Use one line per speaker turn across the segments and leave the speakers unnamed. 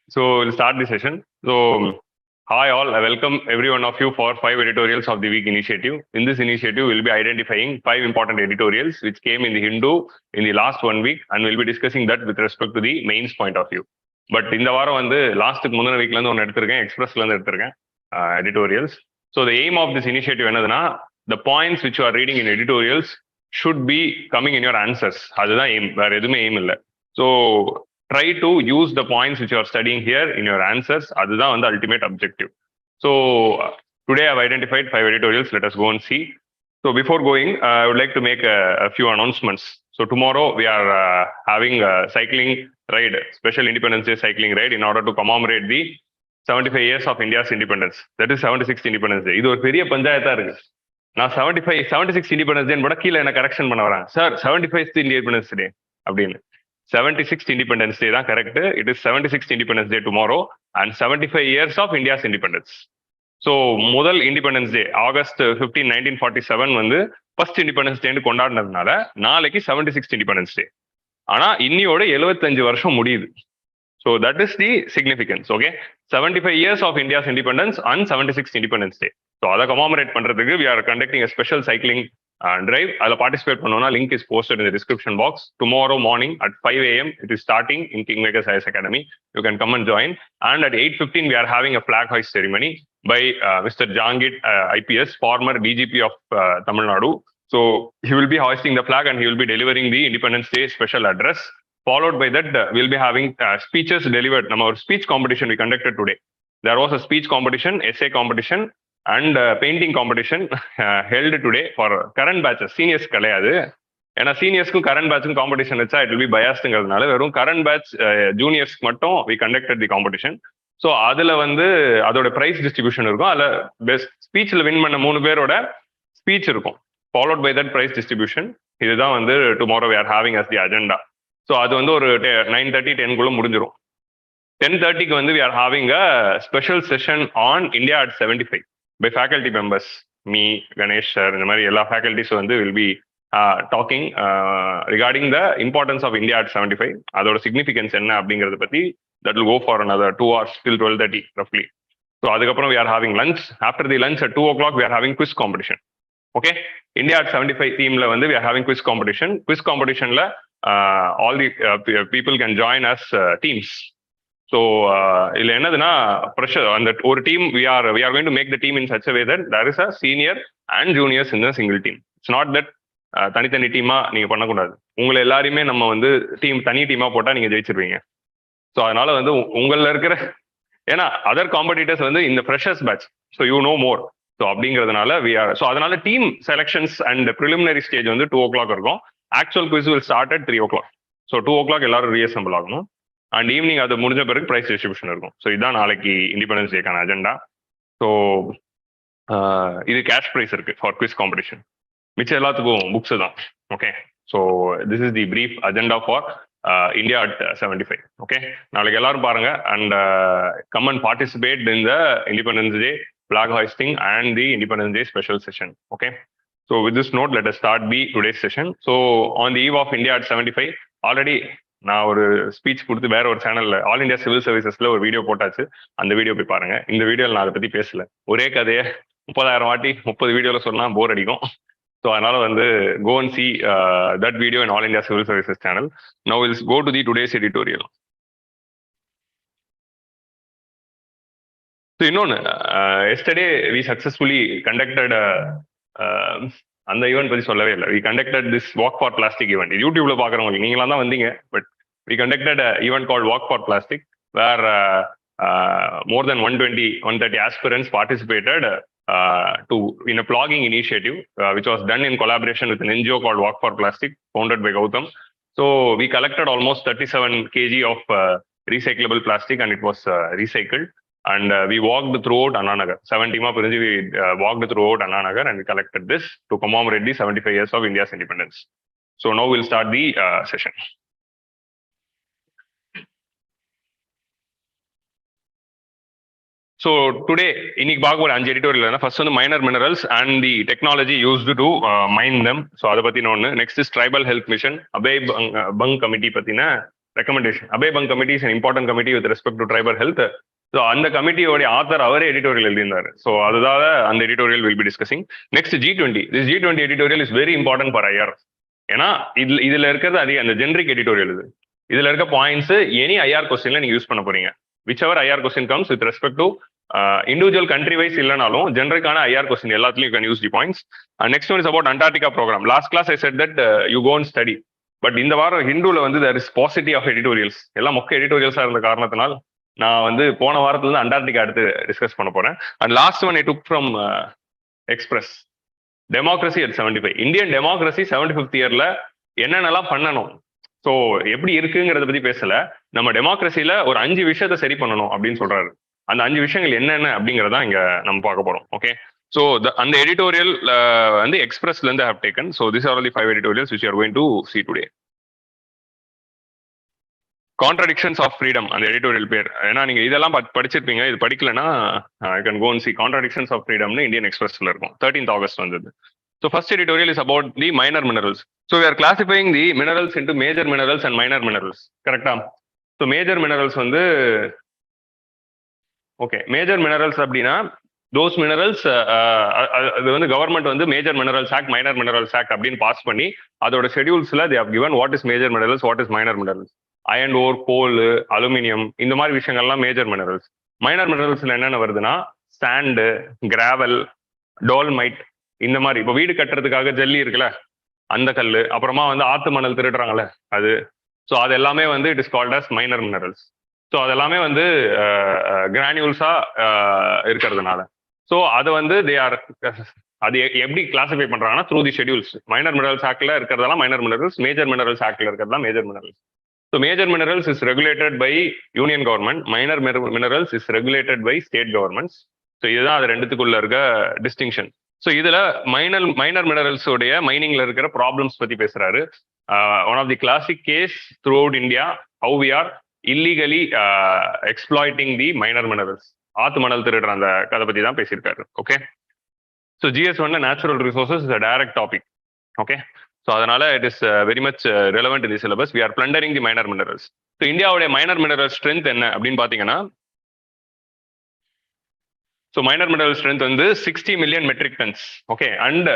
So we'll start the session. So hi all, I welcome every one of you for 5 editorials of the week initiative. In this initiative, we'll be identifying 5 important editorials which came in the Hindu in the last 1 week, and we'll be discussing that with respect to the mains point of view. But in the varam vandu last munana week la irundhu one eduthirken, express la irundhu eduthirken editorials. So the aim of this initiative enadana, the points which you are reading in editorials should be coming in your answers. Adha aim, vera edume aim illa. So try to use the points which you are studying here in your answers. That's the ultimate objective. So today I've identified 5 editorials. Let us go and see. So before going, I would like to make a few announcements. So tomorrow we are having a cycling ride, special Independence Day cycling ride in order to commemorate the 75 years of India's independence. That is 76th Independence Day. இது ஒரு பெரிய பஞ்சாயத்தா இருக்கு. நான் 76 Independence Day போட கீழே என்ன correction பண்ண வரேன். சார் 75th Independence Day அப்படின்னு. 76th Independence Day தான் correct. It is 76th Independence Day tomorrow and 75 years of India's independence. So முதல் Independence Day August 15, 1947 வந்து first Independence Day கொண்டாடினதுனால நாளைக்கு 76th Independence Day. ஆனா இன்னியோட 75 வருஷம் முடியுது. So that is the significance. Okay, 75 years of India's independence on 76th Independence Day. So அதை commemorate பண்றதுக்கு we are conducting a special cycling drive. I'll participate பண்ணோம்னா link is posted in the description box. Tomorrow morning at 5 a.m. it is starting in KINGMAKERS IAS Academy. You can come and join. And at 8:15 we are having a flag hoist ceremony by Mr. Jangit IPS, former DGP of Tamil Nadu. So he will be hoisting the flag and he will be delivering the Independence Day special address. Followed by that, we'll be having speeches delivered. Our speech competition we conducted today. There was a speech competition, essay competition, and painting competition held today for current batches. Seniors kaliyadu. ஏன்னா சீனியர்ஸ்க்கும் current பேட்சுக்கும் competition வச்சா it will be பயாஸ்ங்கிறதுனால வெறும் current batch ஜூனியர்ஸ்க்கு மட்டும் we conducted the competition. So அதுல வந்து அதோட ப்ரைஸ் டிஸ்ட்ரிபியூஷன் இருக்கும். அதில் பெஸ்ட் ஸ்பீச்சில் வின் பண்ண 3 பேரோட ஸ்பீச் இருக்கும். Followed by that prize distribution. இதுதான் வந்து tomorrow we are having as the agenda. So அது வந்து ஒரு 9:30 10 முடிஞ்சிடும். 10:30 வந்து we are having a special session on India at 75 by faculty members. Me, Ganesh sir, இந்த மாதிரி எல்லா ஃபேக்கல்டிஸும் வந்து will be talking regarding the importance of India at 75, அதோட சிக்னிஃபிகன்ஸ் என்ன அப்படிங்கிறத பற்றி. That will go for another 2 hours till 12:30 roughly. So அதுக்கப்புறம் we are having lunch. After the lunch at 2 o'clock we are having quiz competition. Okay, India at 75 தீம்ல வந்து we are having quiz competition. Quiz competitionல all the people can join as teams. So இதுல என்னதுன்னா pressure அந்த ஒரு team we are going to make the team in such a way that there is a senior and juniors in a single team. It's not that தனித்தனி டீமா நீங்க பண்ணக்கூடாது. உங்களை எல்லாரையுமே நம்ம வந்து தனி டீமா போட்டா நீங்க ஜெயிச்சிருவீங்க. ஸோ அதனால வந்து உங்களில் இருக்கிற ஏன்னா அதர் காம்படிட்டர்ஸ் வந்து இந்த freshers batch, so you know more. So அப்படிங்கிறதுனால ஸோ அதனால team selections and preliminary stage வந்து 2 o'clock இருக்கும். Actual quiz will start at 3 o'clock. So 2 o'clock எல்லாரும் ரீஅசம்பிள் ஆகணும். அண்ட் ஈவினிங் அது முடிஞ்ச பிறகு ப்ரைஸ் டிஸ்ட்ரிபியூஷன் இருக்கும். ஸோ இதுதான் நாளைக்கு இண்டிபெண்டன்ஸ் டேக்கான அஜெண்டா. ஸோ இது கேஷ் ப்ரைஸ் இருக்கு ஃபார் குவிஸ் காம்படிஷன். மிச்சம் எல்லாத்துக்கும் புக்ஸ் தான். Okay, so this is the brief agenda for India at 75. Okay, நாளைக்கு எல்லாரும் பாருங்க and come and participate in the independence day flag hoisting and the Independence Day special session. Okay, so with this note, let us start the today's session. So on the eve of India at 75, already நான் ஒரு speech கொடுத்து வேற ஒரு சேனல்ல all India civil சர்வீசஸ்ல ஒரு video போட்டாச்சு. அந்த video போய் பாருங்க. இந்த வீடியோவில் நான் அதை பத்தி பேசல. ஒரே கதையை 30,000 வாட்டி 30 வீடியோல சொன்னா போர் அடிக்கும். ஸோ அதனால வந்து go and see that video in All India Civil Services channel. Now we'll go to the today's editorial. So இன்னொன்று, yesterday we successfully conducted அந்த ஈவெண்ட் பற்றி சொல்லவே இல்லை. we conducted this walk for plastic event. யூடியூப்ல பார்க்குறவங்களுக்கு நீங்களாம் தான் வந்தீங்க. But we conducted an event called walk for plastic where more than 130 aspirants participated in a plogging initiative which was done in collaboration with an NGO called Walk for Plastic founded by Gautam. So we collected almost 37 kg of recyclable plastic and it was recycled. And we walked throughout Annanagar. 7 team of we walked throughout Annanagar and we collected this to commemorate the 75 years of India's independence. So now we'll start the session. So today, இன்னைக்கு பார்க்க ஒரு 5 editorial. First வந்து minor minerals and the technology used to mine them. So அதை பத்தின ஒன்று. Next is tribal health mission. Abhay Bang committee பத்தின recommendation. Abhay Bang committee is an important committee with respect to tribal health. So அந்த கமிட்டியோட author அவரே editorial எழுதியிருந்தாரு. So அதுதான் அந்த editorial will be discussing. Next G20. This G20 editorial is very important for IR. ஏன்னா இதுல இருக்கிறது அதிக அந்த generic editorial இது. இதுல இருக்க பாயிண்ட்ஸ் எனி ஐஆர் கொஸ்டின்ல நீங்க யூஸ் பண்ண போறீங்க. Whichever IR question comes with respect to individual country wise இல்லைனாலும் ஜென்ரிக்கான ஐஆர் கொஸ்டின் எல்லாத்துலயும் you can use the points. Next one is about Antarctica program. Last class I said that you go and study. But இந்த வாரம் ஹிந்துல வந்து there is paucity of editorials. எல்லாம் மொக்க எடிட்டோரியல்ஸா இருந்த காரணத்தினால் நான் வந்து போன வாரத்துல இருந்து அண்டார்டிகா எடுத்து டிஸ்கஸ் பண்ண போறேன். And last one I took from express. Democracy at 75. Indian democracy 75th இயர்ல என்னென்னலாம் பண்ணணும், ஸோ எப்படி இருக்குங்கிறத பத்தி பேசல. நம்ம டெமோக்ரஸில ஒரு 5 விஷயத்த சரி பண்ணணும் அப்படின்னு சொல்றாரு. அந்த 5 விஷயங்கள் என்னென்ன அப்படிங்கறத இங்க நம்ம பார்க்க போறோம். ஓகே, ஸோ அந்த எடிட்டோரியல் வந்து எக்ஸ்பிரஸ்ல இருந்து have taken. So this are the 5 editorials which you are going to see today. Contradictions of freedom அந்த எடிட்டோரியல் பேர். ஏன்னா நீங்க இதெல்லாம் படிச்சிருப்பீங்க, இது படிக்கலன்னா you can go and see Contradictions of freedomனு இந்தியன் எக்ஸ்பிரஸ்ல இருக்கும். 13th August வந்தது. So first editorial is about the minor minerals. So we are classifying the minerals into major minerals and minor minerals. Correctா? So major minerals வந்து okay, major minerals அப்படின்னா those minerals அது வந்து government வந்து major minerals act, minor minerals act அப்படின்னு pass பண்ணி அதோட ஷெடியூல்ஸ்ல they have given what is major minerals, what is minor minerals. Iron ore, coal, aluminium, இந்த மாதிரி விஷயங்கள்லாம் மேஜர் மினரல்ஸ். மைனர் மினரல்ஸ்ல என்னென்ன வருதுன்னா சாண்டு, கிராவல், டோல்மைட், இந்த மாதிரி. இப்போ வீடு கட்டுறதுக்காக ஜல்லி இருக்குல்ல அந்த கல், அப்புறமா வந்து ஆத்து மணல் திருடுறாங்கல்ல அது. ஸோ அது எல்லாமே வந்து it is called as minor minerals. So அதெல்லாமே வந்து கிரானியூல்ஸா இருக்கிறதுனால ஸோ அது வந்து தே ஆர் அது எப்படி கிளாசிஃபை பண்றாங்கன்னா through the schedules. Minor minerals ஆக்ட்ல இருக்கிறதெல்லாம் மைனர் மினரல்ஸ், மேஜர் மினரல்ஸ் ஆக்ட்ல இருக்கிறதெல்லாம் major minerals. So major minerals is regulated by union government, minor minerals is regulated by state governments. So இதுதான் அது ரெண்டுத்துக்குள்ள இருக்க டிஸ்டிங்ஷன். ஸோ இதுல மைனர் மினரல்ஸ் உடைய மைனிங்ல இருக்கிற ப்ராப்ளம்ஸ் பத்தி பேசுறாரு. One of the classic case throughout India, how we are illegally exploiting the minor minerals. ஆத்து மணல் திருடுற அந்த கதை பத்தி தான் பேசியிருக்காரு. Okay, so GS1 natural resources is a direct topic. Okay, so அதனால it is very much relevant in the syllabus. We are plundering the minor minerals. So இந்தியாவுடைய மைனர் மினரல் ஸ்ட்ரென்த் என்ன அப்படின்னு பாத்தீங்கன்னா, ஸோ மைனர் மினரல் ஸ்ட்ரென்த் வந்து 60 million metric tons. Okay, and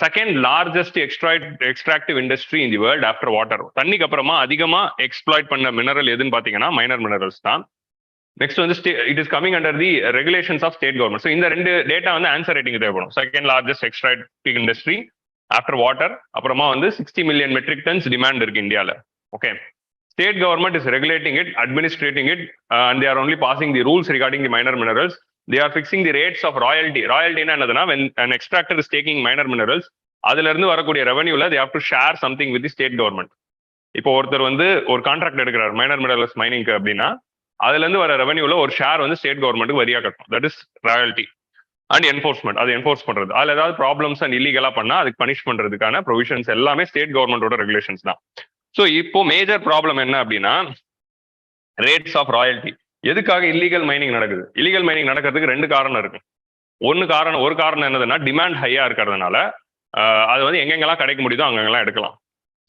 second largest extractive industry in the world after water. தண்ணிக்கு அப்புறமா அதிகமா exploit பண்ண mineral எதுன்னு பாத்தீங்கன்னா மைனர் மினரல்ஸ் தான். நெக்ஸ்ட் வந்து it is coming under the regulations of state government. So இந்த ரெண்டு டேட்டா வந்து ஆன்சர் ரைட்டிங் தேவைப்படும். Second largest extractive industry after water, அப்புறமா வந்து 60 million metric tons டிமாண்ட் இருக்கு இந்தியால. Okay, state government is regulating it, administrating it, and they are only passing the rules regarding the minor minerals. They are fixing the rates of royalty. Royalty என்னதுன்னா when an extractor is taking minor minerals, அதுல இருந்து வரக்கூடிய ரெவன்யூல they have to share something with the state government. இப்போ ஒருத்தர் வந்து ஒரு contract எடுக்கிறார் minor minerals மைனிங்க்கு அப்படின்னா அதுல இருந்து வர ரெவன்யூல ஒரு ஷேர் வந்து ஸ்டேட் கவர்மெண்ட்டுக்கு வரியா கட்டணும். That is royalty. And enforcement, அது என்ஃபோர்ஸ் பண்றது. அதுல ஏதாவது ப்ராப்ளம்ஸ் அண்ட் இல்லீகலா பண்ணா அதுக்கு பனிஷ் பண்றதுக்கான ப்ரொவிஷன்ஸ் எல்லாமே ஸ்டேட் கவர்மெண்டோட ரெகுலேஷன்ஸ் தான். ஸோ இப்போ மேஜர் ப்ராப்ளம் என்ன அப்படின்னா ரேட்ஸ் ஆஃப் ராயல்டி. எதுக்காக இல்லீகல் மைனிங் நடக்குது? இல்லீகல் மைனிங் நடக்கிறதுக்கு 2 காரணம் இருக்கு. ஒரு காரணம் என்னதுன்னா டிமாண்ட் ஹையா இருக்கிறதுனால அது வந்து எங்கெங்கெல்லாம் கிடைக்க முடியுதோ அங்கெல்லாம் எடுக்கலாம்.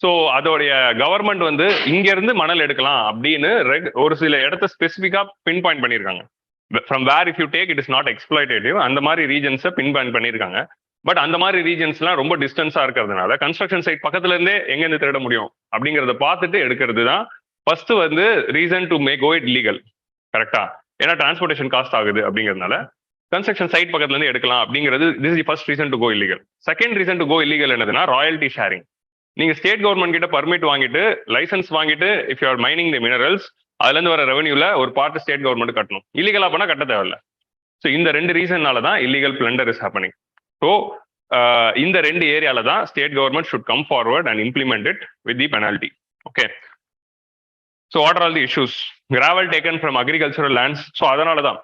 ஸோ அதோடைய கவர்மெண்ட் வந்து இங்க இருந்து மணல் எடுக்கலாம் அப்படின்னு ஒரு சில இடத்த ஸ்பெசிஃபிக்கா பின் பாயிண்ட் பண்ணியிருக்காங்க. From where if you take it is not exploitative, அந்த மாதிரி ரீஜன்ஸை பின் பாயிண்ட் பண்ணியிருக்காங்க. பட் அந்த மாதிரி ரீஜன்ஸ்லாம் ரொம்ப டிஸ்டன்ஸா இருக்கிறதுனால கன்ஸ்ட்ரக்ஷன் சைட் பக்கத்துல இருந்தே எங்கேருந்து திருட முடியும் அப்படிங்கிறத பார்த்துட்டு எடுக்கிறது தான் ஃபர்ஸ்ட் வந்து reason to make go it legal. கரெக்டா? ஏன்னா டிரான்ஸ்போர்டேஷன் காஸ்ட் ஆகுது அப்படிங்கிறதுனால கன்ஸ்ட்ரக்ஷன் சைட் பக்கத்துல இருந்து எடுக்கலாம் அப்படிங்கிறது this is first reason to go illegal. Second reason to go illegal என்னதுன்னா ராயல்டி ஷேரிங். நீங்க ஸ்டேட் கவர்மெண்ட் கிட்ட பர்மிட் வாங்கிட்டு லைசன்ஸ் வாங்கிட்டு if you are mining the minerals அதுல இருந்து வர ரெவன்யூல ஒரு பார்ட் ஸ்டேட் கவர்மெண்ட் கட்டணும். இல்லீகலா பண்ணா கட்ட தேவையில்ல. ஸோ இந்த 2 ரீசன்னால தான் illegal plunder is happening. So இந்த 2 ஏரியால தான் state government should come forward and implement it with the penalty. Okay, so what are all the issues? Gravel taken from agricultural lands. So அதனால தான்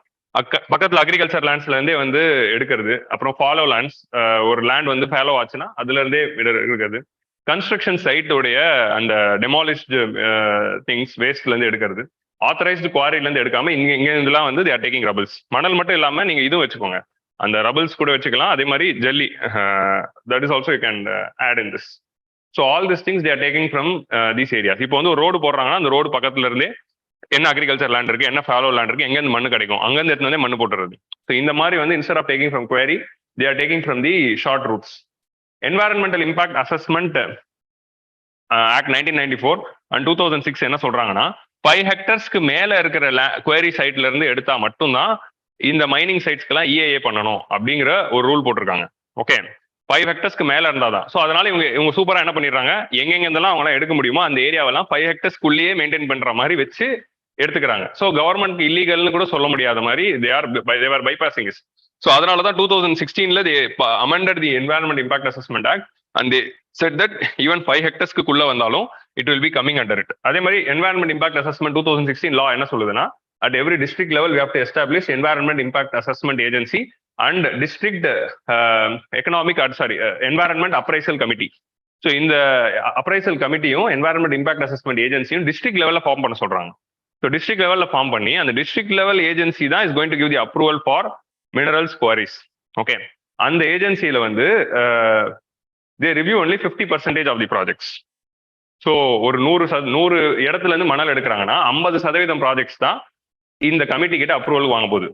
பக்கத்துல அக்ரிகல்ச்சர் லேண்ட்ஸ்ல இருந்தே வந்து எடுக்கிறது. அப்புறம் ஃபாலோ லேண்ட்ஸ், ஒரு லேண்ட் வந்து ஃபாலோ ஆச்சுன்னா அதுல இருந்தே இருக்கிறது. கன்ஸ்ட்ரக்ஷன் சைட்டோடைய அந்த டெமாலிஷ்டு திங்ஸ் வேஸ்ட்ல இருந்து எடுக்கிறது. ஆத்தரைஸ்டு குவாரில இருந்து எடுக்காம இங்க இருந்துலாம் வந்து தே ஆர் டேக்கிங் ரபிள்ஸ். மணல் மட்டும் இல்லாம நீங்க இதுவும் வச்சுக்கோங்க, அந்த ரபிள்ஸ் கூட வச்சுக்கலாம். அதே மாதிரி ஜல்லி, that is also you can add in this. So all this things they are taking from these areas. இப்போ வந்து ஒரு ரோடு போடுறாங்கன்னா அந்த ரோடு பக்கத்துல இருந்தே என்ன அக்ரிகல்ச்சர் லேண்ட் இருக்கு, என்ன ஃபாலோ லேண்ட் இருக்கு, எங்கேருந்து மண்ணு கிடைக்கும், அங்கேருந்து எடுத்து வந்து மண்ணு போட்டுறது. ஸோ இந்த மாதிரி வந்து instead of taking from quarry they are taking from the short routes. Environmental impact assessment act 1994 and 2006 என்ன சொல்றாங்கன்னா 5 ஹெக்டர்ஸ்க்கு மேல இருக்கிற குவரி சைட்ல இருந்து எடுத்தா மட்டும்தான் இந்த மைனிங் சைட்ஸ்க்கெல்லாம் இஏஏ பண்ணணும் அப்படிங்கிற ஒரு ரூல் போட்டிருக்காங்க. ஓகே, 5 ஹெக்டர்ஸ்க்கு மேல இருந்தாதான். ஸோ அதனால இவங்க சூப்பரா என்ன பண்ணிடுறாங்க, எங்கெங்க இருந்தெல்லாம் அவங்களாம் எடுக்க முடியுமோ அந்த ஏரியாவெல்லாம் 5 ஹெக்டர்ஸ்க்குள்ளேயே மெயின்டைன் பண்ற மாதிரி வச்சு எடுத்துக்கிறாங்க. ஸோ கவர்மெண்ட் இல்லீகல்னு கூட சொல்ல முடியாத மாதிரி தேர் பைபாசிங் இஸ். ஸோ அதனால தான் 2016ல amended the environment impact assessment act and they set that even 5 ஹெக்டர்ஸ்க்குள்ள வந்தாலும் it will be coming under it. அதே மாதிரி என்வாரன்மெண்ட் இம்பாக்ட் அசஸ்மெண்ட் 2016 லா என்ன சொல்லுதுன்னா, at every district level we have to establish environment impact assessment agency and district environment appraisal committee. So இந்த appraisal committeeயும் environment impact assessment agencyயும் district levelல form பண்ண சொல்றாங்க. So district levelல ஃபார்ம் பண்ணி அந்த district level agency தான் is going to give the approval for minerals quarries. Okay, அந்த ஏஜென்சியில வந்து they review only 50% of the projects. So ஒரு 100 இடத்துல இருந்து மணல் எடுக்கிறாங்கன்னா 50% ப்ராஜெக்ட்ஸ் தான் இந்த கமிட்டி கிட்ட அப்ரூவல் வாங்க போகுது.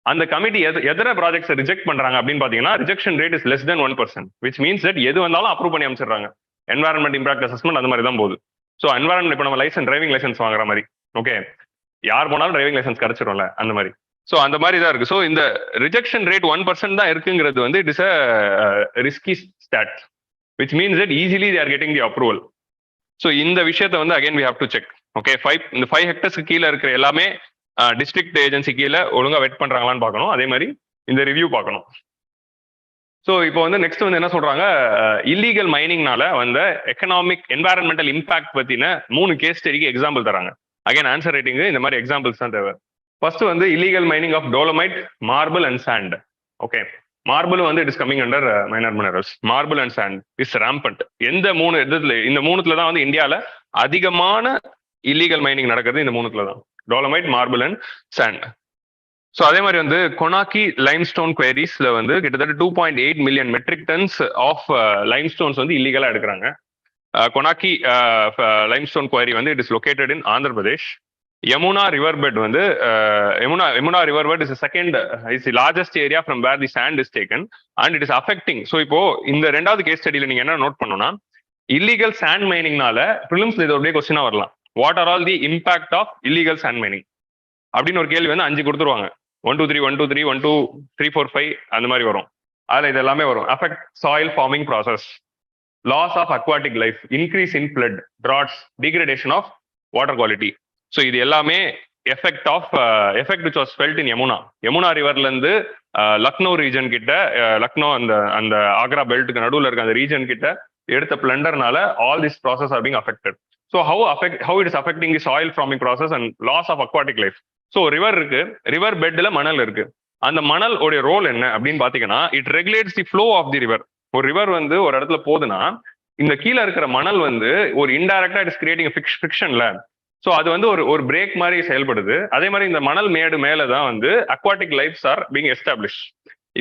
அந்த கமிட்டி எத்தனை ப்ராஜெக்ட்ஸ் ரிஜெக்ட் பண்றாங்க அப்படின்னு பாத்தீங்கன்னா rejection rate is less than 1%, which means that எது வந்தாலும் அப்ரூவ் பண்ணி அமைச்சிடுறாங்க. என்வாரன்மெண்ட் இம்பாக்ட் அசஸ்மெண்ட் அந்த மாதிரி தான் போகுது. ஸோ என்வாரன்மெண்ட் இப்போ நம்ம டிரைவிங் லைசன்ஸ் வாங்குற மாதிரி, ஓகே, யார் போனாலும் டிரைவிங் லைசன்ஸ் கிடைச்சிடும்ல அந்த மாதிரி. ஸோ அந்த மாதிரி தான் இருக்கு. ஸோ இந்த ரிஜெக்ஷன் ரேட் 1% தான் இருக்குங்கிறது வந்து it is a risky stat, which means that easily they are getting the approval. So இந்த விஷயத்தை வந்து again we have to check. Okay, இந்த 5 ஹெக்டர்ஸ்க்கு கீழே இருக்கிற எல்லாமே டிஸ்ட்ரிக்ட் ஏஜென்சி கீழே ஒழுங்கா வெட் பண்றாங்களான்னு பார்க்கணும். அதே மாதிரி இந்த ரிவ்யூ பார்க்கணும். ஸோ இப்போ வந்து நெக்ஸ்ட் வந்து என்ன சொல்றாங்க, இல்லீகல் மைனிங்னால வந்து எக்கனாமிக் என்வாரன்மெண்டல் இம்பாக்ட் பத்தின 3 கேஸ் ஸ்டடிக்கு எக்ஸாம்பிள் தராங்க. அகைன் ஆன்சர் ரைட்டிங் இந்த மாதிரி எக்ஸாம்பிள்ஸ் தான் தேவை. ஃபர்ஸ்ட் வந்து illegal mining of dolomite, marble and sand. Okay, marble வந்து it is coming under minor minerals. Marble and sand is rampant. எந்த 3 இடத்துல, இந்த 3த்துல தான் வந்து இந்தியாவில் அதிகமான இல்லீகல் மைனிங் நடக்கிறது. இந்த 3த்துல தான் dolomite, marble and sand. So அதே மாதிரி வந்து கொனாக்கி லைம்ஸ்டோன் குவரிஸ்ல வந்து கிட்டத்தட்ட 2.8 million metric tons of limestones வந்து இல்லீகலா எடுக்கிறாங்க. கொனாக்கி லைம்ஸ்டோன் குவரி வந்து it is located in Andhra Pradesh. Yamuna river bed வந்து Yamuna river bed is second is the largest area from where the sand is taken and it is affecting. So இப்போ இந்த 2வது case ஸ்டடியில நீங்க என்ன நோட் பண்ணணும்னா, இல்லீகல் சாண்ட் மைனிங்னால ப்ரிலிம்ஸ்ல இதோட கொஸ்டினா வரலாம், what are all the impact of illegal sand mining அப்படின்னு ஒரு கேள்வி வந்து 5 கொடுத்துருவாங்க. 1 2 3 1 2 3 1 2 3 4 5 அந்த மாதிரி வரும். அதுல இது எல்லாமே வரும். Affect soil forming process, loss of aquatic life, increase in flood, droughts, degradation of water quality. So இது எல்லாமே effect which was felt in Yamuna ரிவர்ல இருந்து லக்னோ ரீஜன் கிட்ட, லக்னோ அந்த ஆக்ரா பெல்ட்டுக்கு நடுவில் இருக்க அந்த ரீஜன் கிட்ட எடுத்த பிளண்டர்னால all this process are being affected. So how it is affecting the soil forming process and loss of aquatic life. So river இருக்கு, river bedல மணல் இருக்கு. அந்த மணல் உடைய ரோல் என்ன அப்படின்னு பாத்தீங்கன்னா, it regulates the flow of the river. ஒரு ரிவர் வந்து ஒரு இடத்துல போகுதுன்னா இந்த கீழே இருக்கிற மணல் வந்து ஒரு இன்டைரக்டா இட் இஸ் கிரியேட்டிங் ஃபிக்ஷன்ல. ஸோ அது வந்து ஒரு பிரேக் மாதிரி செயல்படுது. அதே மாதிரி இந்த மணல் மேடு மேலதான் வந்து aquatic lifes are being establish.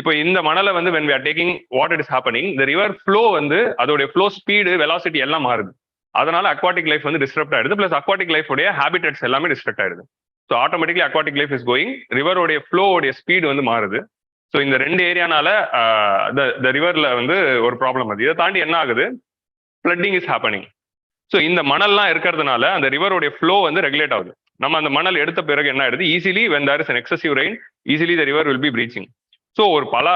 இப்போ இந்த மணலை வந்து when we are taking what it is happening, the river flow வந்து அதோடைய ஃப்ளோ ஸ்பீடு, வெலாசிட்டி எல்லாம் மாறுது. அதனால அக்வாட்டிக் லைஃப் வந்து டிஸ்டர்ப்ட் ஆயிடுது. பிளஸ் அக்வாட்டிக் லைஃப் உடைய ஹேபிட்டட்ஸ் எல்லாமே டிஸ்ட்ரக்ட் ஆயிடுது. So automatically aquatic life is going, ரிவருடைய ஃப்ளோ உடைய ஸ்பீடு வந்து மாறுது. ஸோ இந்த 2 ஏரியானால த ரிவர்ல வந்து ஒரு ப்ராப்ளம் வருது. இதை தாண்டி என்ன ஆகுது, ஃப்ளட்டிங் இஸ் ஹேப்பனிங். ஸோ இந்த மணல்லாம் இருக்கிறதுனால அந்த ரிவருடைய ஃப்ளோ வந்து ரெகுலேட் ஆகுது. நம்ம அந்த மணல் எடுத்த பிறகு என்ன ஆயிடுது, easily when there is an excessive rain, easily the river will be breaching. So ஒரு பல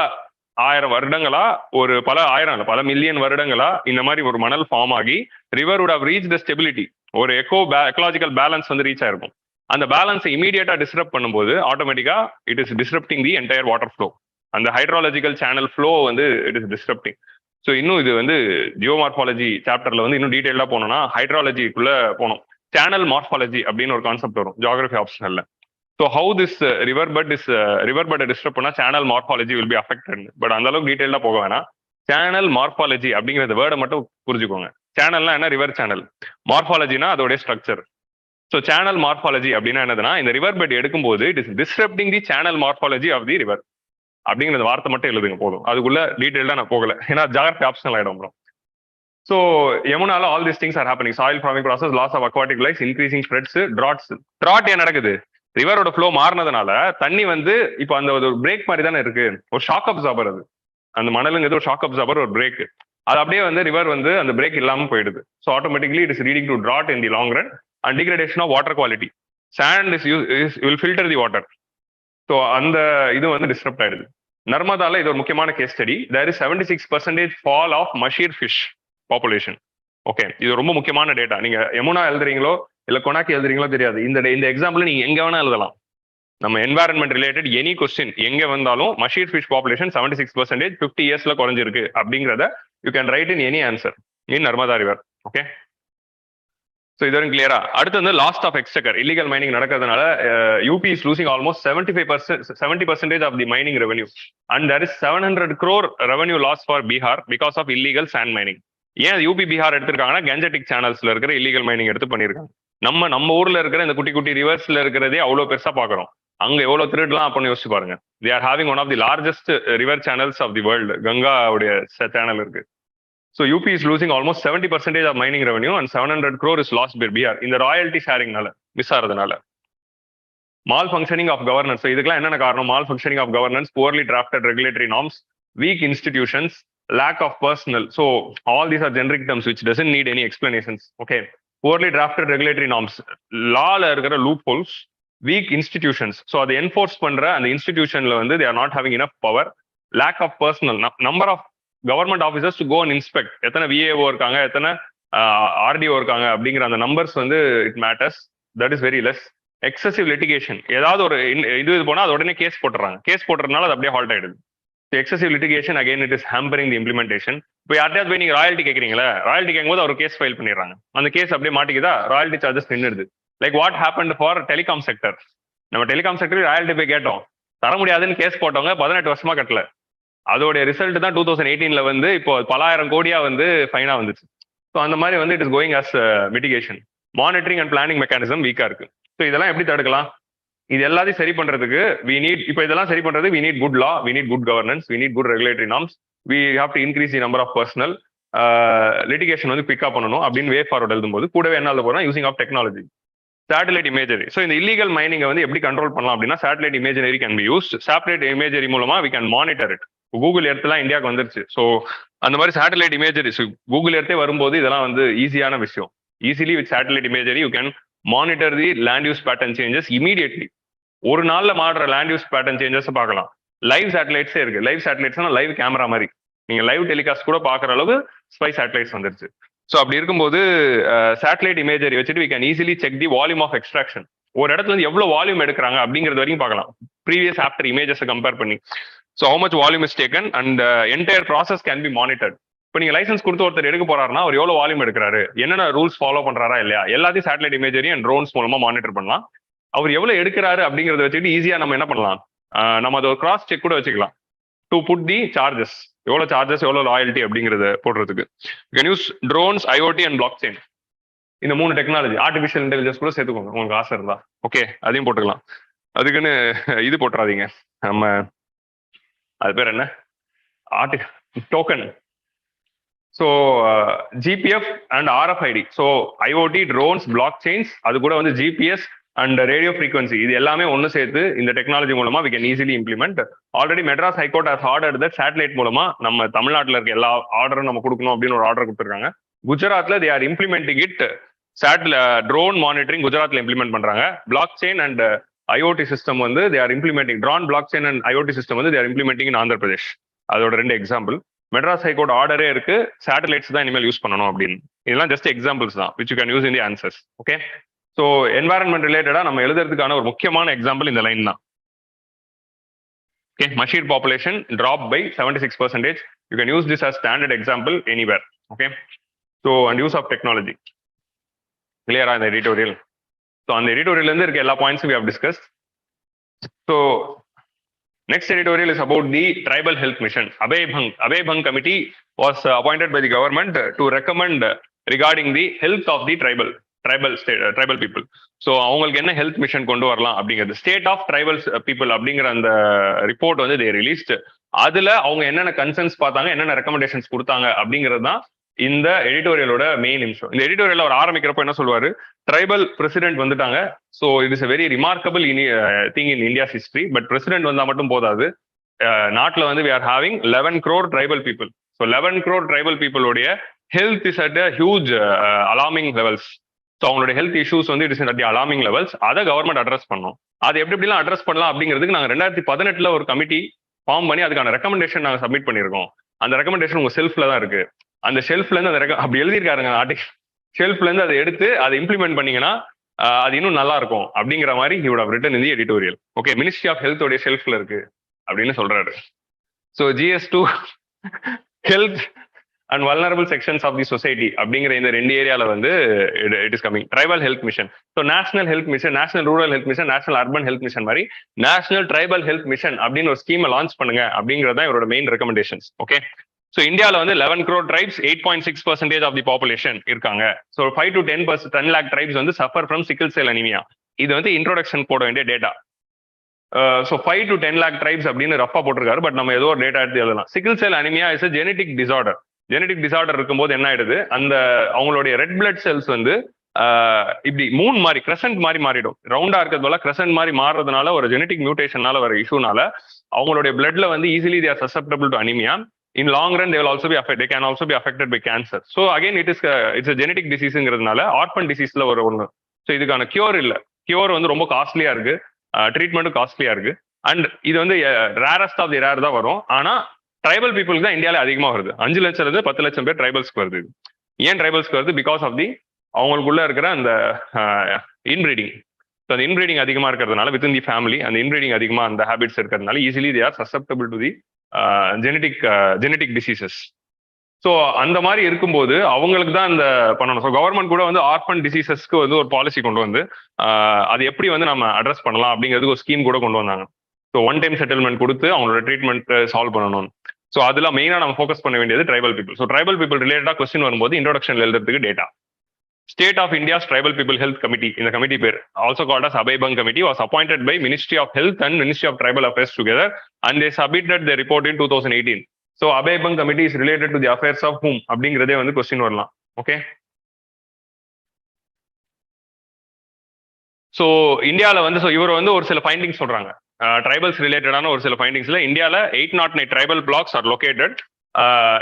1000 வருடங்களா, ஒரு பல மில்லியன் வருடங்களா இந்த மாதிரி ஒரு மணல் ஃபார்ம் ஆகி river would have reached the stability, ஒரு எக்கலாஜிக்கல் பேலன்ஸ் வந்து ரீச் ஆயிருக்கும். அந்த பேலன்ஸை இமீடியட்டா டிஸ்டர்ப் பண்ணும்போது ஆட்டோமேட்டிக்கா it is disturbing the entire water flow. அந்த ஹைட்ராலஜிக்கல் சேனல் ஃப்ளோ வந்து இட் இஸ் டிஸ்டர்ப்டிங். ஸோ இன்னும் இது வந்து ஜியோமார்பாலஜி சாப்டர்ல வந்து இன்னும் டீடைலா போனோம்னா ஹைட்ராலஜிக்குள்ள போனோம். சேனல் மார்பாலஜி அப்படின்னு ஒரு கான்செப்ட் வரும் ஜியோகிராஃபி ஆப்ஷனல்ல. So how this river bed disturb பண்ணா channel morphology will be affected. But அந்த அளவுக்கு டீடைலா போக வேணாம். சேனல் மார்பாலஜி அப்படிங்கிற வேர்டை மட்டும் புரிஞ்சுக்கோங்க. சேனல்னா என்ன, ரிவர் சேனல். மார்பாலஜினா அதோடைய ஸ்ட்ரக்சர். ஸோ சேனல் மார்பாலஜி அப்படின்னா என்னதுன்னா, இந்த ரிவர் பெட் எடுக்கும்போது it is disturbing the channel morphology of the river அப்படிங்கிற வார்த்தை மட்டும் எழுதுங்க போதும். அதுக்குள்ள டீடைல்டா நான் போகல, ஏன்னா ஜியோகிராஃபி ஆப்ஷனல் ஆயிடும். So Yamunala, all these things are happening. Soil forming process, loss of aquatic life, increasing spreads, droughts. Drought ஏன் நடக்குது? ரிவரோட ஃப்ளோ மாறினதுனால தண்ணி வந்து இப்போ அந்த ஒரு பிரேக் மாதிரி தானே இருக்கு, ஒரு ஷாக் அப்சார்பர். அது அந்த மணலுங்கிறது ஒரு ஷாக் அப்சார்பர், ஒரு பிரேக். அது அப்படியே வந்து ரிவர் வந்து அந்த பிரேக் இல்லாம போயிடுது. So automatically it is leading to drought in the long run and degradation of water quality. Sand will filter the water. So அந்த இது வந்து டிஸ்டர்ப் ஆயிடுது. நர்மதால இது ஒரு முக்கியமான case study. There is 76% fall of mahseer fish population. Okay, இது ரொம்ப முக்கியமான டேட்டா. நீங்க யமுனா எழுதுறீங்களோ இல்ல கொனாக்கி எழுதுறீங்களோ தெரியாது, இந்த எக்ஸாம்பிள் நீங்க எங்க வேணா எழுதலாம். நம்ம என்வாரன்மெண்ட் ரிலேட்டட் எனி கொஸ்டின் எங்க வந்தாலும் மஷீர் ஃபிஷ் பாப்புலேஷன் 76% 50 இயர்ஸ்ல குறைஞ்சிருக்கு அப்படிங்கிறத you can write in any answer in Narmada river. Okay, so இது வரைக்கும் கிளியரா? அடுத்து வந்து last of exchequer, illegal mining நடக்கிறதுனால UP is losing almost 70% of the mining revenue and there is 700 crore revenue loss for Bihar because of illegal sand mining. ஏன் UP Bihar எடுத்திருக்காங்கன்னா Gangetic சேனல்ஸ்ல இருக்கிற இல்லீகல் மைனிங் எடுத்து பண்ணியிருக்காங்க. நம்ம ஊர்ல இருக்கிற இந்த குட்டி குட்டி ரிவர்ஸ்ல இருக்கிறதே அவ்வளவு பெருசா பாக்குறோம், அங்க எவ்வளவு திருடலாம் அப்படின்னு யோசிச்சு பாருங்க. They are having one of the largest river channels of the world. Ganga உடைய சேனல் இருக்கு. So UP is losing almost 70% of mining revenue and 700 crore is lost by BR in the royalty sharing nala miss ஆறதுனால. Malfunctioning of governance. So இதுக்கெல்லாம் என்னென்ன காரணம்? Malfunctioning of governance, poorly drafted regulatory norms, weak institutions, lack of personnel. So all these are generic terms which doesn't need any explanations. Okay, poorly drafted regulatory norms, lawல இருக்கிற loopholes, weak institutions. So அதை enforce பண்ற அந்த institutionல வந்து they are not having enough power, lack of personnel, number of government officers to go and inspect. எத்தனை VAO இருக்காங்க, எத்தனை RTO இருக்காங்க அப்படிங்கிற அந்த நம்பர்ஸ் வந்து it matters. That is very less. Excessive litigation, ஏதாவது ஒரு இது போனால் அது உடனே கேஸ் போட்டுறாங்க. கேஸ் போட்டுறதுனால அது அப்படியே ஹால்ட் ஆயிடுது. Excessive litigation again it is hampering the implementation. இப்போ யார்ட்டையாவது போய் நீங்க ராயல்ட்டி கேட்குறீங்களா, ராயல்ட்டி கேட்கும்போது அவர் கேஸ் ஃபைல் பண்ணிடுறாங்க. அந்த கேஸ் அப்படியே மாட்டிக்குதா, ராயல்ட்டி சார்ஜஸ் நின்றுது. Like what happen for telecom sector. நம்ம டெலிகாம் செக்டர் ராயல்ட்டி போய் கேட்டோம், தர முடியாதுன்னு கேஸ் போட்டவங்க 18 வருஷமா கட்டல. அதோடைய ரிசல்ட் தான் 2018 வந்து இப்போ பல ஆயிரம் கோடியா வந்து ஃபைனா வந்துச்சு. ஸோ அந்த மாதிரி வந்து it is going as mitigation. Monitoring and planning mechanism வீக்கா இருக்கு. ஸோ இதெல்லாம் எப்படி தடுக்கலாம்? இது எல்லாத்தையும் சரி பண்றதுக்கு வி நீட், இப்போ இதெல்லாம் சரி பண்றது we need good law, we need good governance, we need good regulatory norms, we have to increase the number of personnel. Litigation வந்து பிக்கப் பண்ணணும் அப்படின்னு வே ஃபார்வர்ட் எழுதும்போது கூடவே என்ன எழுத போறோம், using of technology, satellite imagery. So இந்த illegal மைனிங்கை வந்து எப்படி கண்ட்ரோல் பண்ணலாம் அப்படின்னா satellite imagery can be used. Satellite imagery மூலமா we can monitor it. Google எர்த்லாம் இந்தியாவுக்கு வந்துருச்சு. ஸோ அந்த மாதிரி சேட்டலைட் இமேஜரி, கூகுள் எர்த்தே வரும்போது இதெல்லாம் வந்து ஈஸியான விஷயம். Easily with satellite imagery you can monitor the land use pattern changes immediately. ஒரு நாள்ல மாறுற லேண்ட் யூஸ் பேட்டர்ன் சேஞ்சஸ் பார்க்கலாம். லைவ் சேட்டலைட்ஸே இருக்கு. லைவ் சேட்டலைட்ஸ்னா லைவ் கேமரா மாதிரி நீங்க லைவ் டெலிகாஸ்ட் கூட பாக்குற அளவுக்கு ஸ்பை சேட்டலைட்ஸ் வந்துருச்சு. ஸோ அப்படி இருக்கும்போது சேட்டலைட் இமேஜரி வச்சுட்டு we can easily check the volume of extraction. ஒரு இடத்துல வந்து எவ்வளவு வால்யூம் எடுக்கிறாங்க அப்படிங்கிறது வரைக்கும் பார்க்கலாம், ப்ரீவியஸ் ஆஃப்டர் இமேஜஸ் கம்பேர் பண்ணி. So how much volume is taken and entire process can be monitored. இப்போ நீங்க லைசன்ஸ் கொடுத்து ஒருத்தர் எடுக்க போறாருன்னா அவர் எவ்வளவு வால்யூம் எடுக்கிறாரு, என்னென்ன ரூல்ஸ் ஃபாலோ பண்றாரா இல்லையா, எல்லாத்தையும் சேட்டலைட் இமேஜரி அண்ட் ட்ரோன்ஸ் மூலமா மானிட்டர் பண்ணலாம். அவர் எவ்வளவு எடுக்கிறாரு அப்படிங்கறத வச்சுட்டு ஈஸியா நம்ம என்ன பண்ணலாம், நம்ம அதை ஒரு கிராஸ் செக் கூட வச்சுக்கலாம். டு புட் தி சார்ஜஸ், எவ்வளவு சார்ஜஸ் எவ்வளவு லாயல்ட்டி அப்படிங்கறத போடுறதுக்கு can use drones, IoT and block chain. இந்த 3 டெக்னாலஜி, ஆர்டிஃபிஷியல் இன்டெலிஜென்ஸ் கூட சேர்த்துக்கோங்க உங்களுக்கு ஆசை இருந்தா. ஓகே, அதையும் போட்டுக்கலாம். அதுக்குன்னு இது போட்டுறாதீங்க, நம்ம அது பேர் என்ன, token. So GPF and RFID. So IoT, drones, blockchains, அது கூட வந்து ஜிபிஎஸ் அண்ட் ரேடியோ ஃப்ரீக்வன்சி, இது எல்லாமே ஒன்று சேர்த்து இந்த டெக்னாலஜி மூலமா we can easily implement. Already Madras high court has order that satellite மூலமா நம்ம தமிழ்நாட்டில் இருக்க எல்லா ஆர்டரும் நம்ம கொடுக்கணும் அப்படின்னு ஒரு ஆர்டர் கொடுத்துருக்காங்க. குஜராத்ல they are implementing it. Drone monitoring குஜராத்ல இம்ப்ளிமெண்ட் பண்றாங்க. Blockchain and IoT system வந்து they are implementing, drone blockchain and IoT system வந்து they are implementing in Andhra Pradesh. அதோட 2 எக்ஸாம்பிள். மெட்ராஸ் ஹைகோர்ட் ஆர்டரே இருக்கு, சேட்டலைட்ஸ் தான் இனிமேல் யூஸ் பண்ணணும் அப்படின்னு. இதெல்லாம் ஜஸ்ட் எக்ஸாம்பிள்ஸ் தான் which you can use in the answers. Okay, so environment ரிலேட்டடா நம்ம எழுதுறதுக்கான ஒரு முக்கியமான எக்ஸாம்பிள் இந்த லைன் தான். Okay, mahseer population drop by 76%. You can use this as standard example anywhere. Okay, so and use of technology. Clear on the editorial? So on the editorial இருந்து இருக்க எல்லா points we have discussed. So next editorial is about the tribal health mission. Abhay Bang committee was appointed by the government to recommend regarding the health of the tribal people. So அவங்களுக்கு என்ன health mission கொண்டு வரலாம் அப்படிங்கிறது, state of tribal people அப்படிங்கிற அந்த report வந்து they released. அதுல அவங்க என்னென்ன கன்சர்ன்ஸ் பார்த்தாங்க, என்னென்ன ரெக்கமெண்டேஷன்ஸ் கொடுத்தாங்க அப்படிங்கிறது தான் இந்த எடிட்டோரியலோட மெயின் நிமிஷம். இந்த எடிட்டோரியல் அவர் ஆரம்பிக்கிறப்ப என்ன சொல்லுவாரு, ட்ரைபல் பிரசிடென்ட் வந்துட்டாங்க. So it is a very remarkable thing in India's history. But president வந்தா மட்டும் போதாது, நாட்டில் வந்து we are having 11 crore tribal people. So 11 crore tribal people உடைய health is at huge alarming levels. So அவங்களோட health issues வந்து it is at alarming levels. அதை government address பண்ணும். அது எப்படிலாம் அட்ரஸ் பண்ணலாம் அப்படிங்கிறதுக்கு நாங்கள் 2018 ஒரு கமிட்டி ஃபார்ம் பண்ணி அதுக்கான ரெக்கமெண்டேஷன் நாங்கள் சப்மிட் பண்ணியிருக்கோம். அந்த ரெக்கமெண்டேஷன் உங்க செல்ஃப்ல தான் இருக்கு. அந்த ஷெல்ஃப்ல இருந்து அந்த அப்படி எழுதியிருக்காருங்க ஆர்டிகல். ஷெல்ஃப்ல இருந்து அதை எடுத்து அதை இம்ப்ளிமெண்ட் பண்ணீங்கன்னா அது இன்னும் நல்லா இருக்கும் அப்படிங்கிற மாதிரி he would have written in the editorial. Okay, ministry of health உடைய ஷெல்ஃப்ல இருக்கு அப்படின்னு சொல்றாரு. So GS2 health and vulnerable sections of the society அப்படிங்கிற இந்த 2 ஏரியால வந்து it is coming. Tribal health mission, so national health mission, national rural health mission, national urban health mission மாதிரி நேஷனல் ட்ரைபல் ஹெல்த் மிஷன் அப்படின்னு ஒரு ஸ்கீமை launch பண்ணுங்க அப்படிங்கிறத இவரோட மெயின் ரெக்கமெண்டேஷன்ஸ். ஓகே, ஸோ இந்தியாவில் வந்து 11 crore tribes, 8.6% of the population இருக்காங்க. ஸோ 5 to 10 lakh tribes வந்து suffer from sickle cell anaemia. இது வந்து இன்ட்ரோடக்ஷன் போட வேண்டிய data. So 5 to 10 lakh tribes அப்படின்னு ரஃபா போட்டிருக்காரு. பட் நம்ம ஏதோ ஒரு டேட்டா எடுத்து எழுதலாம். Sickle cell anaemia is a genetic disorder. Genetic disorder இருக்கும்போது என்ன ஆயிடுது, அந்த அவங்களுடைய ரெட் பிளட் செல்ஸ் வந்து இப்படி மூணு மாதிரி கிரசன்ட் மாதிரி மாறிடும். ரவுண்டா இருக்கிறது போல கிரசன்ட் மாதிரி மாறுறதுனால ஒரு ஜெனடிக் மியூட்டேஷனால வர இஷ்யூனால அவங்களுடைய பிளட்ல வந்து easily they are susceptible to anemia. In long run, they will also be affected. They can also be affected by cancer. So again, it's a genetic diseaseங்கிறதுனால ஆர்ஃபன் டிசீஸ்ல ஒரு ஒன்று. ஸோ இதுக்கான கியூர் இல்லை. கியூர் வந்து ரொம்ப காஸ்ட்லியா இருக்கு, ட்ரீட்மெண்ட்டும் காஸ்ட்லியா இருக்கு. அண்ட் இது வந்து ரேரஸ்ட் ஆஃப் தி ரேர் தான் வரும். ஆனா ட்ரைபல் பீப்புளுக்கு தான் இந்தியாவில அதிகமாக வருது. 5 லட்சம் இருந்து 10 லட்சம் பேர் ட்ரைபல்ஸ்க்கு வருது. ஏன் ட்ரைபல்ஸ்க்கு வருது? பிகாஸ் ஆஃப் தி அவங்களுக்குள்ள இருக்கிற அந்த இன்பிரீடிங். ஸோ அந்த இன்பிரீடிங் அதிகமாக இருக்கிறதுனால வித்தின் தி ஃபேமிலி அந்த இன்பிரீடிங் அதிகமாக அந்த ஹேபிட்ஸ் இருக்கிறதுனால easily they are susceptible to the genetic diseases. So அந்த மாதிரி இருக்கும்போது அவங்களுக்கு தான் இந்த பண்ணணும். ஸோ கவர்மெண்ட் கூட வந்து ஆர்ஃபன் டிசீசஸ்க்கு வந்து ஒரு பாலிசி கொண்டு வந்து அது எப்படி வந்து நம்ம அட்ரஸ் பண்ணலாம் அப்படிங்கிறதுக்கு ஒரு ஸ்கீம் கூட கொண்டு வந்தாங்க. ஸோ ஒன் டைம் செட்டில்மெண்ட் கொடுத்து அவங்களோட ட்ரீட்மெண்ட் சால்வ் பண்ணணும். ஸோ அதில் மெயினாக நம்ம ஃபோக்கஸ் பண்ண வேண்டியது tribal people. So tribal people ரிலேட்டடாக கொஸ்டின் வரும்போது இன்ட்ரோடக்ஷன்ல எழுதுறதுக்கு data. State of India's Tribal People Health Committee, in the committee pair, also called as Adil Baig Committee, was appointed by Ministry of Health and Ministry of Tribal Affairs together, and they submitted their report in 2018. So Adil Baig Committee is related to the affairs of whom? அப்படிங்கிறதே வந்து question வரலாம். Okay, so இந்தியாவில் வந்து இவர் வந்து ஒரு சில findings சொல்றாங்க. ட்ரைபல்ஸ் ரிலேட்டடான ஒரு சில ஃபைண்டிங்ஸ்ல இந்தியாவில் 809 tribal blocks are located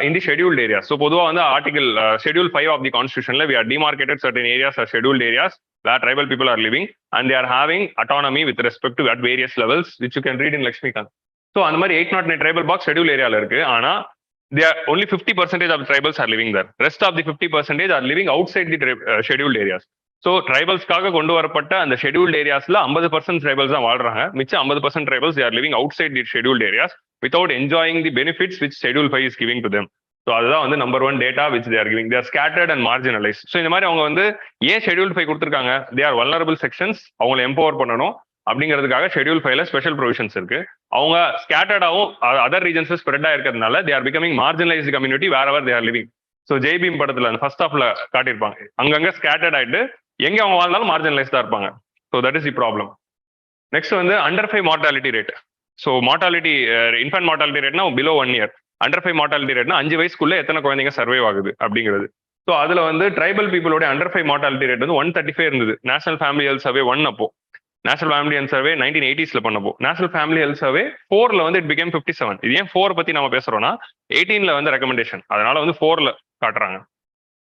in the scheduled areas. So பொதுவா வந்து ஆர்டிகல் schedule 5 of the constitutionல we are demarcated certain areas as scheduled areas where tribal people are living and they are having autonomy with respect to at various levels which you can read in Lakshmikant. So அந்த மாதிரி 809 tribal box schedule areaல இருக்கு. ஆனா they are only 50% of the tribals are living there. Rest of the 50% are living outside the scheduled areas. So ட்ரைபல்ஸ்க்காக கொண்டு வரப்பட்ட அந்த scheduled ஏரியாஸ்ல 50% tribals தான் வாழ்றாங்க. மிச்சம் 50% tribals they are living outside the scheduled areas without enjoying the benefits which Schedule 5 is giving to them. So அதுதான் வந்து number 1 data which they are giving. They are scattered and marginalized. So இந்த மாதிரி அவங்க வந்து ஏன் Schedule 5 கொடுத்துருக்காங்க? they are vulnerable sections. அவங்களை empower பண்ணணும் அப்படிங்கிறதுக்காக Schedule 5ல ஸ்பெஷல் ப்ரொவிஷன்ஸ் இருக்கு. அவங்க ஸ்கேட்டர்டாகவும் அதர் ரீஜன்ஸ் ஸ்ப்ரெட் ஆயிருக்கிறதுனால they are becoming marginalized community wherever they are living. So Jai Bhim படத்துல அந்த ஃபர்ஸ்ட் ஹாஃப்ல காட்டியிருப்பாங்க, அங்கங்க ஸ்கேட்டர்ட் ஆயிட்டு எங்க அவங்க வாழ்ந்தாலும் மார்ஜினலைஸ்டா இருப்பாங்க. So that is the problem. Next வந்து under 5 mortality rate. So mortality infant mortality ரேட்னா பிலோ 1 year. அண்டர் 5 மார்டாலிட்டி ரேட்னா 5 வயசுக்குள்ள எத்தனை குழந்தைங்க சர்வைவ் ஆகுது அப்படிங்கிறது. ஸோ அதுல வந்து ட்ரைபல் பீப்புளோட அண்டர் 5 மார்டாலிட்டி ரேட் வந்து 135 இருந்தது. நேஷனல் ஃபேமிலி ஹெல்த் சர்வே 1 அப்போ. National family health survey 1980s பண்ணப்போ. நேஷனல் ஃபேமிலி ஹெல்த் சர்வே 4ல வந்து இட் பிகேம் 57. இது ஏன் 4 பத்தி நம்ம பேசுறோம்னா 18ல வந்து ரெக்கமெண்டேஷன், அதனால வந்து 4ல காட்டுறாங்க.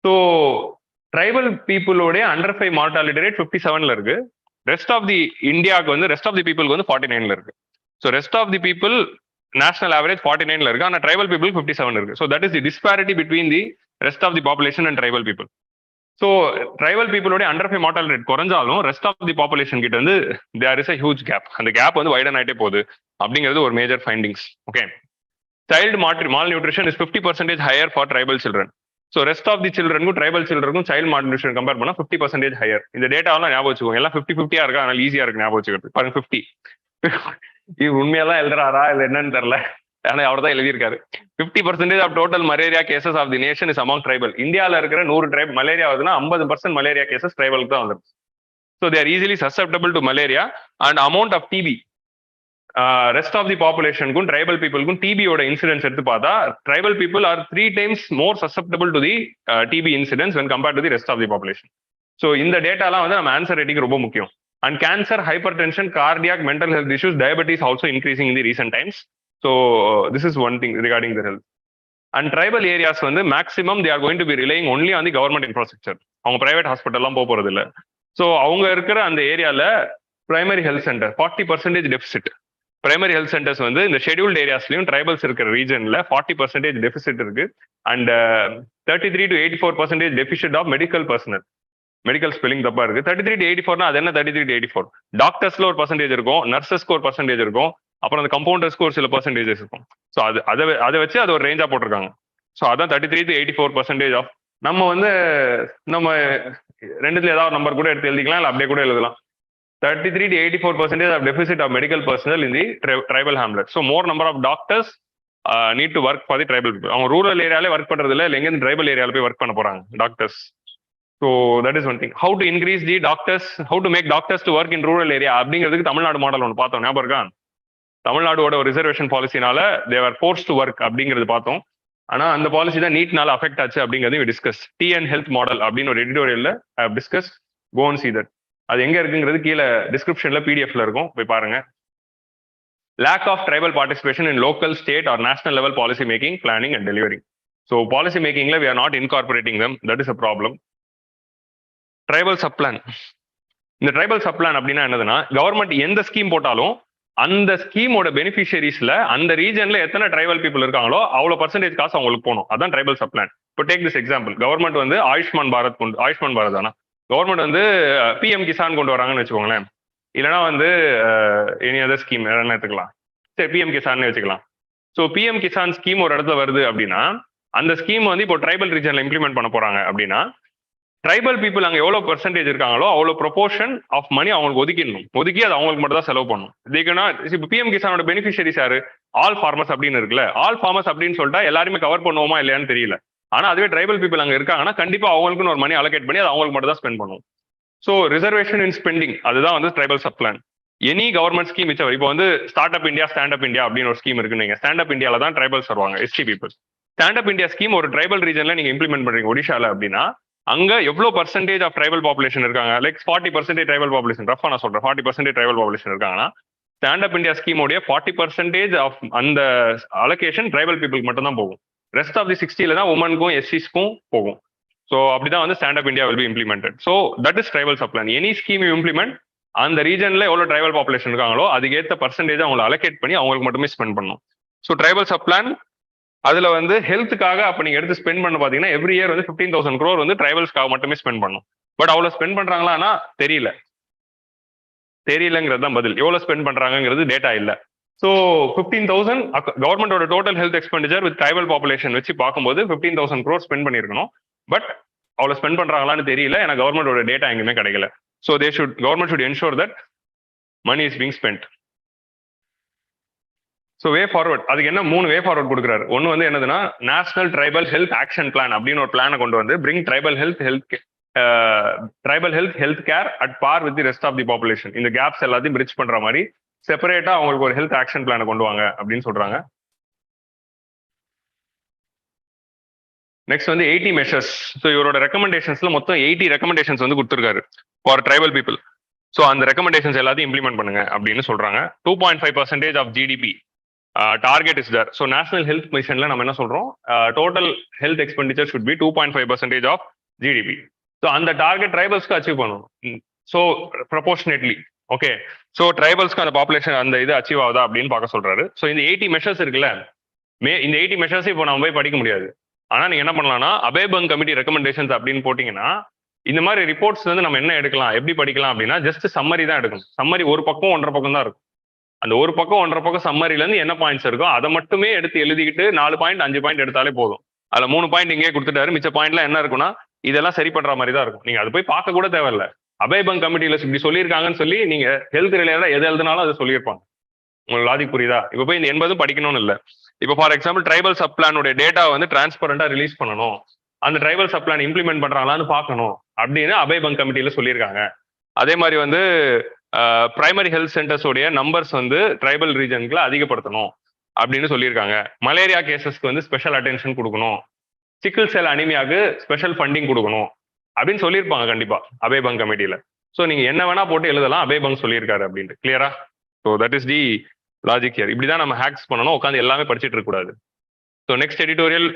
ஸோ ட்ரைபல் பீப்புளோட அண்டர் 5 மார்டாலிட்டி ரேட் 57ல இருக்கு. ரெஸ்ட் ஆஃப் தி இந்தியாவுக்கு வந்து ரெஸ்ட் ஆஃப் தி பீப்புளுக்கு வந்து 49ல இருக்கு. So rest of the people national average 49ல இருக்கு, ஆனால் ட்ரைபல் பீப்புள் 57 இருக்கு. So that is the disparity between the rest of the population and tribal people. So tribal பீப்புளோட அண்டர் 5 மார்டாலிட்டி ரேட் குறைஞ்சாலும் ரெஸ்ட் ஆஃப் தி பாப்புலேஷன் கிட்ட வந்து there is a huge gap. அந்த gap வந்து widen ஆயிட்டே போகுது அப்படிங்கிறது ஒரு major findings. Okay, child malnutrition is 50% higher for tribal children. So rest of the சில்ட்ரனுக்கும் ட்ரைபல் சில்ட்ரனுக்கும் சைல்டு மால்நியூட்ரிஷன் கம்பேர் பண்ணா 50% ஹையர். இந்த டேட்டாவெல்லாம் ஞாபகம் வச்சுக்கோங்க. எல்லாம் 50-50 இருக்கா, அதனால ஈஸியா இருக்கு ஞாபகம் வச்சுக்கிறது. பாருங்க 50. இது உண்மையெல்லாம் எழுதுறாரா இல்லை என்னன்னு தெரியல, ஆனா அவர் தான் எழுதியிருக்காரு. 50% of total malaria cases of the nation is among tribal. இந்தியாவில் இருக்கிற 100 ட்ரைப் மலேரியா வருதுன்னா 50% மலேரியா கேசஸ் ட்ரைபலுக்கு தான் வந்துருக்கு. So they're easily susceptible to malaria and amount of TB. Rest of the பாப்புலேஷனுக்கும் ட்ரைபல் பீப்புளுக்கும் டிபியோட இன்சிடென்ட்ஸ் எடுத்து பார்த்தா tribal people are 3 times more susceptible to the TB incidents when compared to the rest of the population. So இந்த டேட்டாலாம் வந்து நம்ம ஆன்சர் ரைட்டிங் ரொம்ப முக்கியம். And cancer, hypertension, cardiac, mental health issues, diabetes also increasing in the recent times. So this is one thing regarding the health. And tribal areas வந்து maximum they are going to be relying only on the government infrastructure. அவங்க private ஹாஸ்பிட்டல்லாம் போக போறது இல்லை. ஸோ அவங்க இருக்கிற அந்த ஏரியாவில் primary health centre 40% deficit. Primary health centres வந்து இந்த ஷெட்யூல்டு ஏரியாஸ்லயும் ட்ரைபல்ஸ் இருக்கிற ரீஜன்ல 40% டெபிசிட் இருக்கு. And 33 to 84% deficit of medical personnel. Medical spelling தப்பா இருக்கு. 33 to 84 அது என்ன? 33 to 84 டாக்டர்ஸ்ல ஒரு பர்சன்டேஜ் இருக்கும், நர்சஸ்க்கு ஒரு பர்சன்டேஜ் இருக்கும், அப்புறம் அந்த கம்பவுண்டர்ஸ்க்கு ஒரு சில பர்சன்டேஜஸ் இருக்கும். ஸோ அதை வச்சு அது ஒரு ரேஞ்சா போட்டிருக்காங்க. ஸோ அதான் 33 to 84% ஆஃப். நம்ம வந்து நம்ம ரெண்டுத்துல ஏதாவது நம்பர் கூட எடுத்து எழுதிக்கலாம், இல்லை அப்படியே கூட எழுதலாம். 33 to 84% of deficit of medical personnel in the tribal hamlet. So more number of doctors need to work for the tribal people. அவங்க ரூரல் ஏரியாலே ஒர்க் பண்றது இல்லை, எங்க ட்ரைபல் ஏரியால போய் ஒர்க் பண்ண போறாங்க doctors. So that is one thing. How to increase the doctors, how to make doctors to work in rural area அப்படிங்கிறதுக்கு தமிழ்நாடு மாடல் ஒன்று பார்த்தோம், ஞாபகம் இருக்கா? தமிழ்நாடோட ஒரு ரிசர்வேஷன் பாலிசினால தேவர் ஃபோர்ஸ் டு ஒர்க் அப்படிங்கிறது பார்த்தோம். ஆனா அந்த பாலிசி தான் நீட்னால அஃபெக்ட் ஆச்சு அப்படிங்கிறது டிஸ்கஸ். டிஎன் ஹெல்த் மாடல் அப்படின்னு ஒரு எடிட்டோரியல்ல discuss. Go and see that. அது எங்க இருக்குங்கிறது கீழே டிஸ்கிரிப்ஷன்ல பிடிஎஃப்ல இருக்கும், போய் பாருங்க. Lack of tribal participation in local, state or national level policy making, planning and delivering. So policy மேக்கிங்ல we are not incorporating them, that is a problem. Tribal subplan. இந்த ட்ரைபல் சப்ளான் அப்படின்னா என்னதுன்னா, கவர்மெண்ட் எந்த scheme போட்டாலும் அந்த ஸ்கீமோட பெனிஃபிஷியரிஸ்ல அந்த ரீஜன்ல எத்தனை tribal people இருக்காங்களோ அவ்வளவு பர்சன்டேஜ் காசு அவங்களுக்கு போகணும். அதான் ட்ரைபல் சப்ளான். இப்போ டேக் திஸ் எக்ஸாம்பிள். கவர்மெண்ட் வந்து ஆயுஷ்மான் பாரத் தானா, கவர்மெண்ட் வந்து பிஎம் கிசான் கொண்டு வராங்கன்னு வச்சுக்கோங்களேன், இல்லைனா வந்து எனி அதர் ஸ்கீம் என்ன எடுத்துக்கலாம், சரி பிஎம் கிசான் வச்சுக்கலாம். ஸோ பிஎம் கிசான் ஸ்கீம் ஒரு இடத்துல வருது அப்படின்னா அந்த ஸ்கீம் வந்து இப்போ ட்ரைபல் ரீஜன்ல இம்ப்ளிமெண்ட் பண்ண போறாங்க அப்படின்னா ட்ரைபல் பீப்புள் அங்கே எவ்வளோ பர்சன்டேஜ் இருக்காங்களோ அவ்வளோ ப்ரொபோர்ஷன் ஆஃப் மணி அவங்களுக்கு ஒதுக்கி அது அவங்களுக்கு மட்டும் தான் செலவு பண்ணணும். இதுக்குன்னா இப்போ பிஎம் கிசானோட பெனிஃபிஷரிஸ் யாரு? ஆல் ஃபார்மர்ஸ் அப்படின்னு இருக்குல்ல. ஆல் ஃபார்மர்ஸ் அப்படின்னு சொல்லிட்டா எல்லாருமே கவர் பண்ணுவோமா இல்லையான்னு தெரியல. ஆனா அதுவே ட்ரைபல் பீப்புள் அங்க இருக்காங்கன்னா கண்டிப்பா அவங்களுக்குன்னு ஒரு மணி அலோகேட் பண்ணி அது அவங்களுக்கு மட்டும் தான் ஸ்பெண்ட் பண்ணுவோம். ஸோ ரிசர்வேஷன் இன் ஸ்பெண்டிங், அதுதான் வந்து tribal subplan. Any government scheme வச்சவர், இப்போ வந்து start up India, stand up India அப்படின்னு ஒரு ஸ்கீம் இருக்குன்னு. ஸ்டாண்ட் அப் இந்தியால தான் ட்ரைபல்ஸ் வருவாங்க, ST people. Stand up India scheme ஒரு ட்ரைபல் ரீஜன்ல நீங்க இம்ப்ளிமெண்ட் பண்றீங்க ஒடிஷால அப்படின்னா அங்க எவ்வளவு பர்சன்டேஜ் ஆஃப் ட்ரைபல் பாப்புலேஷன் இருக்காங்க? லைக் 40% ட்ரைபல் பாப்புலேஷன், ரஃபா நான் சொல்றேன், 40% ட்ரைபல் பாப்புலேஷன் இருக்காங்கன்னா ஸ்டாண்ட் அப் இந்தியா ஸ்கீமோடைய 40% ஆஃப் அந்த அலோகேஷன் ட்ரைபல் பீப்புளுக்கு மட்டும் தான் போகும். ரெஸ்ட் ஆஃப் தி 60ல தான் உமனுக்கும் எஸ்சிஸ்க்கும் போகும். ஸோ அப்படிதான் வந்து stand up India will be implemented. So that is tribal subplan. Any scheme you implement அந்த ரீஜன்ல எவ்வளோ ட்ரைபல் பாப்புலேஷன் இருக்காங்களோ அதுக்கேற்ற பர்சன்டேஜ் அவங்களை அலோகேட் பண்ணி அவங்களுக்கு மட்டுமே ஸ்பெண்ட் பண்ணணும். ஸோ ட்ரைபல் சப்ளான் அதுல வந்து ஹெல்த்துக்காக அப்ப நீங்க எடுத்து ஸ்பெண்ட் பண்ண பாத்தீங்கன்னா எவ்ரி இயர் வந்து 15,000 crore வந்து ட்ரைபல்ஸ்க்காக மட்டுமே ஸ்பெண்ட் பண்ணும். பட் அவ்வளவு ஸ்பெண்ட் பண்றாங்களான்னா தெரியலங்கிறது தான் பதில். எவ்வளவு ஸ்பெண்ட் பண்றாங்கிறது டேட்டா இல்ல. ஸோ 15,000 கவர்மெண்டோட total health expenditure with tribal population வச்சு பார்க்கும்போது 15,000 crore ஸ்பெண்ட் பண்ணிருக்கணும். பட் அவ்வளவு ஸ்பெண்ட் பண்றாங்களான்னு தெரியல, ஏன்னா கவர்மெண்டோட டேட்டா எங்குமே கிடைக்கல. So government should ensure that money is being spend. So way forward, அதுக்கு என்ன 3 வே ஃபார்வர்ட் கொடுக்குறாரு. ஒன்று வந்து என்னதுன்னா national tribal health action plan அப்படின்னு ஒரு பிளானை கொண்டு வந்து bring tribal health care at par with the rest of the population. இந்த கேப்ஸ் எல்லாத்தையும் பிரிட்ஜ் பண்ற மாதிரி செப்பரேட்டா அவங்களுக்கு ஒரு ஹெல்த் ஆக்ஷன் பிளானை கொண்டு வாங்க அப்படின்னு சொல்றாங்க. நெக்ஸ்ட் வந்து 80 மெஷர்ஸ். ஸோ இவரோட ரெக்கமெண்டேஷன்ஸ்ல மொத்தம் 80 ரெக்கமெண்டேஷன்ஸ் வந்து கொடுத்துருக்காரு ஃபார் ட்ரைபல் பீப்புள். ஸோ அந்த ரெக்கமெண்டேஷன்ஸ் எல்லாத்தையும் இம்ப்ளிமெண்ட் பண்ணுங்க அப்படின்னு சொல்றாங்க. 2.5% of GDP target is there. So national health மிஷன்ல நம்ம என்ன சொல்றோம், total health expenditure should be 2.5% of GDP. So அந்த டார்கெட் ட்ரைபல்ஸ்க்கு அச்சீவ் பண்ணணும். So proportionately okay. ஸோ ட்ரைபல்ஸ்க்கு அந்த பாப்புலேஷன் அந்த இது அச்சீவ் ஆகுதா அப்படின்னு பார்க்க சொல்றாரு. ஸோ இந்த 80 மெஷர்ஸ் இருக்குல்ல, இந்த 80 மெஷர்ஸ் இப்போ நம்ம போய் படிக்க முடியாது. ஆனா நீங்க என்ன பண்ணலாம்னா அபேபங் கமிட்டி ரெக்கமெண்டேஷன்ஸ் அப்படின்னு போட்டீங்கன்னா இந்த மாதிரி ரிப்போர்ட்ஸ் வந்து நம்ம என்ன எடுக்கலாம், எப்படி படிக்கலாம் அப்படின்னா ஜஸ்ட் சம்மரி தான் எடுக்கணும். சம்மரி ஒரு பக்கம் 1.5 பக்கம் தான் இருக்கும். அந்த ஒரு பக்கம் 1.5 பக்கம் சம்மரில இருந்து என்ன பாயிண்ட்ஸ் இருக்கோ அதை மட்டுமே எடுத்து எழுதிக்கிட்டு 4 பாயிண்ட் 5 பாயிண்ட் எடுத்தாலே போதும். அதுல 3 பாயிண்ட் இங்கே கொடுத்துட்டாரு, மிச்ச பாயிண்ட்லாம் என்ன இருக்குன்னா இதெல்லாம் சரி பண்ற மாதிரி தான் இருக்கும். நீங்க அது போய் பார்க்க கூட தேவையில்ல. அபேபங் கமிட்டியில இப்படி சொல்லியிருக்காங்கன்னு சொல்லி நீங்க ஹெல்த் ரிலேட்டடா எது எழுதினாலும் அதை சொல்லியிருப்பாங்க. உங்களுக்கு லாஜிக் புரியுதா? இப்போ போய் இந்த 80 படிக்கணும்னு இல்லை. இப்போ ஃபார் எக்ஸாம்பிள் ட்ரைபல் சப்ளானுடைய டேட்டா வந்து டிரான்ஸ்பரண்டா ரிலீஸ் பண்ணணும், அந்த ட்ரைபல் சப்ளான் இம்ப்ளிமெண்ட் பண்றாங்களான்னு பார்க்கணும் அப்படின்னு அபேபங் கமிட்டியில சொல்லியிருக்காங்க. அதே மாதிரி வந்து பிரைமரி ஹெல்த் சென்டர்ஸ் உடைய நம்பர்ஸ் வந்து ட்ரைபல் ரீஜன்ல அதிகப்படுத்தணும் அப்படின்னு சொல்லியிருக்காங்க. மலேரியா கேசஸ்க்கு வந்து ஸ்பெஷல் அட்டென்ஷன் கொடுக்கணும், சிக்கிள் செல் அனிமியாவுக்கு ஸ்பெஷல் ஃபண்டிங் கொடுக்கணும் அப்படின்னு சொல்லியிருப்பாங்க கண்டிப்பா அபே பங் கமிட்டியில. ஸோ நீங்க என்ன வேணா போட்டு எழுதலாம், அபே பங் சொல்லியிருக்காரு அப்படின்ட்டு. கிளியரா? So that is the logic here. இப்படிதான் நம்ம ஹேக்ஸ் பண்ணணும், உட்காந்து எல்லாமே படிச்சுட்டு இருக்க கூடாது. So next editorial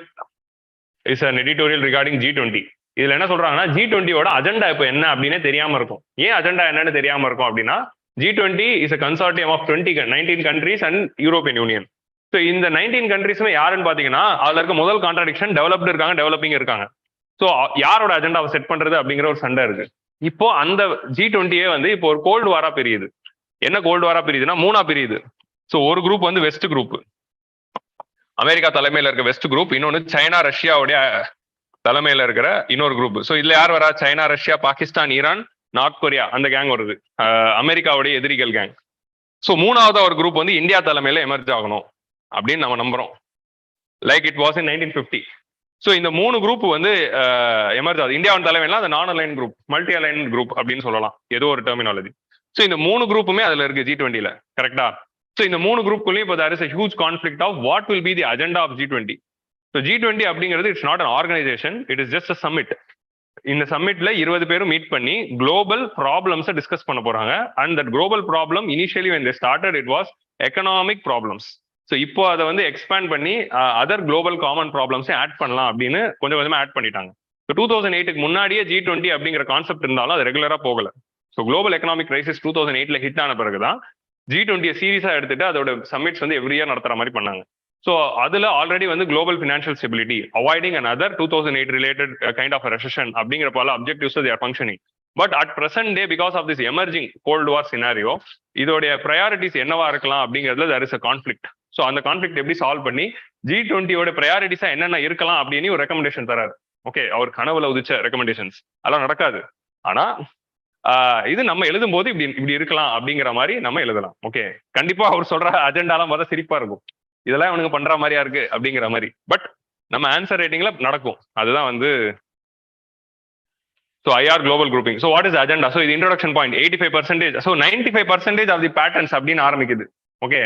is an editorial regarding G20. இதுல என்ன சொல்றாங்கன்னா G20யோட அஜெண்டா இப்போ என்ன அப்படின்னே தெரியாம இருக்கும். ஏன் அஜெண்டா என்னன்னு தெரியாம இருக்கும் அப்படின்னா, G20 is a consortium of 19 countries and European union. So இந்த 19 கண்ட்ரீஸுமே யாருன்னு பாத்தீங்கன்னா, அதுல இருக்க முதல் கான்ட்ராடிக்ஷன் டெவலப்டு இருக்காங்க, டெவலப்பிங் இருக்காங்க. ஸோ யாரோட அஜெண்டாவை செட் பண்றது அப்படிங்கிற ஒரு சண்டை இருக்கு. இப்போ அந்த G20 வந்து இப்போ ஒரு கோல்டு வாரா பிரியுது. என்ன கோல்டு வாரா பிரியுதுன்னா, 3ஆ பிரியுது. ஸோ ஒரு குரூப் வந்து வெஸ்ட் குரூப், அமெரிக்கா தலைமையில இருக்க வெஸ்ட் குரூப், இன்னொன்னு சைனா ரஷ்யாவுடைய தலைமையில இருக்கிற இன்னொரு குரூப். ஸோ இதுல யார் வரா? China, Russia, Pakistan, Iran, north Korea, அந்த கேங் வருது, அமெரிக்காவுடைய எதிரிகள் கேங். ஸோ மூணாவது ஒரு குரூப் வந்து இந்தியா தலைமையில எமர்ஜ் ஆகணும் அப்படின்னு நம்ம நம்புறோம். Like it was in 1950. So இந்த 3 குரூப் வந்து எமர்ஜ் ஆகுது. இந்தியாவின் தலைமையில அந்த non align group, multi align group அப்படின்னு சொல்லலாம், ஏதோ ஒரு டெர்மினாலஜி. ஸோ இந்த 3 குரூப்புமே அதுல இருக்கு G20ல, கரெக்டா? ஸோ இந்த 3 குரூப்புக்குள்ளேயும் இப்போ there is a huge conflict of what will be the agenda of G20. So G20 அப்படிங்கிறது it's not an organisation, it is just a summit. இந்த சம்மிட்ல 20 பேரும் மீட் பண்ணி குளோபல் ப்ராப்ளம்ஸை டிஸ்கஸ் பண்ண போறாங்க. And that global problem initially when they started it was economic problems. So இப்போ அதை வந்து எக்ஸ்பேண்ட் பண்ணி அதர் குளோபல் காமன் ப்ராப்ளம்ஸை ஆட் பண்ணலாம் அப்படின்னு கொஞ்சம் கொஞ்சமா ஆட் பண்ணிட்டாங்க. ஸோ 2008க்கு முன்னாடியே G20 அப்படிங்கிற கான்செப்ட் இருந்தாலும் அது ரெகுலரா போகல. ஸோ குளோபல் எக்கனாமிக் கிரைசிஸ் 2008ல ஹிட் ஆன பிறகுதான் G20 சீரியஸா எடுத்துட்டு அதோட சம்மிட்ஸ் வந்து எவ்ரி இயர் நடத்துற மாதிரி பண்ணாங்க. ஸோ அதுல ஆல்ரெடி வந்து global financial stability, avoiding and other 2008 related kind of recession அப்படிங்கிற பல objectives they are functioning. But at present day because of this emerging cold war scenario, இதோடைய ப்ரையாரிட்டிஸ் என்னவா இருக்கலாம் அப்படிங்கிறதுல there is a conflict. So அந்த conflict எப்படி solve பண்ணி G20யோட ப்ரையாரிட்டிஸா என்னென்ன இருக்கலாம் அப்படின்னு ஒரு ரெக்கமெண்டேஷன் தராரு. ஓகே, அவர் கனவுல உதிச்ச ரெக்கமெண்டேஷன்ஸ் அதெல்லாம் நடக்காது, ஆனா இது நம்ம எழுதும் போது இப்படி இருக்கலாம் அப்படிங்கிற மாதிரி நம்ம எழுதலாம். ஓகே, கண்டிப்பா அவர் சொல்ற அஜெண்டாலாம் பார்த்தா சிரிப்பா இருக்கும், இதெல்லாம் இவனுக்கு பண்ற மாதிரியா இருக்கு அப்படிங்கிற மாதிரி. பட் நம்ம ஆன்சர் ரைட்டிங்ல நடக்கும், அதுதான் வந்து. So IR global grouping. So what is agenda? So இது introduction point. 85%, so 95% of the patterns அப்படின்னு ஆரம்பிக்குது. ஓகே,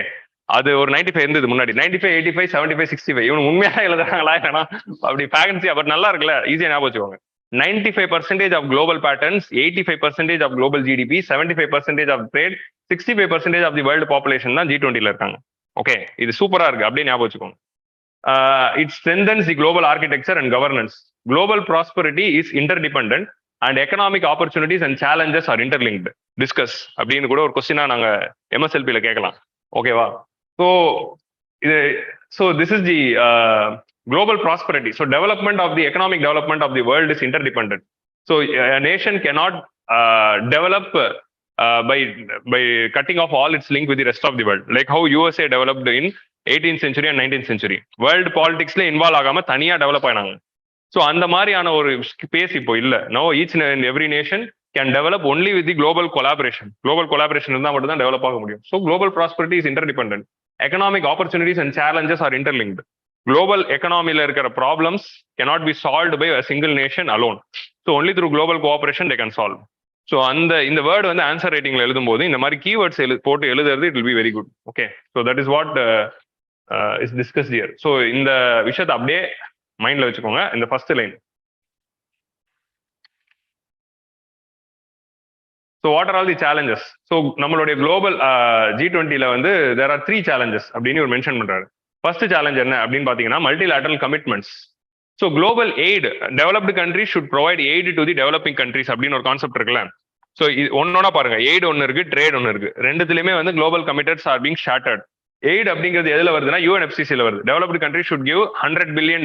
அது ஒரு 95 இருந்தது முன்னாடி, 95, 85, 75, 65. இவனு உண்மையா எழுதுறாங்களா ஏன்னா அப்படி ஃபேகன்சி, பட் நல்லா இருக்குல்ல, ஈஸியா ஞாபகம் வச்சுக்கோங்க. 95% of global patterns, 85% of global GDP, 75% of trade, 65% of the world population தான் G20ல இருக்காங்க. ஓகே, இது சூப்பரா இருக்கு, அப்படியே ஞாபகம் வச்சுக்கோங்க. It strengthens the global architecture and governance. Global prosperity is interdependent and economic opportunities and challenges are interlinked. Discuss அப்படின்னு கூட ஒரு கொஸ்டினா நாங்க MSLPல கேட்கலாம். ஓகேவா? So this is the global prosperity. So development of the economic development of the world is interdependent. So a nation cannot develop by cutting off all its link with the rest of the world. Like how USA developed in 18th century and 19th century. World politics ல involve ஆகாம தனியா develop ஆனாங்க. So அந்த மாதிரியான ஒரு space இப்போ இல்ல. No, each and every nation can develop only with the global collaboration. Global collaboration இருந்தால் மட்டும் தான் டெவலப் ஆக முடியும். So global prosperity is interdependent. Economic opportunities and challenges are interlinked. Global எக்கனாமில இருக்கிற problems cannot be solved by a single nation alone. So only through global cooperation they can solve. So இந்த word வந்து answer ரைட்டிங்ல எழுதும் போது இந்த மாதிரி keywords போட்டு எழுதுறது it will be very good. Okay, so that is what is discussed here. So இந்த விஷயத்தை அப்படியே மைண்ட்ல வச்சுக்கோங்க. இந்த first line, so what are all the challenges? So நம்மளுடைய குளோபல் G20ல வந்து தேர் ஆர் 3 challenges அப்படின்னு ஒரு மென்ஷன் பண்றாரு. ஃபர்ஸ்ட் சேலஞ்ச் என்ன அப்படின்னு பாத்தீங்கன்னா multilateral commitments. So global aid, developed countries should provide aid to the developing countries அப்படின்னு ஒரு கான்செப்ட் இருக்குல்ல. ஸோ ஒன்னொன்னா பாருங்க, எய்டு ஒன்று இருக்கு, ட்ரேட் ஒன்று இருக்கு. ரெண்டுத்துலயுமே வந்து global committeds are being shattered. Eight அப்படிங்கிறது எதுல வருதுன்னா UNFCCல வருது. Developed country should give $100 billion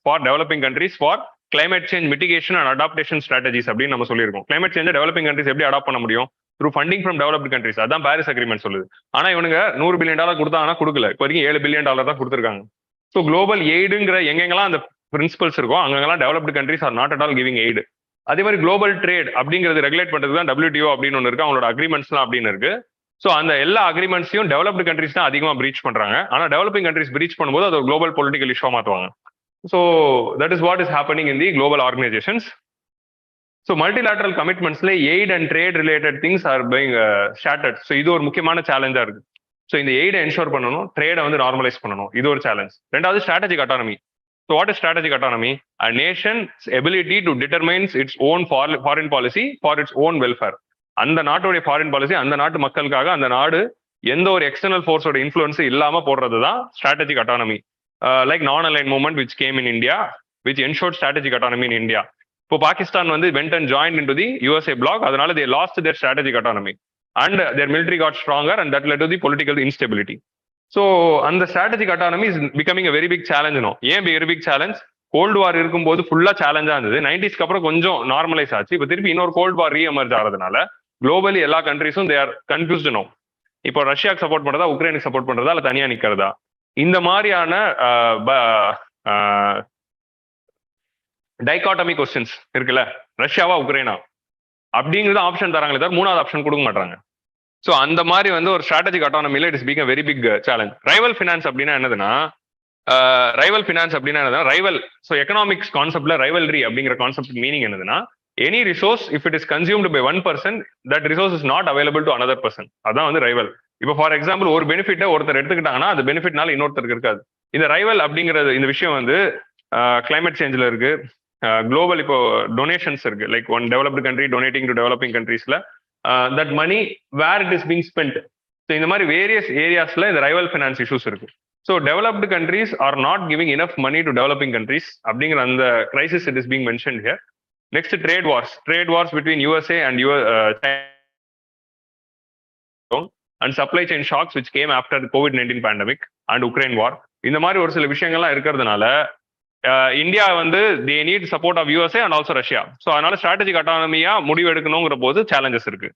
for developing countries for climate change mitigation and adaptation strategies அப்படின்னு நம்ம சொல்லியிருக்கோம். கிளைமேட் சேஞ்ச் டெவலப்பிங் கண்ட்ரிஸ் எப்படி அடாப்ட் பண்ண முடியும்? Through funding from developed countries. அதான் பாரிஸ் அக்ரிமெண்ட் சொல்லுது. ஆனா இவனுங்க $100 billion கொடுத்தாங்கன்னா கொடுக்கல, இப்போ வரைக்கும் $7 billion தான் கொடுத்துருக்காங்க. ஸோ குளோபல் எய்டுங்கிற எங்கெங்கெல்லாம் அந்த பிரின்சிபல்ஸ் இருக்கும் அங்கெல்லாம் developed countries are not at all giving aid. அதே மாதிரி குளோபல் ட்ரேட் அப்படிங்கிறது ரெகுலேட் பண்றது தான் WTO அப்படின்னு ஒன்று இருக்கு, அவங்களோட அக்ரிமெண்ட்ஸ்லாம் அப்படின்னு இருக்கு. ஸோ அந்த எல்லா அக்ரிமெண்ட்ஸையும் டெவலப்டு கண்ட்ரிஸ் தான் அதிகமாக பிரீச் பண்றாங்க. ஆனால் டெவலப்பிங் கண்ட்ரிஸ் பிரீச் பண்ணும்போது அது ஒரு குளோபல் பொலிட்டிக்கல் இஷ்யூ மாற்றுவாங்க. So that is what is happening in the global organisations. So multilateral கமிட்மெண்ட்ஸ்ல aid and trade related things are being shattered. ஸோ இது ஒரு முக்கியமான சேலஞ்சா இருக்கு. ஸோ இந்த எய்டை என்ஷோர் பண்ணணும், ட்ரேடை வந்து நார்மலைஸ் பண்ணணும், இது ஒரு சேலஞ்ச். ரெண்டாவது strategic autonomy. So what is strategic autonomy? A Nations ability to determines its own foreign policy for its own welfare. அந்த நாட்டுடைய ஃபாரின் பாலிசி அந்த நாட்டு மக்களுக்காக அந்த நாடு எந்த ஒரு எக்ஸ்டர்னல் ஃபோர்ஸோட இன்ஃப்ளூயன்ஸ் இல்லாம போடுறது தான் strategic autonomy. Like non aligned movement which came in India which ensured strategic autonomy in India. இப்போ பாகிஸ்தான் வந்து went and join in to the USA bloc, அதனால they lost their strategic autonomy and their military got stronger and that led to the political instability. So அந்த strategic autonomy is becoming a very big challenge. No ஏன் very big challenge? Cold war இருக்கும்போது ஃபுல்லா சேலஞ்சா இருந்தது. 90s அப்புறம் கொஞ்சம் normalise ஆச்சு. இப்போ திருப்பி இன்னொரு கோல்டு வார் ரீஎமர்ஜ் ஆகிறதுனால குளோபலி எல்லா கண்ட்ரீஸும் தே ஆர் கன்ஃபியூஸ்டு நோ. இப்போ ரஷ்யாவுக்கு சப்போர்ட் பண்றதா, உக்ரைனுக்கு சப்போர்ட் பண்றதா, இல்ல தனியா நிக்கிறதா? இந்த மாதிரியான டைகாட்டமி கொஸ்டின்ஸ் இருக்குல்ல, ரஷ்யாவா உக்ரைனா அப்படிங்கிறது ஆப்ஷன் தராங்களே தவிர மூணாவது ஆப்ஷன் கொடுக்க மாட்டாங்க. ஸோ அந்த மாதிரி வந்து ஒரு ஸ்ட்ராட்டஜிக் அட்டானமில it is become very big challenge. Rival finance அப்படின்னா என்னதுன்னா, ரைவல். ஸோ எக்கனாமிக்ஸ் கான்செப்ட்ல ரைவல்ரி அப்படிங்கிற கான்செப்ட் மீனிங் என்னதுன்னா, any resource if it is consumed by one person that resource is not available to another person. அதான் வந்து rival. இப்போ for example ஒரு பெனிஃபிட்டை ஒருத்தர் எடுத்துக்கிட்டாங்கன்னா அந்த பெனிஃபிட்னால இன்னொருத்தருக்கு இருக்காது. இந்த ரைவல் அப்படிங்கிறது இந்த விஷயம் வந்து கிளைமேட் சேஞ்சில் இருக்கு, குளோபல் இப்போ டொனேஷன்ஸ் இருக்கு, like one developed country donating to developing கண்ட்ரீஸ்ல that money where it is being spend. So இந்த மாதிரி வேரியஸ் ஏரியாஸ்ல இந்த ரைவல் ஃபினான்ஸ் இஷ்யூஸ் இருக்கு. So developed countries are not giving enough money to developing countries அப்படிங்கிற அந்த crisis it is being mention here. Next trade wars between USA and and supply chain shocks which came after the COVID-19 pandemic and Ukraine war. இந்த மாதிரி ஒரு சில விஷயங்கள்லாம் இருக்கிறதுனால India வந்து they need support of USA and also Russia. So அதனால strategic அட்டானமியா முடிவு எடுக்கணுங்கிற போது சேலஞ்சஸ் இருக்கு.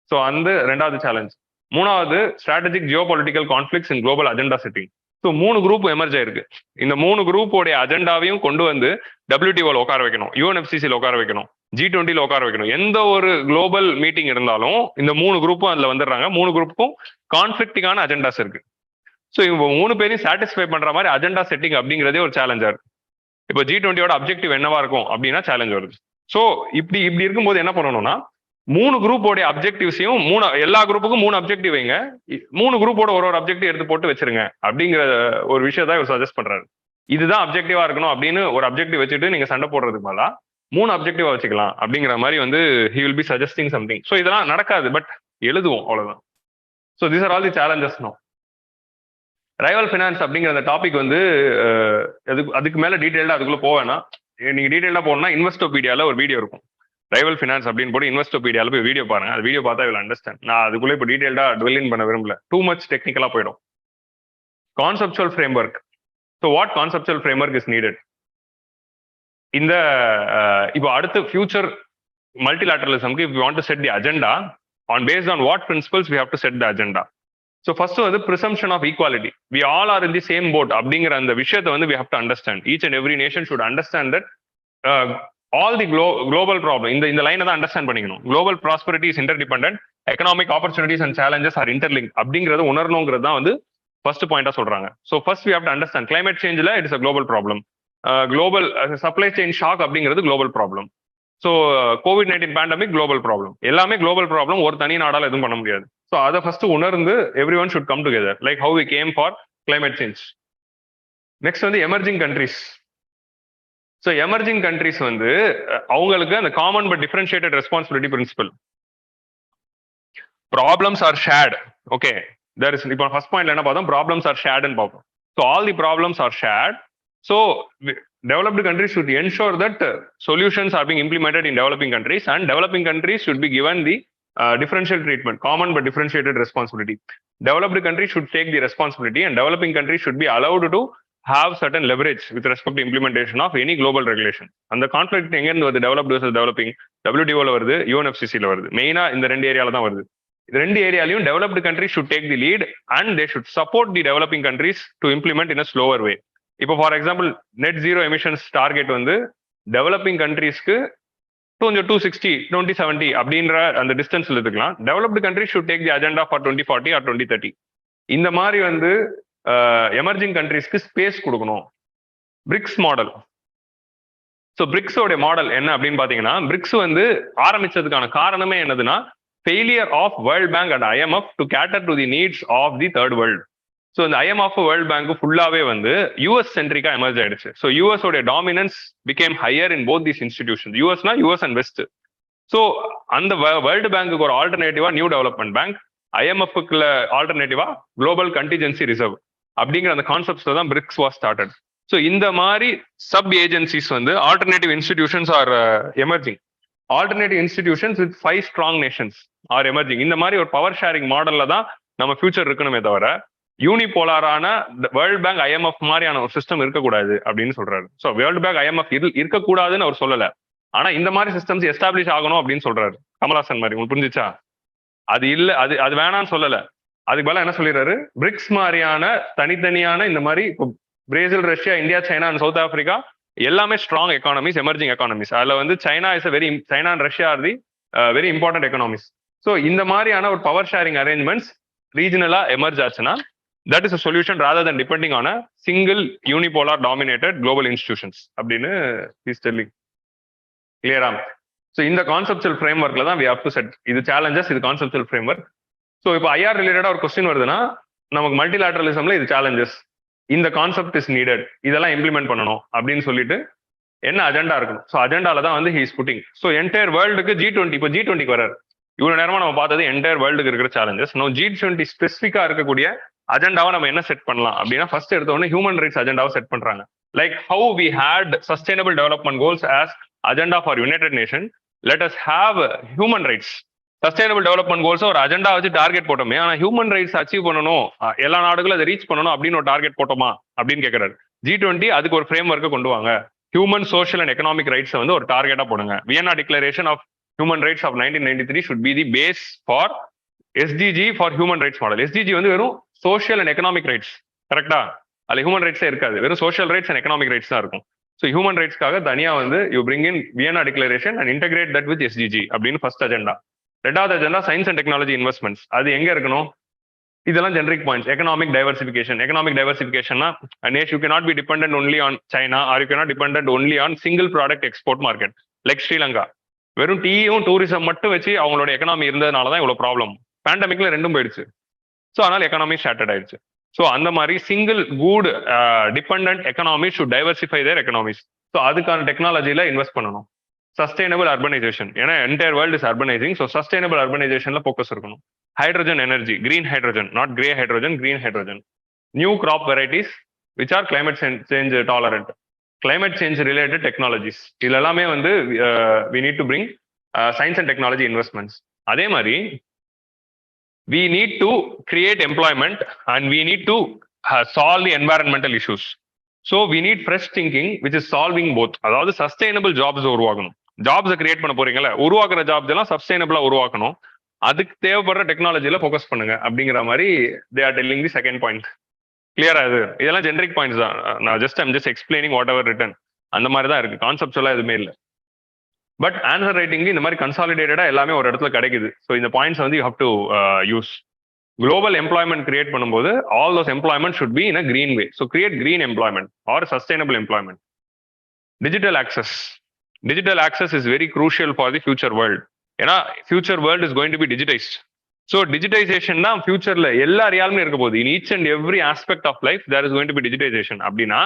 ஸோ அந்த ரெண்டாவது சேலஞ்ச். மூணாவது ஸ்ட்ராட்டஜிக் ஜியோ பொலிட்டிக்கல் கான்ஃபிளிக்ஸ் இன் global agenda setting. So 3 group emerge ஆயிருக்கு. இந்த 3 குரூப்போடைய அஜெண்டாவையும் கொண்டு வந்து WTOல உட்கார வைக்கணும், UNFCCல உட்கார வைக்கணும், G20ல உட்கார வைக்கணும். எந்த ஒரு குளோபல் மீட்டிங் இருந்தாலும் இந்த 3 குரூப்பும் அதுல வந்துடுறாங்க. 3 குரூப்புக்கும் கான்ஃபிளிக்டிங்கான அஜெண்டாஸ் இருக்கு. ஸோ இவங்க 3 பேரையும் சாட்டிஸ்ஃபை பண்ற மாதிரி அஜெண்டா செட்டிங் அப்படிங்கிறதே ஒரு சேலஞ்சா இருக்கு. இப்போ G20யோட அப்ஜெக்டிவ் என்னவா இருக்கும் அப்படின்னா சேலஞ்ச் வருது. ஸோ இப்படி இருக்கும்போது என்ன பண்ணணும்னா 3 குரூப்போடைய அப்ஜெக்டிவ்ஸையும் எல்லா குரூப்புக்கும் 3 அப்ஜெக்டிவ் வைங்க, 3 குரூப்போட ஒரு அப்ஜெக்டிவ் எடுத்து போட்டு வச்சிருங்க அப்படிங்கிற ஒரு விஷயத்தை இவர் சஜஸ்ட் பண்றாரு. இதுதான் அப்ஜெக்டிவா இருக்கணும் அப்படின்னு ஒரு அப்ஜெக்டிவ் வச்சுட்டு நீங்க சண்டை போடுறதுக்கு மேல 3 அப்ஜெக்டிவா வச்சுக்கலாம் அப்படிங்கிற மாதிரி வந்து he will be suggesting something. So இதெல்லாம் நடக்காது, பட் எழுதுவோம் அவ்வளவுதான். So these are all the challenges now. Rival finance அப்படிங்கிற அந்த டாபிக் வந்து அதுக்கு மேல டீடைல்டா அதுக்குள்ள போவேன்னா, நீங்க டீடைல்டா போகணும்னா இன்வெஸ்டோபீடியால ஒரு வீடியோ இருக்கும். ரைவல் ஃபினான்ஸ் அப்படின்னு போட்டு இன்வெஸ்டோபீடியால போய் வீடியோ பாருங்க. அது வீடியோ பார்த்தா வில் அண்டர்ஸ்டாண்ட். நான் அதுக்குள்ள இப்போ டீடைல்டா டுவெல் பண்ண விரும்பல, டூ மச் டெக்னிக்கலா போயிடும். Conceptual framework. So what conceptual framework is needed? இந்த இப்போ அடுத்து future மல்டிலேட்டரலிசம்க்கு if we want to set the agenda on based on what principles we have to set the agenda. So first வந்து presumption of equality. We all are in the same boat அப்படிங்கிற அந்த விஷயத்தை வந்து we have to understand. Each and every nation should understand that all the global problem இந்த லைனை தான் understand பண்ணிக்கணும். global prosperity is interdependent, economic opportunities and challenges are interlinked அப்படிங்கிறத உணரணுங்கிறது தான் வந்து ஃபர்ஸ்ட் பாயிண்டா சொல்றாங்க. So first we have to understand climate changeல it is a global problem. global supply chain shock அப்படிங்கிறது global problem. So COVID-19 pandemic global problem, எல்லாமே global problem, ஒரு தனி நாடால எதுவும் பண்ண முடியாது. ஸோ அதை ஃபர்ஸ்ட் உணர்ந்து every one should come together like how we came for climate change. Next வந்து emerging countries. So emerging countries வந்து அவங்களுக்கு அந்த common but differentiated responsibility principle. Problems are shared. Okay, there is இப்போ first பாயிண்ட்ல என்ன பார்த்தோம், problems are ஷேர்ட்னு பார்ப்போம். So all the problems are shared. So developed countries should ensure that solutions are being implemented in developing countries, and developing countries should be given the differential treatment, common but differentiated responsibility. Developed countries should take the responsibility, and developing countries should be allowed to have certain leverage with respect to implementation of any global regulation. And the conflict எங்க இருந்து வருது, developed versus developing, WTO ல வருது, UNFCC ல வருது. மெயினா இந்த ரெண்டு ஏரியால தான் வருது. இந்த ரெண்டு ஏரியாலையும் developed countries should take the lead and they should support the developing countries to implement in a slower way. இப்போ for example net zero emissions target வந்து டெவலப்பிங் கண்ட்ரீஸ்க்கு 260 2070 அப்படின்ற அந்த டிஸ்டன்ஸ்ல இருக்கலாம். Developed countries should take the agenda for 2040 or 2030. இந்த மாதிரி வந்து எமர்ஜிங் கண்ட்ரீஸ்க்கு ஸ்பேஸ் கொடுக்கணும். பிரிக்ஸ் மாடல், ஸோ பிரிக்ஸோட மாடல் என்ன அப்படின்னு பாத்தீங்கன்னா, பிரிக்ஸ் வந்து ஆரம்பிச்சதுக்கான காரணமே என்னதுன்னா, failure of world bank and IMF to cater to the needs of the third world. So இந்த IMF வேர்ல்ட் பேங்க் ஃபுல்லாவே வந்து யூஎஸ் சென்ட்ரிக்கா எமர்ஜ் ஆயிடுச்சு. ஸோ யூஎஸ் உடைய dominance became higher in both these institution. யூஎஸ்னா யூஎஸ் அண்ட் வெஸ்ட். ஸோ அந்த world பேங்க்கு ஒரு ஆல்டர்னேட்டிவா நியூ டெவலப்மெண்ட் பேங்க், IMFக்குள்ள ஆல்டர்னேட்டிவா குளோபல் கண்டிஜென்சி ரிசர்வ் அப்படிங்கிற அந்த கான்செப்ட்ஸ்ல தான் பிரிக்ஸ் வாஸ் ஸ்டார்டட். ஸோ இந்த மாதிரி சப் ஏஜென்சிஸ் வந்து alternative institutions are emerging. Alternative institutions with 5 strong nations are emerging. இந்த மாதிரி ஒரு பவர் ஷேரிங் மாடல்ல தான் நம்ம ஃபியூச்சர் இருக்கணுமே தவிர யூனிபோலாரான வேர்ல்ட் பேங்க் IMF மாதிரியான ஒரு சிஸ்டம் இருக்கக்கூடாது அப்படின்னு சொல்றாரு. ஸோ வேர்ல்ட் பேங்க் IMF இருக்கக்கூடாதுன்னு அவர் சொல்லல, ஆனா இந்த மாதிரி சிஸ்டம்ஸ் எஸ்டாப்ளிஷ் ஆகணும் அப்படின்னு சொல்றாரு. கமலாசன் மாதிரி, உங்களுக்கு புரிஞ்சுச்சா? அது இல்ல, அது வேணான்னு சொல்லல. அதுக்கு மேல என்ன சொல்லிடுறாரு, பிரிக்ஸ் மாதிரியான தனித்தனியான இந்த மாதிரி Brazil, Russia, India, China and South Africa எல்லாமே ஸ்ட்ராங் எக்கானமிஸ், எமர்ஜிங் எக்கானமிஸ். அதுல வந்து China and Russia are the very important economies. So இந்த மாதிரியான ஒரு பவர் ஷேரிங் அரேஞ்ச்மெண்ட்ஸ் ரீஜனலா எமர்ஜ் ஆச்சுன்னா that is a solution rather than depending on a single unipolar dominated global institutions அப்படின்னு he's telling. Clear? So இந்த conceptual ஃப்ரேம்வொர்க்ல தான் we have to set இது challenges, இது கான்செப்சுவல் ஃப்ரேம்வொர்க். ஸோ இப்போ IR ரிலேட்டடா ஒரு கொஸ்டின் வருதுன்னா நமக்கு மல்டிலேட்டரலிசம்ல இது சேலஞ்சஸ், இந்த கான்செப்ட் இஸ் நீடட், இதெல்லாம் இம்ப்ளிமெண்ட் பண்ணணும் அப்படின்னு சொல்லிட்டு என்ன அஜெண்டா இருக்கணும். ஸோ அஜெண்டால தான் வந்து he is putting. So entire வேர்ல்டுக்கு G20, இப்போ G20 வராரு. இவ்வளவு நேரமா நம்ம பார்த்தது என்டையர் வேர்ல்டுக்கு இருக்கிற சேலஞ்சஸ். நோ G20 ஸ்பெசிஃபிக்கா இருக்கக்கூடிய அஜெண்டாவை நம்ம என்ன செட் பண்ணலாம் அப்படின்னா, ஃபர்ஸ்ட் எடுத்த உடனே ஹியூமன் ரைட்ஸ் அஜெண்டாவை செட் பண்றாங்க. Like how we had sustainable development goals as agenda for United Nation, let us have human rights. Sustainable development goals ஒரு அஜெண்டா வச்சு டார்கெட் போட்டோமே, ஆனா ஹியூமன் ரைட்ஸ் அச்சீவ் பண்ணணும், எல்லா நாடுகளும் அதை ரீச் பண்ணணும் அப்படின்னு ஒரு டார்கெட் போட்டோமா அப்படின்னு கேட்கிறாரு. G20 அதுக்கு ஒரு ஃப்ரேம் ஒர்க்கை கொண்டு வாங்க. Human, social and economic rights வந்து ஒரு டார்கெட்டா போடுங்க. Vienna declaration of human rights of 1993 should be the base for SDG for human rights model. SDG வந்து வெறும் சோஷியல் அண்ட் எக்கனாமிக் ரைட்ஸ், கரெக்டா? அதுல ஹியூமன் ரைட்ஸே இருக்காது, வெறும் social rights and economic rights தான் இருக்கும். ஸோ ஹியூமன் ரைட்ஸ்க்காக தனியா வந்து you bring in Vienna declaration and integrate that with SDG அப்படின்னு ஃபர்ஸ்ட் அஜெண்டா. ரெண்டாவது agenda science and technology investments. அது எங்க இருக்கணும்? இதெல்லாம் ஜெனரிக் பாயிண்ட்ஸ். எக்கனாமிக் டைவர்சிபிகேஷன்னா you cannot be dependent only on China or you cannot dependent only on single product export market like Sri Lanka. வெறும் டீயும் tourism மட்டும் வச்சு அவங்களோட எக்கனாமி இருந்ததுனால தான் இவ்வளவு ப்ராப்ளம். பேண்டமிக்ல ரெண்டும் போயிடுச்சு. ஸோ அதனால எக்கனாமி ஷேட்டர்ட் ஆயிடுச்சு. ஸோ அந்த மாதிரி single good dependent economy should diversify their economies. So அதுக்கான டெக்னாலஜியில இன்வெஸ்ட் பண்ணணும். சஸ்டைனபிள் அர்பனைசேஷன், ஏன்னா entire world is urbanising. So sustainable அர்பனைசேஷன்ல ஃபோக்கஸ் இருக்கணும். Hydrogen energy, green hydrogen, not grey hydrogen, green hydrogen. New crop varieties which are climate change tolerant, climate change related technologies. இதுல எல்லாமே வந்து we need to bring science and technology investments. அதே மாதிரி we need to create employment and we need to solve the environmental issues. So we need fresh thinking which is solving both. அதாவது sustainable jobs உருவாக்கணும். ஜாப்ஸை create பண்ண போறீங்களா, உருவாக்குற jobs எல்லாம் சஸ்டைனபிளா உருவாக்கணும். அதுக்கு தேவைப்படுற டெக்னாலஜில ஃபோக்கஸ் பண்ணுங்க அப்படிங்கிற மாதிரி they are telling the second point. கிளியரா? இது இதெல்லாம் ஜெனரிக் பாயிண்ட்ஸ் தான். நான் I'm just explaining what ever return. அந்த மாதிரி தான் இருக்கு, கான்செப்ட்ஸ்லாம் எதுவுமே இல்லை. பட் ஆன்சர் ரைட்டிங் இந்த மாதிரி கன்சாலிடேட்டடா எல்லாமே ஒரு இடத்துல கிடைக்குது. ஸோ இந்த பாயிண்ட்ஸ் வந்து you have to use. Global employment create பண்ணும்போது all those employment should be in a green way. So create green employment or sustainable employment. Digital access is very crucial for the future world. ஏன்னா future world is going to be digitised. So digitisation தான் ஃபியூச்சர்ல எல்லா ரியாலுமே இருக்க போகுது. In each and every aspect of life there is going to be digitisation. அப்படின்னா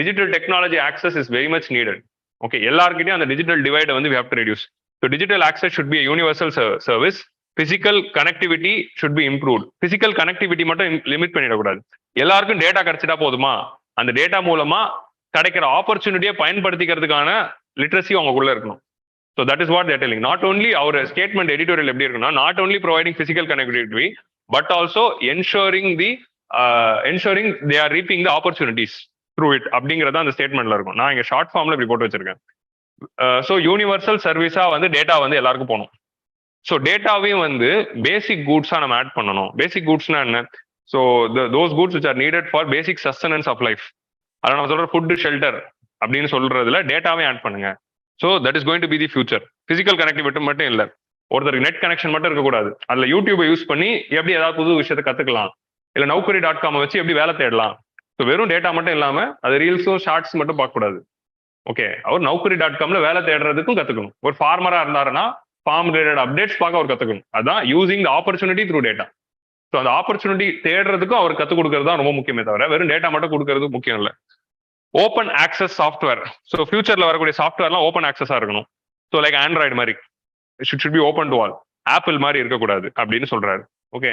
digital technology access is very much needed. Okay, எல்லாருக்கிட்டையும் அந்த டிஜிட்டல் டிவைடை வந்து we have to reduce. So digital access should be a universal service. Physical connectivity should be improved. Physical connectivity மட்டும் limit பண்ணிடக்கூடாது. எல்லாருக்கும் data கிடைச்சிட்டா போதுமா? அந்த டேட்டா மூலமா கிடைக்கிற ஆப்பர்ச்சுனிட்டியை பயன்படுத்திக்கிறதுக்கான லிட்ரஸி அவங்களுக்குள்ள இருக்கணும். So that is what they are telling. Not only our statement editorial எப்படி இருக்குன்னா, not only providing physical connectivity but also ensuring they are reaping the opportunities through it அப்படிங்கிறத அந்த ஸ்டேட்மெண்ட்ல இருக்கும். நான் இங்க ஷார்ட் ஃபார்ம்ல இப்படி போட்டு வச்சிருக்கேன். ஸோ யூனிவர்சல் சர்வீஸா வந்து டேட்டா வந்து எல்லாருக்கும் போகணும். ஸோ டேட்டாவையும் வந்து பேசிக் கூட்ஸா நம்ம ஆட் பண்ணணும். பேசிக் கூட்ஸ்னா என்ன? So those goods which are needed for basic sustenance of life. அதை நம்ம சொல்ற ஃபுட், ஷெல்டர் அப்படின்னு சொல்றதுல டேட்டாவே ஆட் பண்ணுங்க. So that is going to be the future. Physical connectivity மட்டும் இல்லை, ஒருத்தருக்கு நெட் கனெக்ஷன் மட்டும் இருக்கக்கூடாது. அதுல யூடியூபை யூஸ் பண்ணி எப்படி ஏதாவது புது விஷயத்தை கத்துக்கலாம், இல்லை Naukri.com வச்சு எப்படி வேலை தேடலாம். ஸோ வெறும் டேட்டா மட்டும் இல்லாம அது ரீல்ஸும் ஷார்ட்ஸ் மட்டும் பார்க்கக்கூடாது. ஓகே, அவர் நௌக்கரி.comல வேலை தேடுறதுக்கும் கத்துக்கணும். ஒரு ஃபார்மரா இருந்தாருன்னா ஃபார்ம் ரிலேட்டட் அப்டேட்ஸ் பார்க்க அவர் கத்துக்கணும். அதான் using the opportunity through data. So அந்த ஆப்பர்ச்சுனிட்டி தேடுறதுக்கும் அவர் கத்துக் கொடுக்கறது தான் ரொம்ப முக்கியமே தவிர வெறும் டேட்டா மட்டும் கொடுக்கறது முக்கியம் இல்லை. Open access software. ஸோ ஃபியூச்சர்ல வரக்கூடிய சாஃப்ட்வேர்லாம் ஓப்பன் ஆக்சஸா இருக்கணும். ஸோ லைக் ஆண்ட்ராய்டு மாதிரி should be open to all. Apple மாதிரி இருக்கக்கூடாது அப்படின்னு சொல்றாரு. Okay,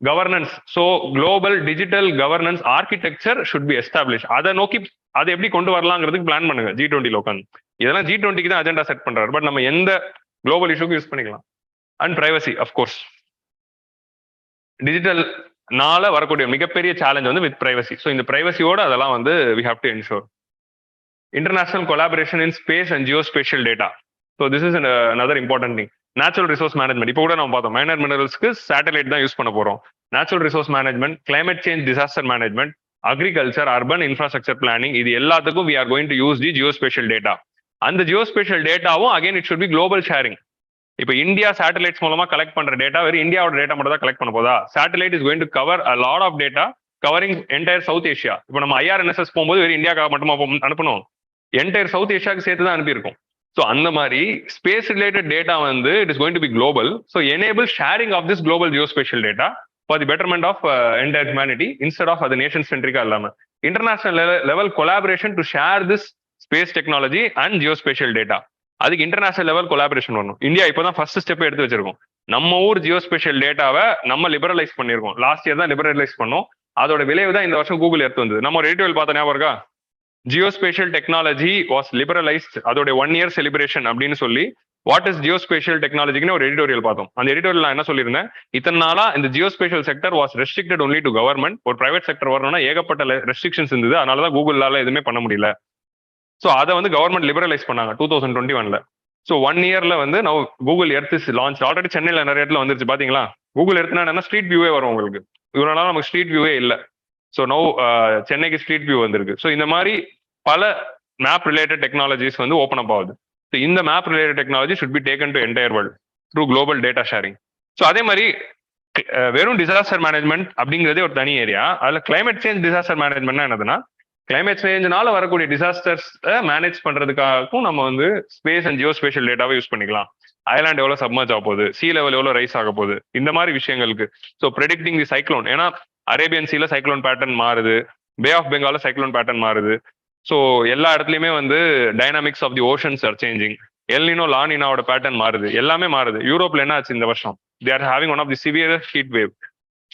governance. So global digital governance architecture should be establish. அதை நோக்கி அதை எப்படி கொண்டு வரலாங்கிறதுக்கு பிளான் பண்ணுங்க. G20 உட்காந்து இதெல்லாம் G20க்கு தான் அஜெண்டா செட் பண்றாரு. பட் நம்ம எந்த குளோபல் இஷ்யூக்கு யூஸ் பண்ணிக்கலாம். And privacy of course. டிஜிட்டல்னால வரக்கூடிய மிகப்பெரிய சேலஞ்ச் வந்து வித் பிரைவசி. ஸோ இந்த பிரைவசியோட அதெல்லாம் வந்து we have to ensure. International collaboration in space and geospatial data. So this is another important thing. Natural resource management. இப்போ கூட நம்ம பார்த்தோம், மைனர் மினரல்ஸ்க்கு சேட்டலைட் தான் யூஸ் பண்ண போறோம். Natural resource management, climate change disaster management, agriculture, urban infrastructure planning, இது எல்லாத்துக்கும் we are going to use the geospatial data. அந்த ஜியோஸ்பேஷியல் டேட்டாவும் again it should be global sharing. இப்போ இந்தியா சேட்டலைட்ஸ் மூலமா கலெக்ட் பண்ற டேட்டா வெறும் இந்தியாவோட டேட்டா மட்டும் தான் கலெக்ட் பண்ண போதா? Satellite is going to cover a lot of data covering entire South Asia. இப்போ நம்ம IRNSS போகும்போது வெறும் இந்தியாவுக்காக மட்டுமா அனுப்பணும்? என்டையர் சவுத் ஏஷியாவுக்கு சேர்த்து தான் அனுப்பியிருக்கோம். ஸோ அந்த மாதிரி ஸ்பேஸ் ரிலேட்டட் டேட்டா வந்து it is going to be global. So enable sharing of this global geospatial data for the betterment of entire humanity instead of அது நேஷன் சென்ட்ரிக்கா இல்லாம international level collaboration to share this space technology and geospatial data. அதுக்கு international level collaboration வரணும். India இப்போதான் first step எடுத்து வச்சிருக்கோம். நம்ம ஊர் ஜியோஸ்பேஷியல் டேட்டாவை நம்ம லிபரலைஸ் பண்ணிருக்கோம். லாஸ்ட் இயர் தான் லிபரலைஸ் பண்ணோம். அதோட விளைவு தான் இந்த வருஷம் கூகுள் எடுத்து வந்தது. நம்ம ஒரு எடிட்டோரியல் பார்த்த ஞாபகம் இருக்கா? Geospatial technology was liberalised. அதோட 1 year செலிப்ரேஷன் அப்படின்னு சொல்லி வாட் இஸ் ஜியோஸ்பேஷியல் டெக்னாலஜின்னு ஒரு எடிட்டோரியல் பார்த்தோம். அந்த எடிட்டோரியல் நான் என்ன சொல்லியிருந்தேன், இத்தனை நாளா இந்த geospatial sector was restricted only to government. ஒரு பிரைவேட் செக்டர் வரணும்னா ஏகப்பட்ட ரெஸ்ட்ரிக்ஷன்ஸ் இருந்தது. அதனாலதான் கூகுளால எதுவுமே பண்ண முடியல. ஸோ அதை வந்து கவர்மெண்ட் லிபரலைஸ் பண்ணாங்க 2021. ஸோ 1 yearல வந்து நான் Google earth is launch. Already சென்னையில் நிறைய இடத்துல வந்துருச்சு பாத்தீங்களா? கூகுள் எர்த்னா என்ன, ஸ்ட்ரீட் வியூவே வரும் உங்களுக்கு. இவனால நமக்கு ஸ்ட்ரீட் வியூவே இல்லை. ஸோ நோ சென்னைக்கு ஸ்ட்ரீட் வியூ வந்திருக்கு. ஸோ இந்த மாதிரி பல மேப் ரிலேட்டட் டெக்னாலஜிஸ் வந்து ஓப்பன் அப் ஆகுது. ஸோ இந்த map related technology should be taken to entire world through global data sharing. So அதே மாதிரி வெறும் டிசாஸ்டர் மேனேஜ்மெண்ட் அப்படிங்கிறதே ஒரு தனி ஏரியா. அதில் கிளைமேட் சேஞ்ச் டிசாஸ்டர் மேனேஜ்மெண்ட்னா என்னதுன்னா, கிளைமேட் சேஞ்ச்னால வரக்கூடிய டிசாஸ்டர்ஸ் மேனேஜ் பண்றதுக்காகவும் நம்ம வந்து ஸ்பேஸ் அண்ட் ஜியோஸ்பேஷியல் டேட்டாவை யூஸ் பண்ணிக்கலாம். ஐலாண்ட் எவ்வளவு சப்மர்ஜ் ஆக போகுது, சீ லெவல் எவ்வளவு ரைஸ் ஆக போகுது, இந்த மாதிரி விஷயங்களுக்கு. ஸோ ப்ரெடிக்டிங் தி சைக்ளோன், ஏன்னா அரேபியன் சீல சைக்ளோன் பேட்டர்ன் மாறுது, பே ஆஃப் பெங்கால சைக்ளோன் பேட்டர்ன் மாறுது. ஸோ எல்லா இடத்துலயுமே வந்து dynamics of the oceans are changing. El Nino லானினாவோட பேட்டர்ன் மாறுது, எல்லாமே மாறுது. யூரோப்ல என்ன ஆச்சு இந்த வருஷம்? They are having one of the severest heat wave.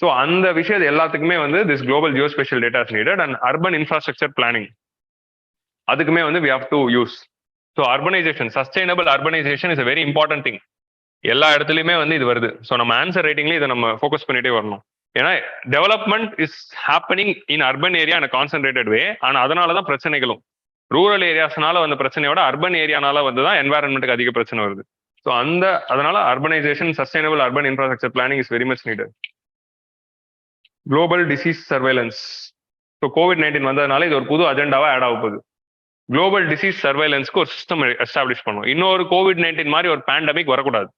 So அந்த விஷயத்து எல்லாத்துக்குமே வந்து this global geospatial data is needed. And urban infrastructure planning, அதுக்குமே வந்து we have to use. So urbanisation, sustainable urbanisation is a very important thing. எல்லா இடத்துலையுமே வந்து இது வருது. ஸோ நம்ம ஆன்சர் ரைட்டிங்ல இதை நம்ம ஃபோக்கஸ் பண்ணிட்டே வரணும். ஏன்னா development is happening in urban area in concentrated way. ஆனால் அதனால தான் பிரச்சனைகளும் ரூரல் ஏரியாஸ்னால வந்த பிரச்சனையோட அர்பன் ஏரியானால வந்து தான் என்வாரன்மெண்ட்டுக்கு அதிக பிரச்சனை வருது. ஸோ அதனால urbanisation, sustainable urban infrastructure planning is very much needed. Global disease surveillance. So COVID-19 வந்ததுனால இது ஒரு புது அஜெண்டாவா ஆட் ஆக போகுது. குளோபல் டிசீஸ் சர்வைலன்ஸ்க்கு ஒரு சிஸ்டம் எஸ்டாப்ளிஷ் பண்ணும். இன்னொரு COVID-19 மாதிரி ஒரு பேண்டமிக் வரக்கூடாது.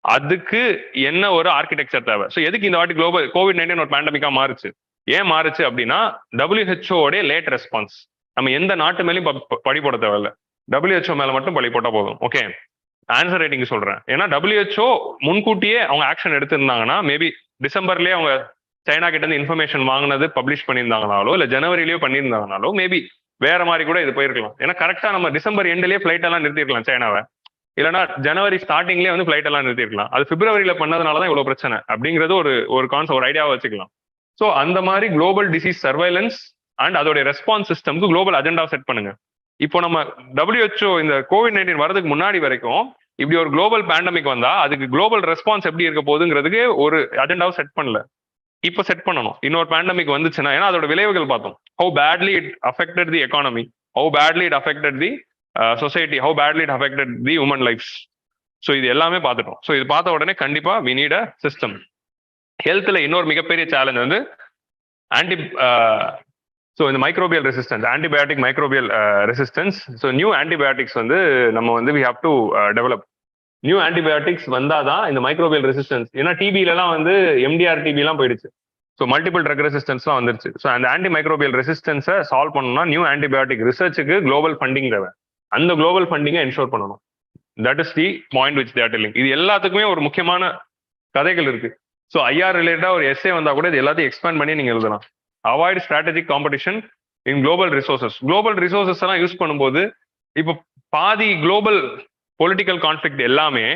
அதுக்கு என்ன ஒரு ஆர்கிடெக்சர் தேவை? ஸோ எதுக்கு இந்த வாட்டி COVID-19 ஒரு பேண்டமிக்கா மாறுச்சு? ஏன் மாறுச்சு அப்படின்னா WHO லேட் ரெஸ்பான்ஸ். நம்ம எந்த நாட்டு மேலேயும் பழி போட தேவையில்ல, WHO மேல மட்டும் பழி போட்டா போதும். ஓகே, ஆன்சர் ரைட்டிங் சொல்றேன். ஏன்னா WHO முன்கூட்டியே அவங்க ஆக்ஷன் எடுத்திருந்தாங்கன்னா, மேபி டிசம்பர்லயே அவங்க சைனா கிட்ட இருந்து இன்ஃபர்மேஷன் வாங்கினது பப்ளிஷ் பண்ணியிருந்தாங்கனாலோ இல்ல ஜனவரிலயோ பண்ணியிருந்தாங்கனாலோ மேபி வேற மாதிரி கூட இது போயிருக்கலாம். ஏன்னா கரெக்டா நம்ம டிசம்பர் எண்ட்லயே ஃபிளைட் எல்லாம் நிறுத்திருக்கலாம் சைனாவை, இல்லைன்னா ஜனவரி ஸ்டார்டிங்லேயே வந்து ஃபிளைட் எல்லாம் நிறுத்திருக்கலாம். அது பிப்ரவரியில பண்ணதுனாலதான் இவ்வளவு பிரச்சனை அப்படிங்கிறது ஒரு ஐடியாவை வச்சுக்கலாம். ஸோ அந்த மாதிரி குளோபல் டிசீஸ் சர்வைலன்ஸ் அண்ட் அதோட ரெஸ்பான்ஸ் சிஸ்டம்க்கு குளோபல் அஜெண்டா செட் பண்ணுங்க. இப்போ நம்ம WHO இந்த COVID-19 வரதுக்கு முன்னாடி வரைக்கும் இப்படி ஒரு குளோபல் பேண்டமிக் வந்தா அதுக்கு குளோபல் ரெஸ்பான்ஸ் எப்படி இருக்க போகுதுங்கிறதுக்கு ஒரு அஜெண்டாவை செட் பண்ணல. இப்போ செட் பண்ணணும். இன்னொரு பேண்டமிக் வந்துச்சுன்னா, ஏன்னா அதோட விளைவுகள் பார்த்தோம். How badly it affected the economy, how badly it affected the society, how badly it affected the human lifes. So இது எல்லாமே பார்த்துட்டோம். ஸோ இது பார்த்த உடனே கண்டிப்பா வி நீட் அ சிஸ்டம். ஹெல்த்ல இன்னொரு மிகப்பெரிய சேலஞ்ச் வந்து ஸோ இந்த microbial resistance, antibiotic microbial resistance. So new antibiotics வந்து நம்ம வந்து we have to develop. New antibiotics வந்தாதான் இந்த மைக்ரோபியல் ரெசிஸ்டன்ஸ். ஏன்னா டிபிலாம் வந்து MDR TB எல்லாம் போயிடுச்சு. ஸோ மல்டிபிள் ட்ரக் ரெசிஸ்டன்ஸ்லாம் வந்துருச்சு. ஸோ அந்த ஆன்டி மைக்ரோபியல் ரெசிஸ்டன்ஸை சால்வ் பண்ணணும்னா நியூ ஆன்டிபயோட்டிக் ரிசர்ச்சுக்கு குளோபல் ஃபண்டிங் தேவை. அந்த குளோபல் ஃபண்டிங்கை என்ஷோர் பண்ணணும். That is the point which they are telling. இது எல்லாத்துக்குமே ஒரு முக்கியமான கதைகள் இருக்கு. ஸோ ஐஆர் ரிலேட்டடா ஒரு எஸ்ஏ வந்தா கூட இது எல்லாத்தையும் எக்ஸ்பேண்ட் பண்ணி நீங்க எழுதலாம். Avoid strategic competition in global resources. Global resources எல்லாம் யூஸ் பண்ணும்போது இப்போ பாதி குளோபல் பொலிட்டிக்கல் கான்ஃபிளிக்ட் எல்லாமே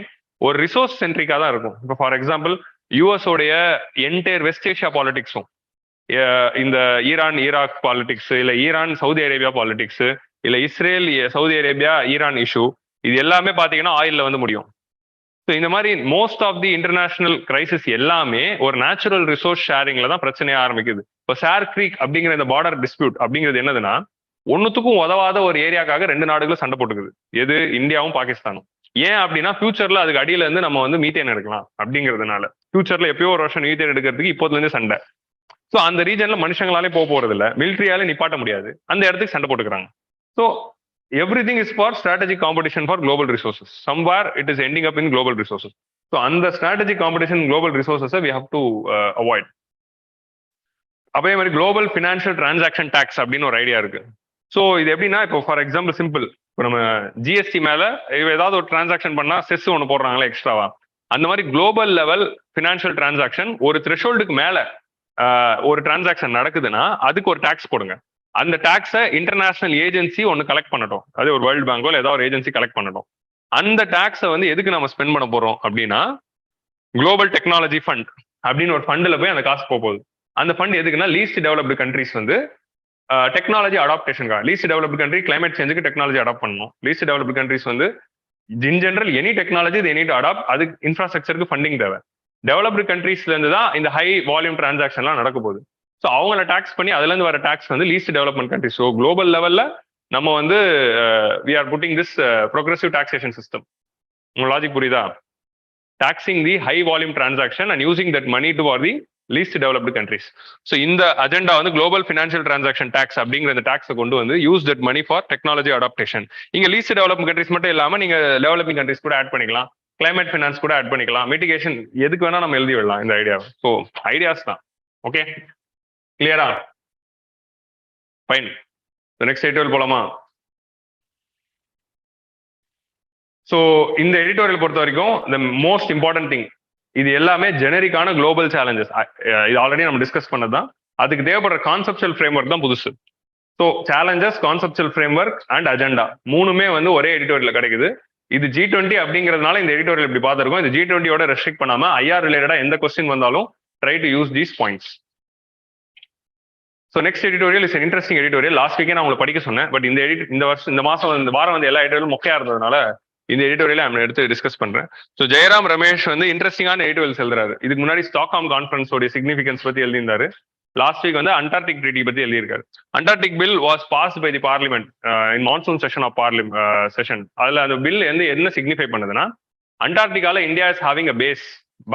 ஒரு ரிசோர்ஸ் சென்ட்ரிக்கா தான் இருக்கும். இப்போ ஃபார் எக்ஸாம்பிள் யூஎஸ் உடைய என்டையர் வெஸ்ட் ஏஷியா பாலிடிக்ஸும், இந்த ஈரான் ஈராக் பாலிடிக்ஸ், இல்ல ஈரான் சவுதி அரேபியா பாலிடிக்ஸ், இல்ல Israel Saudi Arabia Iran issue, இது எல்லாமே பாத்தீங்கன்னா ஆயில்ல வந்து முடியும். ஸோ இந்த மாதிரி most of the international crisis எல்லாமே ஒரு நேச்சுரல் ரிசோர்ஸ் ஷேரிங்ல தான் பிரச்சனையா ஆரம்பிக்குது. இப்போ சார் கிரீக் அப்படிங்கிற இந்த பார்டர் டிஸ்பியூட் அப்படிங்கிறது என்னதுன்னா, ஒன்னுத்துக்கும் உதவாத ஒரு ஏரியாக்காக ரெண்டு நாடுகளும் சண்டை போட்டுக்குது. எது? இந்தியாவும் பாகிஸ்தானும். ஏன் அப்படின்னா ஃபியூச்சர்ல அதுக்கு அடியில இருந்து நம்ம வந்து மீத்தேன் எடுக்கலாம் அப்படிங்கிறதுனால. ஃபியூச்சர்ல எப்பயோ ஒரு வருஷம் மீத்தேன் எடுக்கிறதுக்கு இப்போதுல இருந்து சண்டை. ஸோ அந்த ரீஜன்ல மனுஷங்களாலே போறது இல்லை, மிலிட்ரியாலே நிப்பாட்ட முடியாது, அந்த இடத்துக்கு சண்டை போட்டுக்கிறாங்க. So everything is for strategic competition for global resources. Somewhere it is ending up in global resources. So on the strategic competition in global resources we have to avoid. அப்பே மாதிரி global financial transaction tax அப்படின்னு ஒரு idea இருக்கு. So இது எப்படின்னா, இப்போ for example simple, இப்போ நம்ம ஜிஎஸ்டி மேல ஏதாவது ஒரு டிரான்சாக்ஷன் பண்ணா செஸ் ஒன்று போடுறாங்களா எக்ஸ்ட்ராவா, அந்த மாதிரி குளோபல் லெவல் ஃபினான்ஷியல் டிரான்சாக்ஷன் ஒரு த்ரெஷோல்டுக்கு மேல ஒரு டிரான்சாக்ஷன் நடக்குதுன்னா அதுக்கு ஒரு டாக்ஸ் போடுங்க. அந்த டாக்ஸை இன்டர்நேஷனல் ஏஜென்சி ஒன்று கலெக்ட் பண்ணட்டும், அது ஒரு வேர்ல்டு பேங்கோ ஏதாவது ஒரு ஏஜென்சி கலெக்ட் பண்ணட்டும். அந்த டாக்ஸை வந்து எதுக்கு நம்ம ஸ்பெண்ட் பண்ண போறோம் அப்படின்னா, குளோபல் டெக்னாலஜி ஃபண்ட் அப்படின்னு ஒரு ஃபண்டில் போய் அந்த காசு போகுது. அந்த ஃபண்ட் எதுக்குன்னா லீஸ்ட் டெவலப்டு கண்ட்ரிஸ் வந்து டெக்னாலஜி அடாப்டேஷனுக்காக. லீஸ்ட் டெவலப்டு கண்ட்ரி கிளைமேட் சேஞ்சுக்கு டெக்னாலஜி அடாப்ட் பண்ணணும். லீஸ்ட் டெவலப்டு கண்ட்ரிஸ் வந்து in general any technology they need to adapt, அதுக்கு இன்ஃப்ராஸ்ட்ரக்சருக்கு ஃபண்டிங் தேவை. டெவலப்டு கண்ட்ரீஸ்ல இருந்து தான் இந்த ஹை வால்யூம் டிரான்சாக்ஷன்லாம் நடக்க போகுது. ஸோ அவங்கள டாக்ஸ் பண்ணி அதுல இருந்து வர டாக்ஸ் வந்து least development countries. So global லெவல்ல நம்ம வந்து we are putting this progressive taxation system. உங்க லாஜிக் புரியுதா? Taxing the high volume transaction and using that money to are the least developed countries. So இந்த அஜெண்டா வந்து global financial transaction tax அப்படிங்கிற இந்த டாக்ஸை கொண்டு வந்து use that money for technology adaptation. இங்க லீஸ்ட் டெவலப்மெண்ட் கண்ட்ரிஸ் மட்டும் இல்லாம நீங்க டெவலப்பிங் கண்ட்ரிஸ் கூட ஆட் பண்ணிக்கலாம், கிளைமேட் ஃபினான்ஸ் கூட ஆட் பண்ணிக்கலாம், மிட்டிகேஷன் எதுக்கு வேணா நம்ம எழுதி விடலாம் இந்த ஐடியா. ஸோ ஐடியாஸ் தான். ஓகே, கிளியரா? ஃபைன். நெக்ஸ்ட் எடிட்டோரியல் போலாமா? ஸோ இந்த எடிட்டோரியல் பொறுத்த வரைக்கும் த மோஸ்ட் இம்பார்ட்டன்ட் திங், இது எல்லாமே ஜெனரிக்கான குளோபல் சேலஞ்சஸ். இது ஆல்ரெடி நம்ம டிஸ்கஸ் பண்ணதுதான். அதுக்கு தேவைப்படுற கான்செப்சுவல் ஃப்ரேம் ஒர்க் தான் புதுசு. So challenges, conceptual frame work and agenda மூணுமே வந்து ஒரே எடிட்டோரியல் கிடைக்குது. இது G20 அப்படிங்கிறதுனால இந்த எடிட்டோரியல் இப்படி பார்த்துருக்கோம். இது G20யோட ரெஸ்ட்ரிக்ட் பண்ணாம ஐஆர் ரிலேட்டடா எந்த கொஸ்டின் வந்தாலும் try to use these points. So next editorial is interesting editorial. Last வீக்கே நான் உங்களுக்கு படிக்க சொன்னேன், பட் இந்த வருஷம் இந்த மாசம் இந்த வாரம் வந்து எல்லா எடிட்டோரியலும் மொக்கையா இருந்ததுனால இந்த எடிட்டோரியலை நான் எடுத்து டிஸ்கஸ் பண்றேன். ஸோ ஜெயராம் ரமேஷ் வந்து இன்ட்ரெஸ்டிங்கான எடிட்டோரியல்ஸ் எழுதுறாரு. இதுக்கு முன்னாடி ஸ்டாக்ஹாம் கான்ஃபரன்ஸோட சிக்னிஃபிகன்ஸ் பத்தி எழுதியிருந்தாரு. லாஸ்ட் வீக் வந்து அண்டார்டிக் ட்ரீட்டி பத்தி எழுதியிருக்காரு. Antarctic bill was passed by the parliament in monsoon session of session. அதுல அந்த பில் வந்து என்ன சிக்னிஃபை பண்ணுதுன்னா, அண்டார்டிகால India is having a base,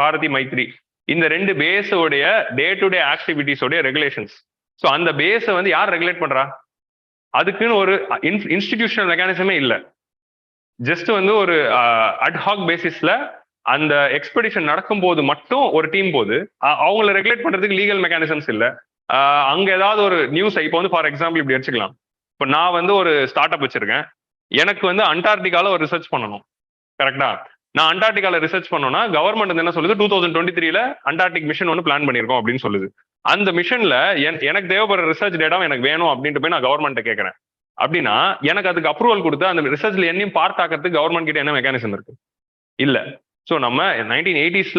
Bharati Maitri, இந்த ரெண்டு பேஸோடைய டே டு டே ஆக்டிவிட்டிஸோடைய ரெகுலேஷன்ஸ். ஸோ அந்த பேஸை வந்து யார் ரெகுலேட் பண்றா? அதுக்குன்னு ஒரு இன்ஸ்டிடியூஷனல் மெக்கானிசமே இல்லை. ஜஸ்ட் வந்து ஒரு அட்ஹாக் பேசிஸ்ல அந்த எக்ஸ்பெடிஷன் நடக்கும் போது மட்டும் ஒரு டீம் போது அவங்களை ரெகுலேட் பண்றதுக்கு லீகல் மெக்கானிசம்ஸ் இல்ல. அங்க ஏதாவது ஒரு நியூஸ், இப்போ வந்து ஃபார் எக்ஸாம்பிள் இப்படி வச்சுக்கலாம், இப்போ நான் வந்து ஒரு ஸ்டார்ட் அப் வச்சிருக்கேன், எனக்கு வந்து அண்டார்டிகால ஒரு ரிசர்ச் பண்ணணும், கரெக்டா? நான் அண்டார்டிகால ரிசர்ச் பண்ணோம்னா கவர்மெண்ட் என்ன சொல்லுது, 2023ல அண்டார்டிக் மிஷன் ஒன்று பிளான் பண்ணிருக்கோம் அப்படின்னு சொல்லுது. அந்த மிஷன்ல எனக்கு தேவைப்படுற ரிசர்ச் டேட்டா எனக்கு வேணும் அப்படின்ட்டு போய் நான் கவர்மெண்ட்டை கேட்கறேன். அப்படின்னா எனக்கு அதுக்கு அப்ரூவல் கொடுத்து அந்த ரிசர்ச்ல என்னையும் பார்த்தாக்கிறதுக்கு கவர்மெண்ட் கிட்ட என்ன மெக்கானிசம் இருக்கு? இல்ல. ஸோ நம்ம 1980s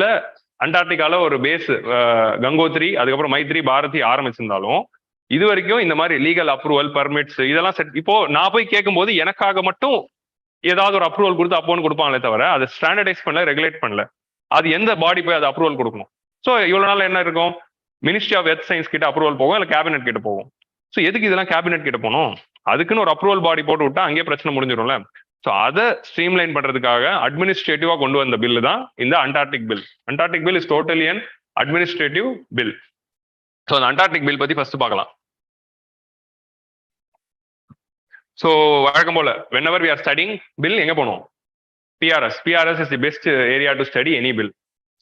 அண்டார்டிகால ஒரு பேஸ் கங்கோத்ரி, அதுக்கப்புறம் மைத்ரி, பாரதி ஆரம்பிச்சிருந்தாலும் இது வரைக்கும் இந்த மாதிரி லீகல் அப்ரூவல், பர்மிட்ஸ் இதெல்லாம் செட். இப்போ நான் போய் கேட்கும்போது எனக்காக மட்டும் ஏதாவது ஒரு அப்ரூவல் கொடுத்து அப்போன்னு கொடுப்பாங்களே தவிர அதை ஸ்டாண்டர்டைஸ் பண்ணல, ரெகுலேட் பண்ணல. அது எந்த பாடி போய் அது அப்ரூவல் கொடுக்கணும்? ஸோ இவ்வளவு நாள் என்ன இருக்கும், மினிஸ்ட்ரி ஆஃப் எர்த் சயின்ஸ் கிட்ட அப்ரூவல் போகும், இல்லை கேபினெட் கிட்ட போகும். ஸோ எதுக்கு இதெல்லாம் கேபினெட் கிட்ட போகணும்? அதுக்குன்னு ஒரு அப்ரூவல் பாடி போட்டு விட்டா அங்கேயே பிரச்சனை முடிஞ்சிடும்ல. ஸோ அதை ஸ்ட்ரீம்லைன் பண்றதுக்காக அட்மினிஸ்ட்ரேட்டிவா கொண்டு வந்த பில்லு தான் இந்த Antarctic bill. Antarctic bill is totally an administrative bill. So அந்த அண்டார்டிக் பில் பத்தி ஃபர்ஸ்ட் பார்க்கலாம். ஸோ வழக்கம் போல whenever we are studying bill எங்க போனோம்? PRS is the best area to study any bill.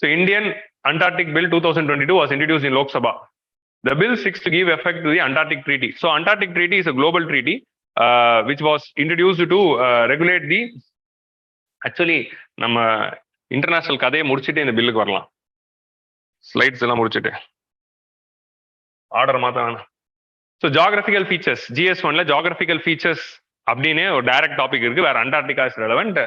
So Indian Antarctic Bill 2022 was introduced in Lok Sabha. The bill seeks to give effect to the Antarctic Treaty. So Antarctic Treaty is a global treaty which was introduced to regulate the actually நம்ம international கதையை முடிச்சுட்டு இந்த பில்லுக்கு வரலாம். Slides எல்லாம் முடிச்சுட்டு order மாத்த வேணாம். ஸோ ஜாகிரபிக்கல் ஃபீச்சர்ஸ் GS1ல ஜாகிரபிக்கல் ஃபீச்சர்ஸ் அப்படின்னு ஒரு டைரக்ட் டாபிக் இருக்கு. வேற அண்டார்டிகா இஸ் ரெலவென்ட்.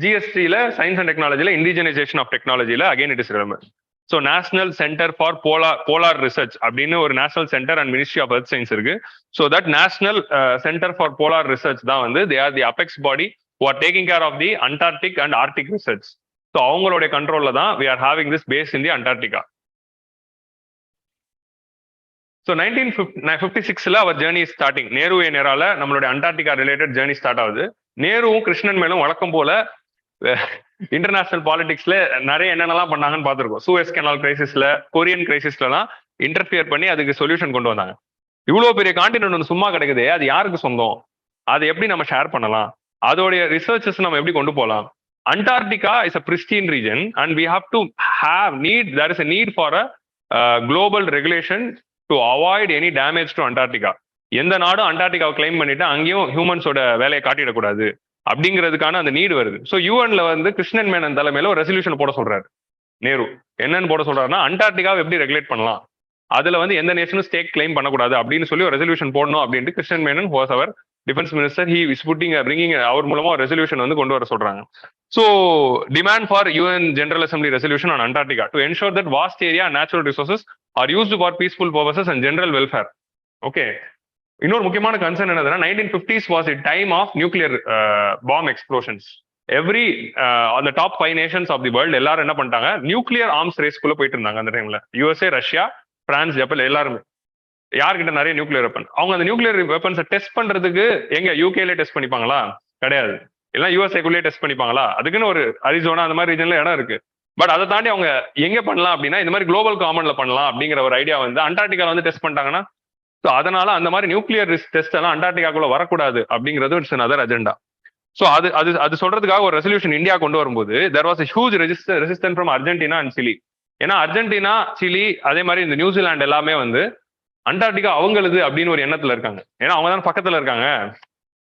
GSTல சயின்ஸ் அண்ட் டெக்னாலஜில இண்டிஜினைசேஷன் ஆஃப் டெக்னாலஜில again it is relevant. So national centre for polar research அப்படின்னு ஒரு national centre and ministry of earth science இருக்கு. So that national centre for polar research தான் வந்து they are the apex body who are taking care of the Antarctic and Arctic research. So அவங்களுடைய கண்ட்ரோல்ல தான் we are having this base in the Antarctica. So 1956ல our journey is starting. Nehru நேரால நம்மளுடைய Antarctica related journey start ஆகுது. நேருவும் கிருஷ்ணன் மேலும் வழக்கம் போல international பாலிடிக்ஸ்ல நிறைய என்னென்னலாம் பண்ணாங்கன்னு பார்த்துருக்கோம். சூயஸ் கெனால் கிரைசிஸ்ல, கொரியன் கிரைசிஸ்லாம் இன்டர்ஃபியர் பண்ணி அதுக்கு சொல்யூஷன் கொண்டு வந்தாங்க. இவ்வளவு பெரிய கான்டினென்ட் வந்து சும்மா கிடைக்குது, அது யாருக்கு சொந்தம், அதை எப்படி நம்ம ஷேர் பண்ணலாம், அதோடைய ரிசர்ச்சஸ் நம்ம எப்படி கொண்டு போகலாம். Antarctica is a pristine region and we have to there is a need for a global regulation to avoid any damage to Antarctica. எந்த நாடும் அண்டார்டிகாவை கிளைம் பண்ணிட்டு அங்கேயும் ஹியூமன்ஸோட வேலையை காட்டிடக்கூடாது அப்படிங்கிறதுக்கான அந்த நீடு வருது. ஸோ யூஎன்ல வந்து கிருஷ்ணன் மேனன் தலைமையில ஒரு ரெசல்யூஷன் போட சொல்றாரு நேரு. என்னன்னு போட சொல்றாருன்னா அண்டார்டிகாவை எப்படி ரெகுலேட் பண்ணலாம், அதுல வந்து எந்த நேஷனும் ஸ்டேக் கிளைம் பண்ணக்கூடாது அப்படின்னு சொல்லி ஒரு ரெசல்யூஷன் போடணும் அப்படின்ட்டு Krishnan Menon was our defence minister. He is bringing அவர் மூலமா ஒரு ரெசல்யூஷன் வந்து கொண்டு வர சொல்றாங்க. So demand for UN general assembly resolution on Antarctica to ensure that vast area natural resources are used for peaceful purposes and general welfare. Okay, இன்னொரு முக்கியமான concern என்னதுன்னா 1950s was a time of nuclear bomb explosions. Every அந்த top 5 nations of the world எல்லாரும் என்ன பண்ணிட்டாங்க, nuclear arms ரேஸ்க்குள்ள போயிட்டு இருந்தாங்க. அந்த டைம்ல USA, ரஷ்யா, பிரான்ஸ், ஜப்பான் எல்லாருமே யார்கிட்ட நிறைய நியூக்ளியர் வெப்பன். அவங்க அந்த நியூக்ளியர் வெப்பன்ஸை டெஸ்ட் பண்றதுக்கு எங்க யூகேல டெஸ்ட் பண்ணிப்பாங்களா? கிடையாது. எல்லாம் USA டெஸ்ட் பண்ணிப்பாங்களா? அதுக்குன்னு ஒரு அரிசோனா அந்த மாதிரி ரீஜன்ல இடம் இருக்கு. பட் அதை தாண்டி அவங்க எங்க பண்ணலாம் அப்படின்னா இந்த மாதிரி குளோபல் காமன்ல பண்ணலாம் அப்படிங்கிற ஒரு ஐடியா வந்து அண்டார்டிகால வந்து டெஸ்ட் பண்ணிட்டாங்கன்னா, ஸோ அதனால அந்த மாதிரி நியூக்ளியர் டெஸ்ட் எல்லாம் அண்டார்டிகாக்குள்ள வரக்கூடாது அப்படிங்கிறது இட்ஸ் another அஜெண்டா. ஸோ அது சொல்றதுக்காக ஒரு ரெசல்யூஷன் இந்தியா கொண்டு வரும்போது there was a huge resistance from Argentina and Chile. ஏன்னா அர்ஜென்டினா, சிலி, அதே மாதிரி இந்த நியூசிலாந்து எல்லாமே வந்து அண்டார்டிகா அவங்களுது அப்படின்னு ஒரு எண்ணத்துல இருக்காங்க. ஏன்னா அவங்க தான் பக்கத்துல இருக்காங்க.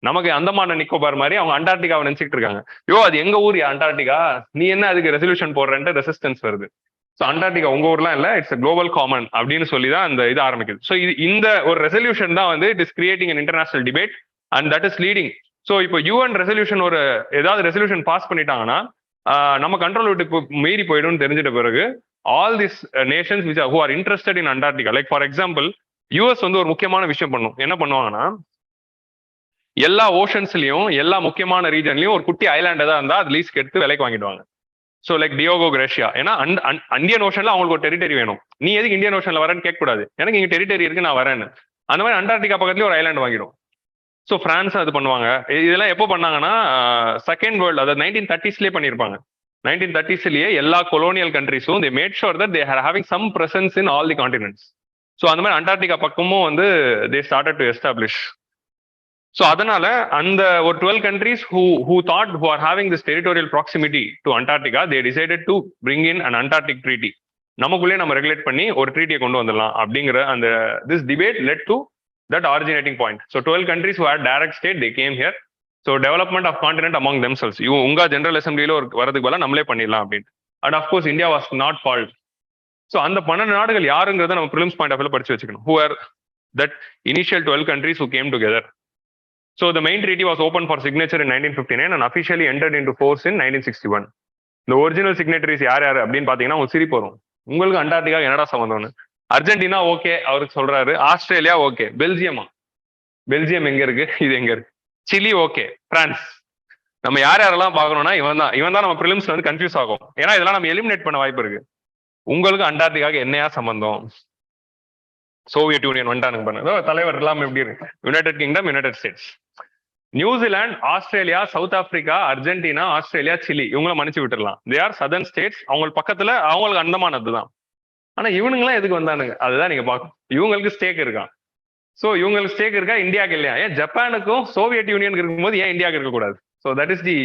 நமக்கு அந்தமான நிக்கோபார் மாதிரி அவங்க அண்டார்டிகாவை நினைச்சிட்டு இருக்காங்க. அது எங்க ஊர் அண்டார்டிகா, நீ என்ன அதுக்கு ரெசல்யூஷன் போடுறேன்ட்டு ரெசிஸ்டன்ஸ் வருது. ஸோ அண்டார்டிகா உங்க ஊர்லாம் இல்ல, இட்ஸ் குளோபல் காமன் அப்படின்னு சொல்லி தான் அந்த இது ஆரம்பிக்குது. ஸோ இந்த ஒரு ரெசல்யூஷன் தான் வந்து it is creating an international debate and that is leading. So இப்போ யூஎன் ரெசல்யூஷன் ஒரு ஏதாவது ரெசல்யூஷன் பாஸ் பண்ணிட்டாங்கன்னா நம்ம கண்ட்ரோல் விட்டு மீறி போயிடும் தெரிஞ்சிட்ட பிறகு all this Nations which who are interested in Antarctica, like for example US வந்து ஒரு முக்கியமான விஷயம் பண்ணும். என்ன பண்ணுவாங்கன்னா எல்லா ஓஷன்ஸ்லயும் எல்லா முக்கியமான ரீஜன்லயும் ஒரு குட்டி ஐலாண்ட் தான் இருந்தா அது லீஸ்க்கு எடுத்து விலைக்கு வாங்கிடுவாங்க. ஸோ லைக் டியோகோ கிரேஷியா, ஏன்னா இந்தியன் ஓஷன்ல அவங்களுக்கு ஒரு டெரிட்டரி வேணும். நீ எதுக்கு இந்தியன் ஓஷன்ல வரேன்னு கேட்கக்கூடாது, எனக்கு இங்க டெரிட்டரி இருக்கு நான் வரேன்னு. அந்த மாதிரி அண்டார்டிகா பக்கத்துலயே ஒரு ஐலாண்ட் வாங்கிடும். ஸோ பிரான்ஸ் அது பண்ணுவாங்க. இதெல்லாம் எப்போ பண்ணாங்கன்னா செகண்ட் வேர்ல்டு, அதாவது 1930s பண்ணியிருப்பாங்க. 1930sலயே எல்லா கொலோனியல் கண்ட்ரிஸும் they made sure that they are having some presence in all the continents. So அந்த மாதிரி அண்டார்டிகா பக்கமும் வந்து they started to establish. So அதனால அந்த ஒரு 12 countries who are having this territorial proximity to Antarctica, they decided to bring in an Antarctic treaty. நமக்குள்ளே நம்ம regulate பண்ணி ஒரு ட்ரீட்டியை கொண்டு வந்துடலாம் அப்படிங்கிற அந்த this debate led to that originating point. So 12 countries who had direct state, they came here. So development of continent among themselves. உங்க general அசம்பிளியில ஒரு வரதுக்கு பதிலா நம்மளே பண்ணிடலாம் அப்படின்னு. And of course India was not called. So அந்த 12 நாடுகள் யாருங்கிறத நம்ம ப்ரிலிம்ஸ் பாயிண்ட் ஆஃப் வியூல படிச்சு வச்சுக்கணும். Who are that initial 12 countries who came together? So the main treaty was open for signature in 1959 and officially entered into force in 1961. The original signatories யார் அப்படின்னு பாத்தீங்கன்னா உங்களுக்கு சிரிப்பு வரும். உங்களுக்கு அண்டார்டிகா என்னடா சம்பந்தம்னு. அர்ஜென்டினா ஓகே அவருக்கு சொல்றாரு, ஆஸ்திரேலியா ஓகே, பெல்ஜியம் எங்க இருக்கு, இது எங்க இருக்கு, சிலி ஓகே, பிரான்ஸ். நம்ம யாரெல்லாம் பாக்கணும்னா இவன் தான் நம்ம ப்ரிலிம்ஸ்ல வந்து கன்ஃபியூஸ் ஆகும். ஏன்னா இதெல்லாம் நம்ம எலிமினேட் பண்ண வாய்ப்பு இருக்கு. உங்களுக்கு அண்டார்டிகாக்கு என்னையா சம்பந்தம்? சோவியத் யூனியன் வந்துட்டானுங்க பண்ண தலைவர் எல்லாம் எப்படி இருக்கு, United kingdom, United states, New Zealand, Australia, south Africa, Argentina, Australia, Chile இவங்கள மன்னிச்சு விட்டுறலாம். They are southern states. அவங்களுக்கு பக்கத்துல அவங்களுக்கு அந்தமானது தான். ஆனா இவனுங்களாம் எதுக்கு வந்தானுங்க அதுதான் நீங்க பார்க்கணும். இவங்களுக்கு ஸ்டேக் இருக்கான். ஸோ இவங்களுக்கு ஸ்டேக் இருக்கா, இந்தியாவுக்கு இல்லையா? ஏன் ஜப்பானுக்கும் சோவியத் யூனியனுக்கு இருக்கும்போது ஏன் இந்தியாவுக்கு இருக்கக்கூடாது? So that is the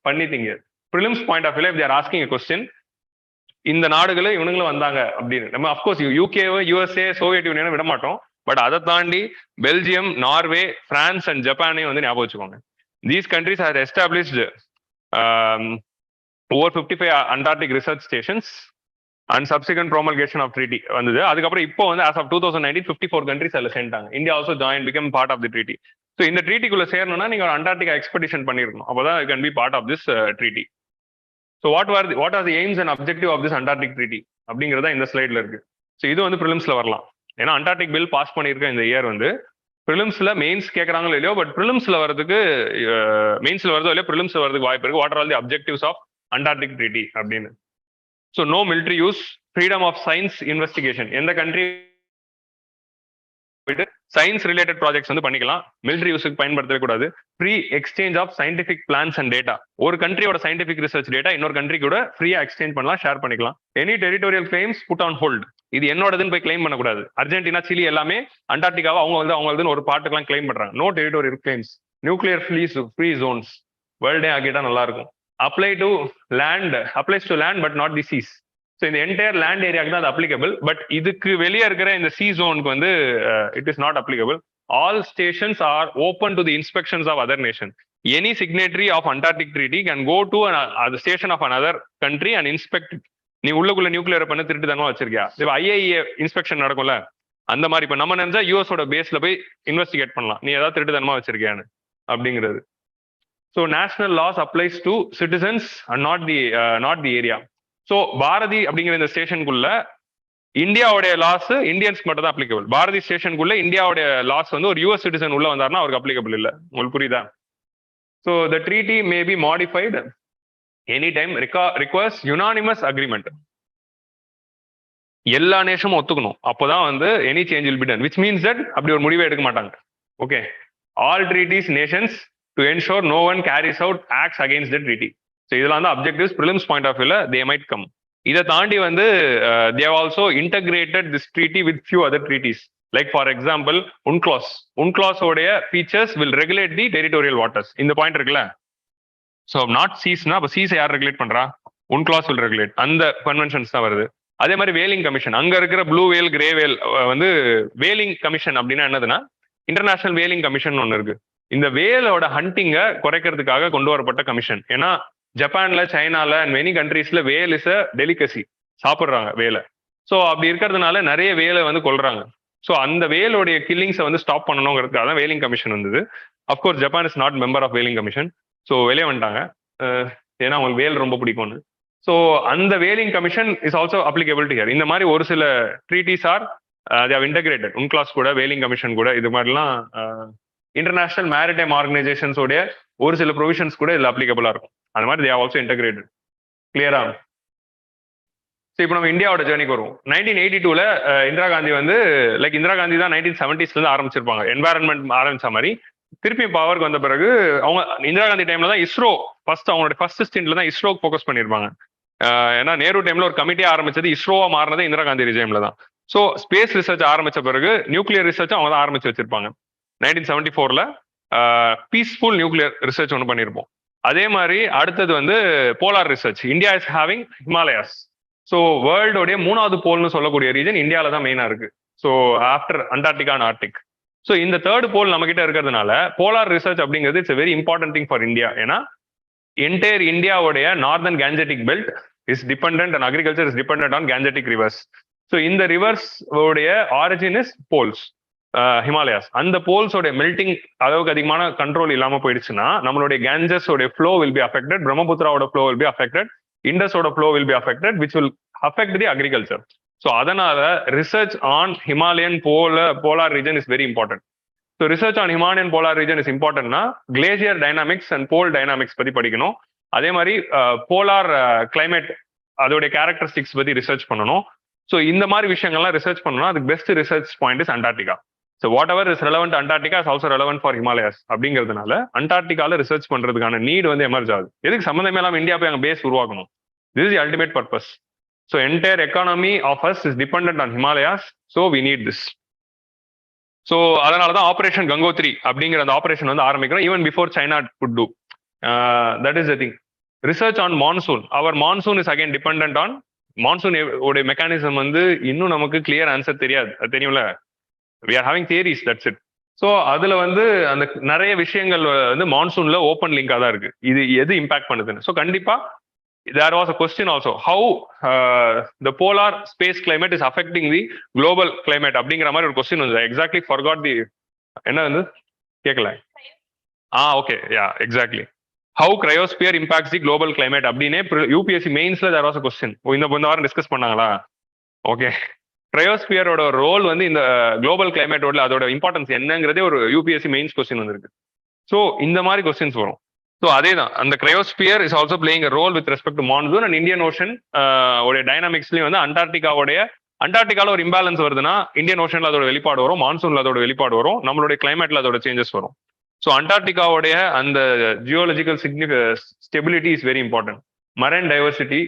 funny thing. Prelims point of வியூல if they are asking a question, இந்த நாடுகளும் இவனுங்களும் வந்தாங்க அப்படின்னு. நம்ம அப்கோர்ஸ் யூகேவும் யூஎஸ்ஏ சோவியத் யூனியனும் விட மாட்டோம். பட் அதை தாண்டி பெல்ஜியம், நார்வே, பிரான்ஸ் அண்ட் ஜப்பானையும் வந்து ஞாபகம் வச்சுக்கோங்க. These countries are established over 55 Antarctic research stations and subsequent promulgation of treaty வந்தது. அதுக்கப்புறம் இப்போ வந்து as of 2019 54 கண்ட்ரிஸ் அதில் சேர்ந்தாங்க. India also join become part of the treaty. So இந்த ட்ரீட்டிக்குள்ள சேரணும்னா நீங்க ஒரு அண்டார்டிகா எக்ஸ்பெடிஷன் பண்ணிருக்கணும். அப்போதான் can be part of this treaty. So what are the aims and objective of this Antarctic treaty அப்படிங்கிறதா இந்த ஸ்லைட்ல இருக்கு. ஸோ இது வந்து ப்ரிலிம்ஸ்ல வரலாம். ஏன்னா அண்டார்டிக் பில் பாஸ் பண்ணியிருக்க இந்த இயர் வந்து ப்ரிலிம்ஸ்ல மெயின்ஸ் கேட்கறாங்களோ இல்லையோ, பட் ப்ரிலிம்ஸ்ல வரதுக்கு மெயின்ஸ்ல வரதோ இல்லையோ ப்ரிலிம்ஸ்ல வரதுக்கு வாய்ப்பு இருக்கு. What are all the objectives of Antarctic treaty அப்படின்னு. So no military use, freedom of science investigation. எந்த கண்ட்ரி சயின்ஸ் ரிலேட்டட் ப்ராஜெக்ட்ஸ் வந்து பண்ணிக்கலாம், மிலிட்ரி யூஸுக்கு பயன்படுத்தவே கூடாது. Free exchange of scientific plans and data. ஒரு கண்ட்ரியோட சயின்டிபிக் ரிசர்ச் டேட்டா இன்னொரு கண்ட்ரி கூட ஃப்ரீயா எக்ஸ்சேஞ்ச் பண்ணலாம், ஷேர் பண்ணிக்கலாம். Any territorial claims put on hold. இது என்னோடதுன்னு போய் கிளைம் பண்ணக்கூடாது. அர்ஜென்டினா, சிலி எல்லாமே அண்டார்டிகாவை அவங்களுக்குன்னு ஒரு பார்ட்டுக்கெல்லாம் கிளைம் பண்றாங்க. No territorial claims. Nuclear free zones வேர்ல்டே ஆக்கிட்டா நல்லா இருக்கும். Applies to land but not the seas. So இந்த என்டையர் லேண்ட் ஏரியாவுக்கு தான் அது அப்ளிகபிள். பட் இதுக்கு வெளியே இருக்கிற இந்த சி ஜோனுக்கு வந்து it is not applicable. All stations are open to the inspections of other nation. Any signatory of Antarctic treaty can go to station of another country and inspect. நீ உள்ளுக்குள்ள nuclear பண்ண திருட்டு தானே வச்சிருக்கியா? இப்போ ஐஏஏ இன்ஸ்பெக்ஷன் நடக்கும்ல, அந்த மாதிரி இப்போ நம்ம நினைச்சா யூஎஸோட பேஸ்ல போய் இன்வெஸ்டிகேட் பண்ணலாம், நீ ஏதாவது திருட்டு தனமா வச்சிருக்கியான்னு அப்படிங்கிறது. So national laws applies to citizens and not the area. So Bharati அப்படிங்கிற இந்த ஸ்டேஷனுக்குள்ள இந்தியாவுடைய லாஸ் இந்தியன்ஸ்க்கு மட்டும் தான் அப்ளிகபிள். பாரதி ஸ்டேஷனுக்குள்ள இந்தியாவுடைய லாஸ் வந்து ஒரு யூஎஸ் சிட்டிசன் உள்ள வந்தாருன்னா அவருக்கு அப்ளிகபிள் இல்லை. உங்களுக்கு புரியுதா? So the treaty may be modified any time, requires unanimous agreement. எல்லா நேஷனும் ஒத்துக்கணும், அப்போதான் வந்து any change will be done, which means that அப்படி ஒரு முடிவை எடுக்க மாட்டாங்க. Okay, all treaties nations to ensure no one carries out acts against the treaty. So இதெல்லாம் தான் அப்ஜெக்டிவ்ஸ் ப்ரிலிம்ஸ் பாயிண்ட் ஆஃப் வியூல தே மைட் கம். இதை தாண்டி வந்து they have also integrated this treaty with few other treaties. Like for example UNCLOS உடைய features will regulate the territorial waters. இந்த point இருக்குல்ல, so not சீஸ்னா அப்போ சீஸை யார் ரெகுலேட் பண்றா? UNCLOS will regulate. அந்த கன்வென்ஷன்ஸ் தான் வருது. அதே மாதிரி வேலிங் கமிஷன், அங்க இருக்கிற ப்ளூ வேல், கிரே வேல் வந்து வேலிங் கமிஷன் அப்படின்னா என்னதுன்னா இன்டர்நேஷனல் வேலிங் கமிஷன் ஒன்று இருக்கு. இந்த வேலோட ஹண்டிங்கை குறைக்கிறதுக்காக கொண்டு வரப்பட்ட கமிஷன். ஏன்னா ஜப்பான்ல, சைனால அண்ட் மெனி கண்ட்ரீஸ்ல வேல் இஸ் அ டெலிகசி, சாப்பிட்றாங்க வேலை. ஸோ அப்படி இருக்கிறதுனால நிறைய வேலை வந்து கொள்றாங்க. ஸோ அந்த வேலோடைய கில்லிங்ஸை வந்து ஸ்டாப் பண்ணணுங்கிறதுக்காக தான் வேலிங் கமிஷன் வந்தது. Of course Japan is not member of whaling commission. So வெளியே வந்துட்டாங்க, ஏன்னா அவங்களுக்கு வேல் ரொம்ப பிடிக்கும்னு. ஸோ அந்த whaling commission is also applicable to here. இந்த மாதிரி ஒரு சில treaties are they have integrated. UNCLOS கூட, வேலிங் கமிஷன் கூட, இது மாதிரிலாம் இன்டர்நேஷனல் மேரிடைம் ஆர்கனைசேஷன்ஸோடைய ஒரு சில ப்ரொவிஷன்ஸ் கூட இதில் அப்ளிகபிளா இருக்கும். அந்த மாதிரி தே ஹவ் ஆல்சோ இன்டகிரேட்டட். கிளியரா? ஸோ இப்போ நம்ம இந்தியாவோட ஜேர்னிக்கு வருவோம். 1982ல இந்திரா காந்தி வந்து இந்திரா காந்தி தான் 1970s இருந்து ஆரம்பிச்சிருப்பாங்க என்வாரன்மெண்ட் ஆரம்பிச்ச மாதிரி. திருப்பி பவருக்கு வந்த பிறகு அவங்க இந்திரா காந்தி டைம்ல தான் இஸ்ரோ அவங்களோட ஃபர்ஸ்ட் ஸ்டின்ட்ல தான் இஸ்ரோக்கு ஃபோக்கஸ் பண்ணியிருப்பாங்க. ஏன்னா நேரு டைம்ல ஒரு கமிட்டியா ஆரம்பிச்சது, இஸ்ரோவா மாறினது இந்திரா காந்தி டைம்ல தான். ஸோ ஸ்பேஸ் ரிசர்ச் ஆரம்பிச்ச பிறகு நியூக்ளியர் ரிசர்ச் அவங்க தான் ஆரம்பிச்சு வச்சிருப்பாங்க. 1974ல பீஸ்ஃபுல் நியூக்ளியர் ரிசர்ச் ஒன்று பண்ணியிருப்போம். அதே மாதிரி அடுத்தது வந்து polar research. India is having Himalayas. So வேர்ல்டோடைய 3வது போல்னு சொல்லக்கூடிய ரீஜன் இந்தியாவில தான் மெயினா இருக்கு. So after Antarctica and Arctic. So இந்த 3rd போல் நம்ம கிட்ட இருக்கிறதுனால போலார் ரிசர்ச் அப்படிங்கிறது it's very important thing for India. ஏன்னா என்டையர் இந்தியாவுடைய northern Gangetic belt is dependent and agriculture is dependent on Gangetic rivers. So இந்த ரிவர்ஸ் உடைய ஆரிஜின் இஸ் போல்ஸ், ஹிமாலயாஸ். அந்த போல்ஸோட மெல்டிங் அளவுக்கு அதிகமான கண்ட்ரோல் இல்லாம போயிடுச்சுன்னா நம்மளுடைய கேஞ்சஸோட ஃப்ளோ வில் பி அஃபெக்டட், பிரம்மபுத்திராவோட ஃப்ளோ வில் பி அஃபெக்டட், இண்டஸோட flow will be affected, which will affect the agriculture. So அதனால research on Himalayan polar region is very important. So research on Himalayan polar region is இம்பார்ட்டன்ட்னா glacier dynamics and pole dynamics பத்தி படிக்கணும். அதே மாதிரி polar climate அதோடைய characteristics பத்தி research பண்ணணும். So இந்த மாதிரி விஷயங்கள்லாம் ரிசர்ச் பண்ணணும்னா அதுக்கு best research point is Antarctica. So what ever is relevant Antarctica is also relevant for Himalayas. அப்படிங்கிறதுனால அண்டார்டிகால ரிசர்ச் பண்றதுக்கான நீட் வந்து எமர்ஜ் ஆகுது. எதுக்கு சம்மந்தமே இல்லாமல் இந்தியா போய் அங்கே பேஸ் உருவாக்கணும்? This is the ultimate purpose. So entire economy of us is dependent on Himalayas. So we need this. So அதனால தான் ஆபரேஷன் கங்கோத்ரி அப்படிங்கிற அந்த ஆபரேஷன் வந்து ஆரம்பிக்கிறோம். Even before China could do. That is the thing. Research on monsoon. Our monsoon is again dependent on monsoon உடைய mechanism வந்து இன்னும் நமக்கு கிளியர் ஆன்சர் தெரியாது, அது தெரியும்ல. we are having theories, that's it. So அதுல வந்து அந்த நிறைய விஷயங்கள் வந்து மான்சூன்ல ஓப்பன் லிங்கா தான் இருக்கு, இது எது இம்பாக்ட் பண்ணுதுன்னு. ஸோ கண்டிப்பா there was a question also, how the polar space climate is affecting the global climate அப்படிங்கிற மாதிரி ஒரு கொஸ்டின் வந்து எக்ஸாக்ட்லி forgot the என்ன வந்து கேட்கல. Okay, yeah exactly, how cryosphere impacts the global climate அப்படின்னு யூபிஎஸ்சி மெயின்ஸ்ல தேர் வாஸ் a கொஸ்டின். இந்த வாரம் டிஸ்கஸ் பண்ணாங்களா? ஓகே, கிரையோஸ்பியரோட ரோல் வந்து இந்த குளோபல் கிளைமேட்டோட அதோட இம்பார்ட்டன்ஸ் என்னங்கிறதே ஒரு யூபிஎஸ்சி மெயின்ஸ் கொஸ்டின் வந்திருக்கு. ஸோ இந்த மாதிரி கொஸ்டின்ஸ் வரும். ஸோ அதே தான், அந்த cryosphere is also playing a role with respect to monsoon and Indian ocean உடைய டைனாமிக்ஸ்லயும் வந்து அண்டார்டிகால ஒரு இம்பேலன்ஸ் வருதுன்னா இந்தியன் ஓஷன்ல அதோட வெளிப்பாடு வரும், மான்சூன்ல அதோட வெளிப்பாடு வரும், நம்மளுடைய கிளைமேட்ல அதோட சேஞ்சஸ் வரும். ஸோ அண்டார்டிகாவுடைய அந்த geological stability is very important. Marine diversity,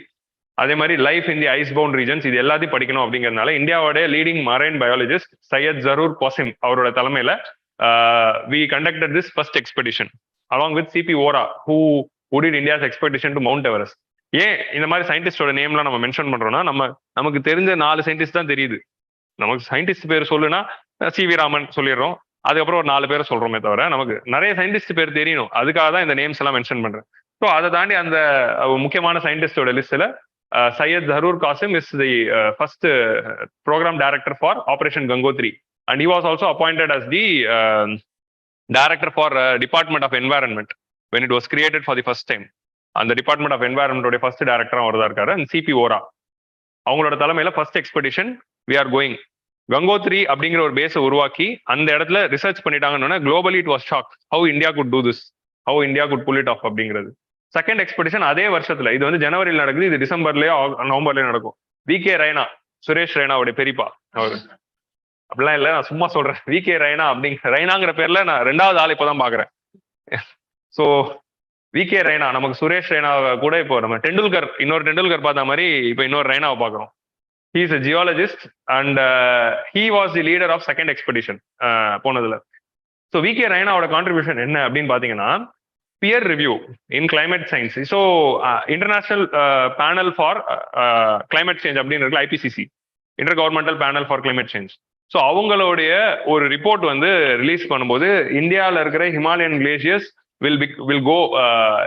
அதே மாதிரி life in the ice bound regions, இது எல்லாத்தையும் படிக்கணும் அப்படிங்கிறதுனால இந்தியாவோட leading marine biologist Syed Zahoor Qasim அவரோட தலைமையில we conducted this first expedition along with CP Ora, who did India's expedition to Mount Everest. ஏன் இந்த மாதிரி சயின்டிஸ்டோட நேம்லாம் நம்ம மென்ஷன் பண்றோம்னா, நமக்கு தெரிஞ்ச 4 சயின்டிஸ்ட் தான் தெரியுது. நமக்கு சயின்டிஸ்ட் பேர் சொல்லுனா CV ராமன் சொல்லிடுறோம், அதுக்கப்புறம் ஒரு 4 பேரை சொல்றோமே தவிர நமக்கு நிறைய சயின்டிஸ்ட் பேர் தெரியணும். அதுக்காக தான் இந்த நேம்ஸ் எல்லாம் மென்ஷன் பண்றேன். ஸோ அதை தாண்டி அந்த முக்கியமான சயின்டிஸ்டோட லிஸ்ட்ல Syed Zahoor Qasim is the first program director for operation Gangotri, and he was also appointed as the director for department of environment when it was created for the first time. அந்த டிபார்ட்மெண்ட் ஆஃப் என்வாயரன்மெண்டோட first டைரக்டரா அவர்தான் இருக்காரு. அண்ட் CP Ora அவங்களோட தலைமையில first expedition we are going Gangotri அப்படிங்கிற ஒரு பேஸை உருவாக்கி அந்த இடத்துல ரிசர்ச் பண்ணிட்டாங்கன்னா globally it was shock how India could do this, how India could pull it off அப்படிங்கிறது. செகண்ட் எக்ஸ்பெடிஷன் அதே வருஷத்துல, இது வந்து ஜனவரியில் நடக்குது, இது டிசம்பர்லயோ நவம்பர்லயோ நடக்கும். VK ரைனா, சுரேஷ் ரைனாவுடைய பெரியப்பா அவரு, அப்படிலாம் இல்லை நான் சும்மா சொல்றேன். VK ரைனா ரைனாங்கிற பேர்ல நான் 2வது ஆள் இப்பதான் பாக்குறேன். ஸோ VK ரைனா, நமக்கு சுரேஷ் ரைனாவை கூட இப்போ நம்ம டெண்டுல்கர், இன்னொரு டெண்டுல்கர் பார்த்த மாதிரி இப்போ இன்னொரு ரைனாவை பார்க்குறோம். He is a geologist and he was the leader of second expedition போனதுல. ஸோ VK ரைனாவோட கான்ட்ரிபியூஷன் என்ன அப்படின்னு பாத்தீங்கன்னா, peer review in climate science. So international panel for climate change அப்படின்னு இருக்கு, IPCC, intergovernmental panel for climate change. So அவங்களுடைய ஒரு report வந்து ரிலீஸ் பண்ணும்போது இந்தியாவில் இருக்கிற Himalayan glaciers will go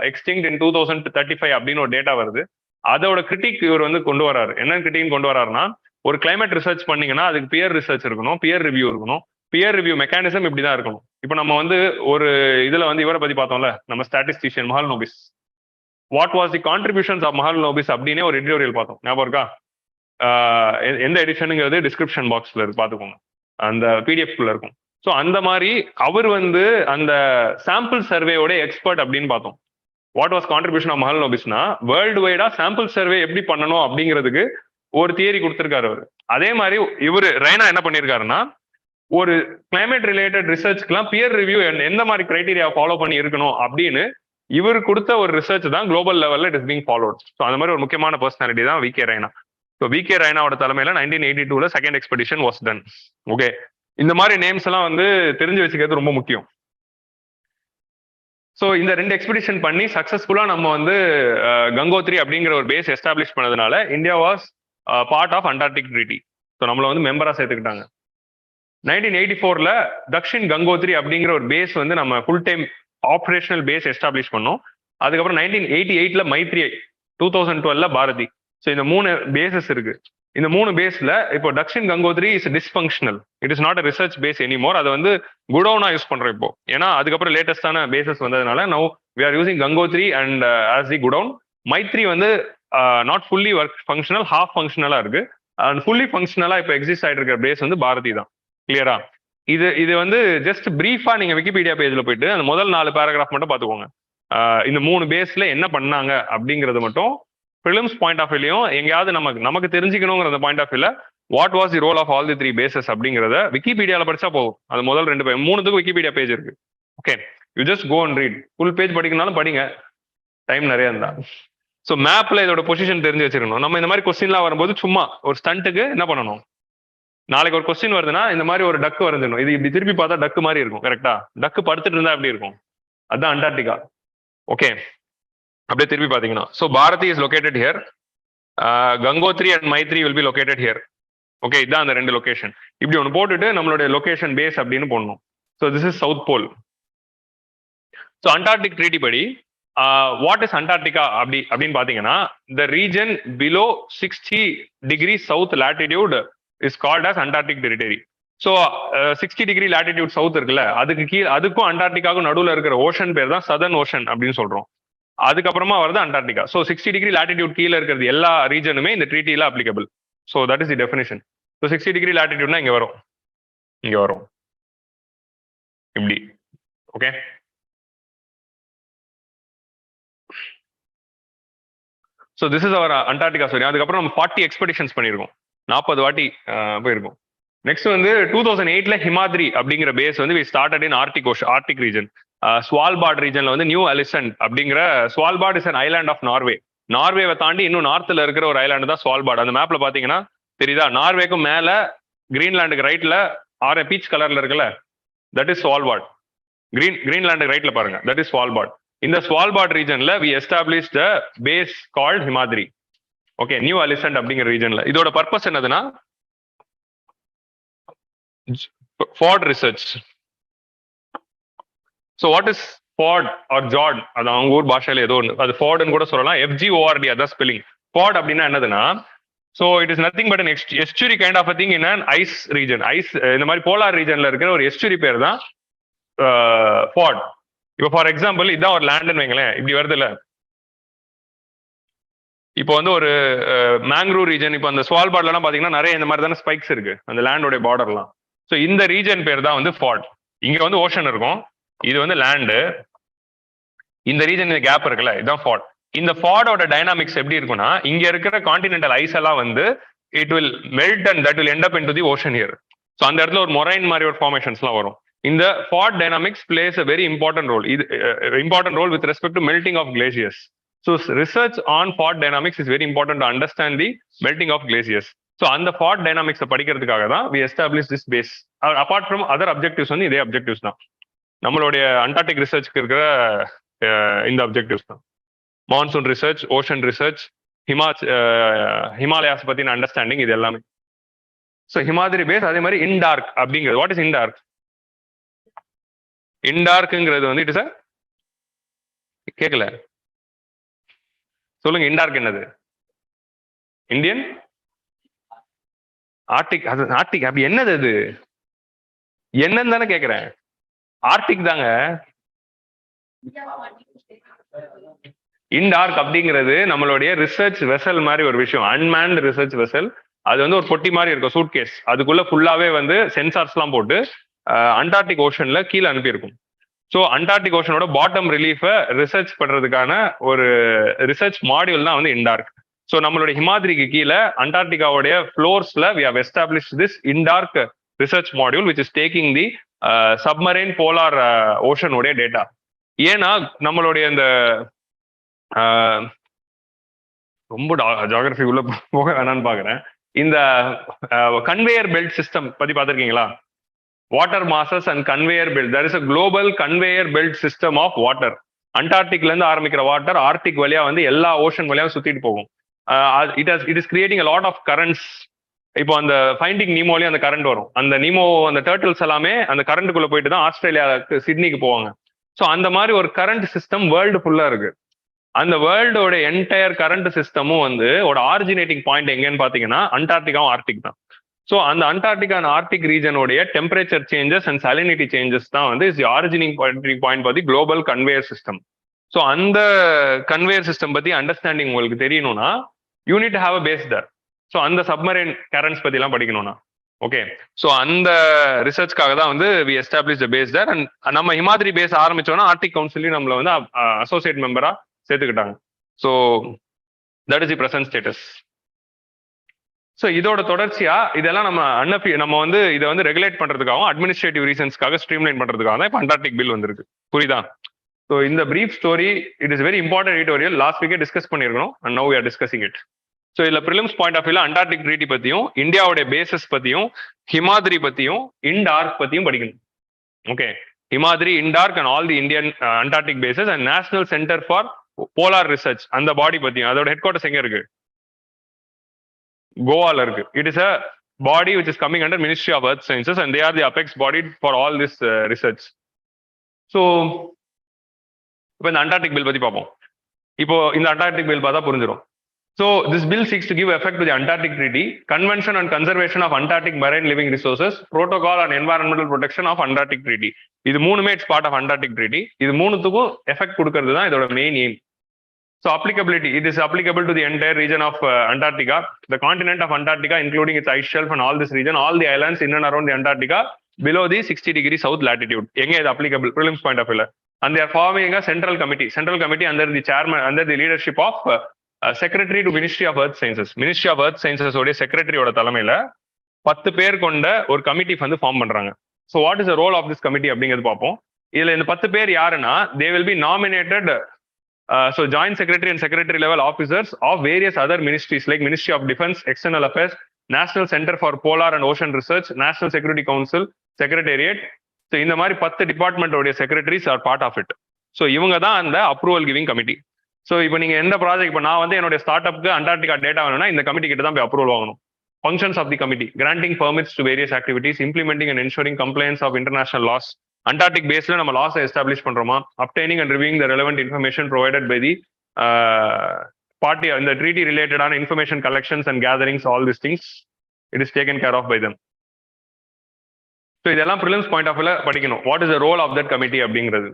extinct in 2035 அப்படின்னு ஒரு டேட்டா வருது. அதோட கிரிட்டிக் இவர் வந்து கொண்டு வராரு. என்ன கிரிட்டிக் கொண்டு வராருன்னா, ஒரு கிளைமேட் ரிசர்ச் பண்ணீங்கன்னா அதுக்கு பியர் ரிசர்ச் இருக்கணும், பியர் ரிவ்யூ இருக்கணும். பியர் ரிவ்யூ மெக்கானிசம் இப்படிதான் இருக்கணும். இப்போ நம்ம வந்து ஒரு இதுல வந்து இவரை பத்தி பார்த்தோம்ல, நம்ம statistician Mahalanobis, what was the contributions of Mahalanobis அப்படின்னே ஒரு எடிட்டோரியல் பார்த்தோம், ஞாபகம் இருக்கா? எந்த எடிஷனுங்கிறது டிஸ்கிரிப்ஷன் பாக்ஸ்ல இருக்கு, பார்த்துக்கோங்க, அந்த PDF குள்ள இருக்கும். ஸோ அந்த மாதிரி அவர் வந்து அந்த சாம்பிள் சர்வேயோட எக்ஸ்பர்ட் அப்படின்னு பார்த்தோம். வாட் வாஸ் கான்ட்ரிபியூஷன் ஆஃப் மஹல்நோபிஸ்னா, வேர்ல்டு வைடா சாம்பிள் சர்வே எப்படி பண்ணணும் அப்படிங்கிறதுக்கு ஒரு தியரி கொடுத்திருக்காரு அவர். அதே மாதிரி இவர் ரைனா என்ன பண்ணியிருக்காருன்னா, ஒரு கிளைமேட் ரிலேட்டட் ரிசர்ச்க்குலாம் பியர் ரிவ்யூ எந்த மாதிரி கிரைட்டீரியா ஃபாலோ பண்ணி இருக்கணும் அப்படின்னு இவர் கொடுத்த ஒரு ரிசர்ச் தான் குளோபல் லெவல்ல it is being followed. So அந்த மாதிரி ஒரு முக்கியமான பர்சனாலிட்டி தான் VK ரைனா. ஸோ VK ரைனாவோட தலைமையில 1982 second expedition was done. Okay, இந்த மாதிரி நேம்ஸ் எல்லாம் வந்து தெரிஞ்சு வச்சுக்கிறது ரொம்ப முக்கியம். ஸோ இந்த 2 எக்ஸ்பெடிஷன் பண்ணி சக்சஸ்ஃபுல்லா நம்ம வந்து கங்கோத்ரி அப்படிங்கிற ஒரு பேஸ் எஸ்டாப்ளிஷ் பண்ணதுனால India was part of Antarctic treaty. So நம்மளை வந்து மெம்பரா சேர்த்துக்கிட்டாங்க. 1984ல தக்ஷின் கங்கோத்ரி அப்படிங்கிற ஒரு பேஸ் வந்து நம்ம full time operational base establish பண்ணோம். அதுக்கப்புறம் 1988ல மைத்ரி, 2012ல பாரதி. ஸோ இந்த 3 பேசஸ் இருக்கு. இந்த 3 பேஸ்ல இப்போ Dakshin Gangotri is dysfunctional, it is not a research base anymore. அதை வந்து குடோனா யூஸ் பண்றோம் இப்போ, ஏன்னா அதுக்கப்புறம் லேட்டஸ்டான பேசஸ் வந்ததுனால now we are using Gangotri and as the godown. Maitri வந்து not fully work functional, half ஃபங்க்ஷனலா இருக்கு. அண்ட் ஃபுல்லி ஃபங்க்ஷனலா இப்போ எக்ஸிஸ்ட் ஆயிட்டு இருக்கிற பேஸ் வந்து பாரதி தான். கிளியரா? இது வந்து ஜஸ்ட் பிரீஃபா நீங்க விக்கிபீடியா பேஜ்ல போயிட்டு அந்த முதல் 4 பேராகிராஃப் மட்டும் பாத்துக்கோங்க. இந்த 3 பேஸ்ல என்ன பண்ணாங்க அப்படிங்கறது மட்டும் ப்ரிலிம்ஸ் பாயிண்ட் ஆஃப் வியூலையும் எங்கேயாவது நமக்கு தெரிஞ்சுக்கணுங்கிற பாயிண்ட் ஆஃப் வியூல what was the role of all the 3 bases அப்படிங்கிறத விக்கிபீடியால படிச்சா போகும். அது முதல் 2 பேஜ், 3த்துக்கும் விக்கிபீடியா பேஜ் இருக்கு. Okay, you just go and read. Full page படிக்கனாலும் படிங்க, டைம் நிறைய இருந்தா. ஸோ மேப்ல இதோட பொசிஷன் தெரிஞ்சு வச்சிருக்கணும். நம்ம இந்த மாதிரி கொஸ்டின்லாம் வரும்போது சும்மா ஒரு ஸ்டண்ட்டுக்கு என்ன பண்ணணும், நாளைக்கு ஒரு கொஸ்டின் வருதுன்னா இந்த மாதிரி ஒரு டக்கு வரைஞ்சிடணும். இது இப்படி திருப்பி பார்த்தா டக்கு மாதிரி இருக்கும், கரெக்டா? டக்கு படுத்துட்டு இருந்தா எப்படி இருக்கும், அதுதான் அண்டார்டிகா. ஓகே, அப்படியே திருப்பி பாத்தீங்கன்னா, so Bharati is located here. Gangotri and Maitri will be located here. Okay, இதான் அந்த ரெண்டு லொகேஷன். இப்படி ஒன்று போட்டுட்டு நம்மளுடைய லொகேஷன் பேஸ் அப்படின்னு போடணும். So this is South Pole. So Antarctic treaty படி வாட் இஸ் அண்டார்டிகா அப்படின்னு பார்த்தீங்கன்னா the region below 60° south latitude is called as Antarctic territory. So 60° latitude south இருக்குல்ல, அதுக்கும் அண்டார்டிகாவுக்கும் நடுவில் இருக்கிற ஓஷன் பேர் தான் சதர்ன் ஓஷன் அப்படின்னு சொல்றோம். அதுக்கப்புறமா வருது அண்டார்டிகா. ஸோ 60° லேட்டிடியூட் கீழே இருக்கிறது எல்லா ரீஜனுமே இந்த ட்ரீட்டில applicable. So that is the definition. So 60° லேட்டிடியூட்னா இங்க வரும், இப்படி. Okay, so this is our Antarctica story. அதுக்கப்புறம் நம்ம 40 எக்ஸ்பெடிஷன்ஸ் பண்ணியிருக்கோம், 40 வாட்டி போயிருக்கோம். நெக்ஸ்ட் வந்து 2008 ஹிமாத்ரி அப்படிங்கிற பேஸ் வந்து we started in Arctic region. Svalbard ரீஜன்ல வந்து நியூ அலிசன்ட் அப்படிங்கிற, Svalbard is an island of Norway. நார்வேவை தாண்டி இன்னும் நார்த்ல இருக்கிற ஒரு ஐலாண்டு தான் ஸ்வால்பார்ட். அந்த மேப்ல பாத்தீங்கன்னா தெரியுதா, நார்வேக்கும் மேல கிரீன்லாண்டுக்கு ரைட்ல பீச் கலர்ல இருக்குல்ல, தட் இஸ் ஸ்வால்பார்ட். கிரீன்லாண்டுக்கு ரைட்ல பாருங்க, தட் இஸ் ஸ்வால்பார்ட். இந்த ஸ்வால்பார்ட் ரீஜன்ல we established the base called Himadri. Okay, Ny-Alesund அப்படிங்கிற ரீஜன்ல. இதோட பர்பஸ் என்னதுன்னா fjord research. So what is fjord or fjord, அது அவங்க ஊர் பாஷையில ஏதோ ஒன்று, அது ஃபார்டுன்னு கூட சொல்லலாம், FGORD அதான் ஸ்பெல்லிங். ஃபார்ட் அப்படின்னா என்னதுன்னா, so it is nothing but estuary kind of thing in an ice region. Ice இந்த மாதிரி போலார் ரீஜன்ல இருக்கிற ஒரு எஸ்டூரி பேர் தான் ஃபார்ட். இப்போ ஃபார் எக்ஸாம்பிள் இதான் ஒரு லேண்டுன்னு வைங்களேன், இப்படி வருது இல்ல, இப்போ வந்து ஒரு மேங்க்ரூவ் ரீஜன். இப்போ அந்த ஸ்வால்பார்ட்லாம் பாத்தீங்கன்னா நிறைய இந்த மாதிரி தானே ஸ்பைக்ஸ் இருக்கு அந்த லேண்டோட பார்டர்லாம். ஸோ இந்த ரீஜன் பேர் தான் வந்து ஃபார்ட். இங்க வந்து ஓஷன் இருக்கும், இது வந்து லேண்டு, இந்த ரீஜன் இந்த கேப் இருக்குல்ல, இதுதான் ஃபார்ட். இந்த ஃபார்டோட டைனாமிக்ஸ் எப்படி இருக்குன்னா, இங்க இருக்கிற கான்டினென்டல் ஐஸ் எல்லாம் வந்து it will melt and that will end up into the ocean here. So அந்த இடத்துல ஒரு மொரைன் மாதிரி ஒரு ஃபார்மேஷன்ஸ்லாம் வரும். இந்த fjord dynamics plays a very important role. இது important role with respect to melting of glaciers. So research on fjord dynamics is very important to understand the melting of glaciers. So அந்த fjord டைனாமிக்ஸை படிக்கிறதுக்காக தான் we establish this base. Apart from other objectives வந்து இதே objectives தான் நம்மளுடைய Antarctic ரிசர்ச்க்கு இருக்கிற இந்த அப்ஜெக்டிவ்ஸ் தான். Monsoon research, ocean research, Himalayas பத்தின அண்டர்ஸ்டாண்டிங், இது எல்லாமே. So Himadri base. அதே மாதிரி இன்டார்க் அப்படிங்கிறது, வாட் இஸ் இன்டார்க்? இன்டார்க்குங்கிறது வந்து இட் இஸ் கேட்கல, சொல்லுங்க. இன்டார்க் என்னது? Indian Arctic. அது ஆர்டிக் அப்படி என்னது? அது என்னன்னு தானே கேட்கிறேன். ஆர்டிக் தாங்க. இன்டார்க் அப்படிங்கிறது நம்மளுடைய ரிசர்ச் வெசல் மாதிரி ஒரு விஷயம், அன்மேன்ட் ரிசர்ச் வெசல். அது வந்து ஒரு பொட்டி மாதிரி இருக்கும், சூட்கேஸ். அதுக்குள்ள ஃபுல்லாவே வந்து சென்சார்ஸ் எல்லாம் போட்டு அண்டார்டிக் ஓஷன்ல கீழே அனுப்பியிருக்கும். ஸோ அண்டார்டிக் ஓஷனோட பாட்டம் ரிலீஃபை ரிசர்ச் பண்றதுக்கான ஒரு ரிசர்ச் மாடியூல் தான் வந்து இன்டார்க். ஸோ நம்மளுடைய ஹிமாத்ரிக்கு கீழே அண்டார்டிகாவுடைய ஃப்ளோர்ஸ்ல we have established this IndARC research module which is taking the submarine polar ஓஷனுடைய டேட்டா. ஏன்னா நம்மளுடைய இந்த ரொம்ப ஜியோகிராஃபி உள்ள போக வேணான்னு பாக்குறேன். இந்த கன்வேயர் பெல்ட் சிஸ்டம் பத்தி பார்த்திருக்கீங்களா? Water masses and conveyor belt. There is a global conveyor belt system of water. அண்டார்டிக்ல இருந்து ஆரம்பிக்கிற வாட்டர் ஆர்டிக் வழியா வந்து எல்லா ஓஷன் வழியா சுத்திட்டு போகும். It is creating a lot of currents. இப்போ அந்த ஃபைண்டிங் நீமோலயும் அந்த கரண்ட் வரும். அந்த நீமோ அந்த டர்ட்டில்ஸ் எல்லாமே அந்த கரண்ட்டுக்குள்ள போயிட்டு தான் ஆஸ்திரேலியாவுக்கு சிட்னிக்கு போவாங்க. ஸோ அந்த மாதிரி ஒரு கரண்ட் சிஸ்டம் வேர்ல்டு ஃபுல்லா இருக்கு. அந்த வேர்ல்டோட என்டையர் கரண்ட் சிஸ்டமும் வந்து ஒரு ஆரிஜினேட்டிங் பாயிண்ட் எங்கன்னு பாத்தீங்கன்னா அண்டார்டிகாவும் ஆர்டிக் தான். ஸோ அந்த அண்டார்டிகா அண்ட் ஆர்டிக் ரீஜனோடைய temperature changes and salinity changes தான் வந்து இஸ் ஆரிஜினிங் பாயிண்ட் பத்தி குளோபல் கன்வேயர் சிஸ்டம். ஸோ அந்த கன்வேயர் சிஸ்டம் பத்தி அண்டர்ஸ்டாண்டிங் உங்களுக்கு தெரியணும்னா you need to have a base there. So அந்த சப்மரைன் கரண்ட்ஸ் பத்தி எல்லாம் படிக்கணும்னா ஓகே. ஸோ அந்த ரிசர்ச்காக தான் வந்து we establish the base there. And நம்ம ஹிமாத்ரி பேஸ் ஆரம்பிச்சோம்னா ஆர்டிக் கவுன்சிலையும் நம்மள வந்து அசோசியேட் மெம்பரா சேர்த்துக்கிட்டாங்க. So that is the present status. So இதோட தொடர்ச்சியா இதெல்லாம் நம்ம வந்து இதை வந்து ரெகுலேட் பண்றதுக்காகவும் அட்மினிஸ்ட்ரேட்டிவ் ரீசன்ஸ்க்காக ஸ்ட்ரீம்லைன் பண்றதுக்காக தான் இப்போ அண்டார்டிக் பில் வந்திருக்கு. புரியுதா? ஸோ இந்த brief story it is very important editorial. Last வீக்கே டிஸ்கஸ் பண்ணிருக்கணும் and now we are discussing it. So இதுல ப்ரிலிம்ஸ் பாயிண்ட் ஆஃப் வியூல அண்டார்டிக் ட்ரீட்டி பத்தியும் இந்தியாவுடைய பேசஸ் பத்தியும் ஹிமாத்ரி பத்தியும் இன்டார்க் பத்தியும் படிக்கணும். Okay, Himadri, IndARC and all the Indian Antarctic bases and national centre for polar research அந்த பாடி பத்தியும். அதோட ஹெட் குவார்டர்ஸ் எங்க இருக்கு? கோவால இருக்கு. It is a body which is coming under Ministry of Earth Sciences and they are the apex body for all this research. So இப்போ இந்த Antarctic bill பத்தி பார்ப்போம். இப்போ இந்த அண்டார்டிக் பில் பார்த்தா புரிஞ்சிடும். So this bill seeks to give effect to the Antarctic Treaty, Convention on Conservation of Antarctic Marine Living Resources, Protocol on Environmental Protection of Antarctic Treaty. இது மூணுமே it's part of Antarctic Treaty. இது மூணுத்துக்கும் effect கொடுக்கிறது தான் இதோட main aim. So applicability, it is applicable to the entire region of Antarctica, the continent of Antarctica, including its ice shelf and all this region, all the islands in and around the Antarctica below the 60 degree south latitude. எங்க இது applicable? Prelims point of view. And they are forming a central committee under the chairman, under the leadership of Secretary to Ministry of Earth Sciences. Ministry of Earth Sciences உடைய செக்ரட்டரியோட தலைமையில 10 பேர் கொண்ட ஒரு committee வந்து form பண்றாங்க. So what is the role of this committee அப்படிங்கிறது பார்ப்போம். இதுல இந்த 10 பேர் யாருன்னா, they will be nominated so joint secretary and secretary level officers of various other ministries like Ministry of Defense, External Affairs, National Center for Polar and Ocean Research, National Security Council, Secretariat. So இந்த மாதிரி 10 department உடைய secretaries are part of it. So இவங்க தான் அந்த approval giving committee. So இப்போ நீங்க எந்த project, இப்போ நான் வந்து என்னுடைய ஸ்டார்ட் அப்க்கு அண்டார்டிகா டேட்டா வேணும்னா இந்த கமிட்டி கிட்ட தான் போய் அப்ரூவல் வாங்கணும். Functions of the committee: granting permits to various activities, implementing and ensuring compliance of international laws. Antarctic baseல நம்ம laws establish பண்றோமா, obtaining and reviewing the relevant information provided by the party in the treaty related on information collections and gatherings, all these things it is taken care of by them. So இதெல்லாம் prelims point of view படிக்கணும். What is the role of that committee அப்படிங்கிறது.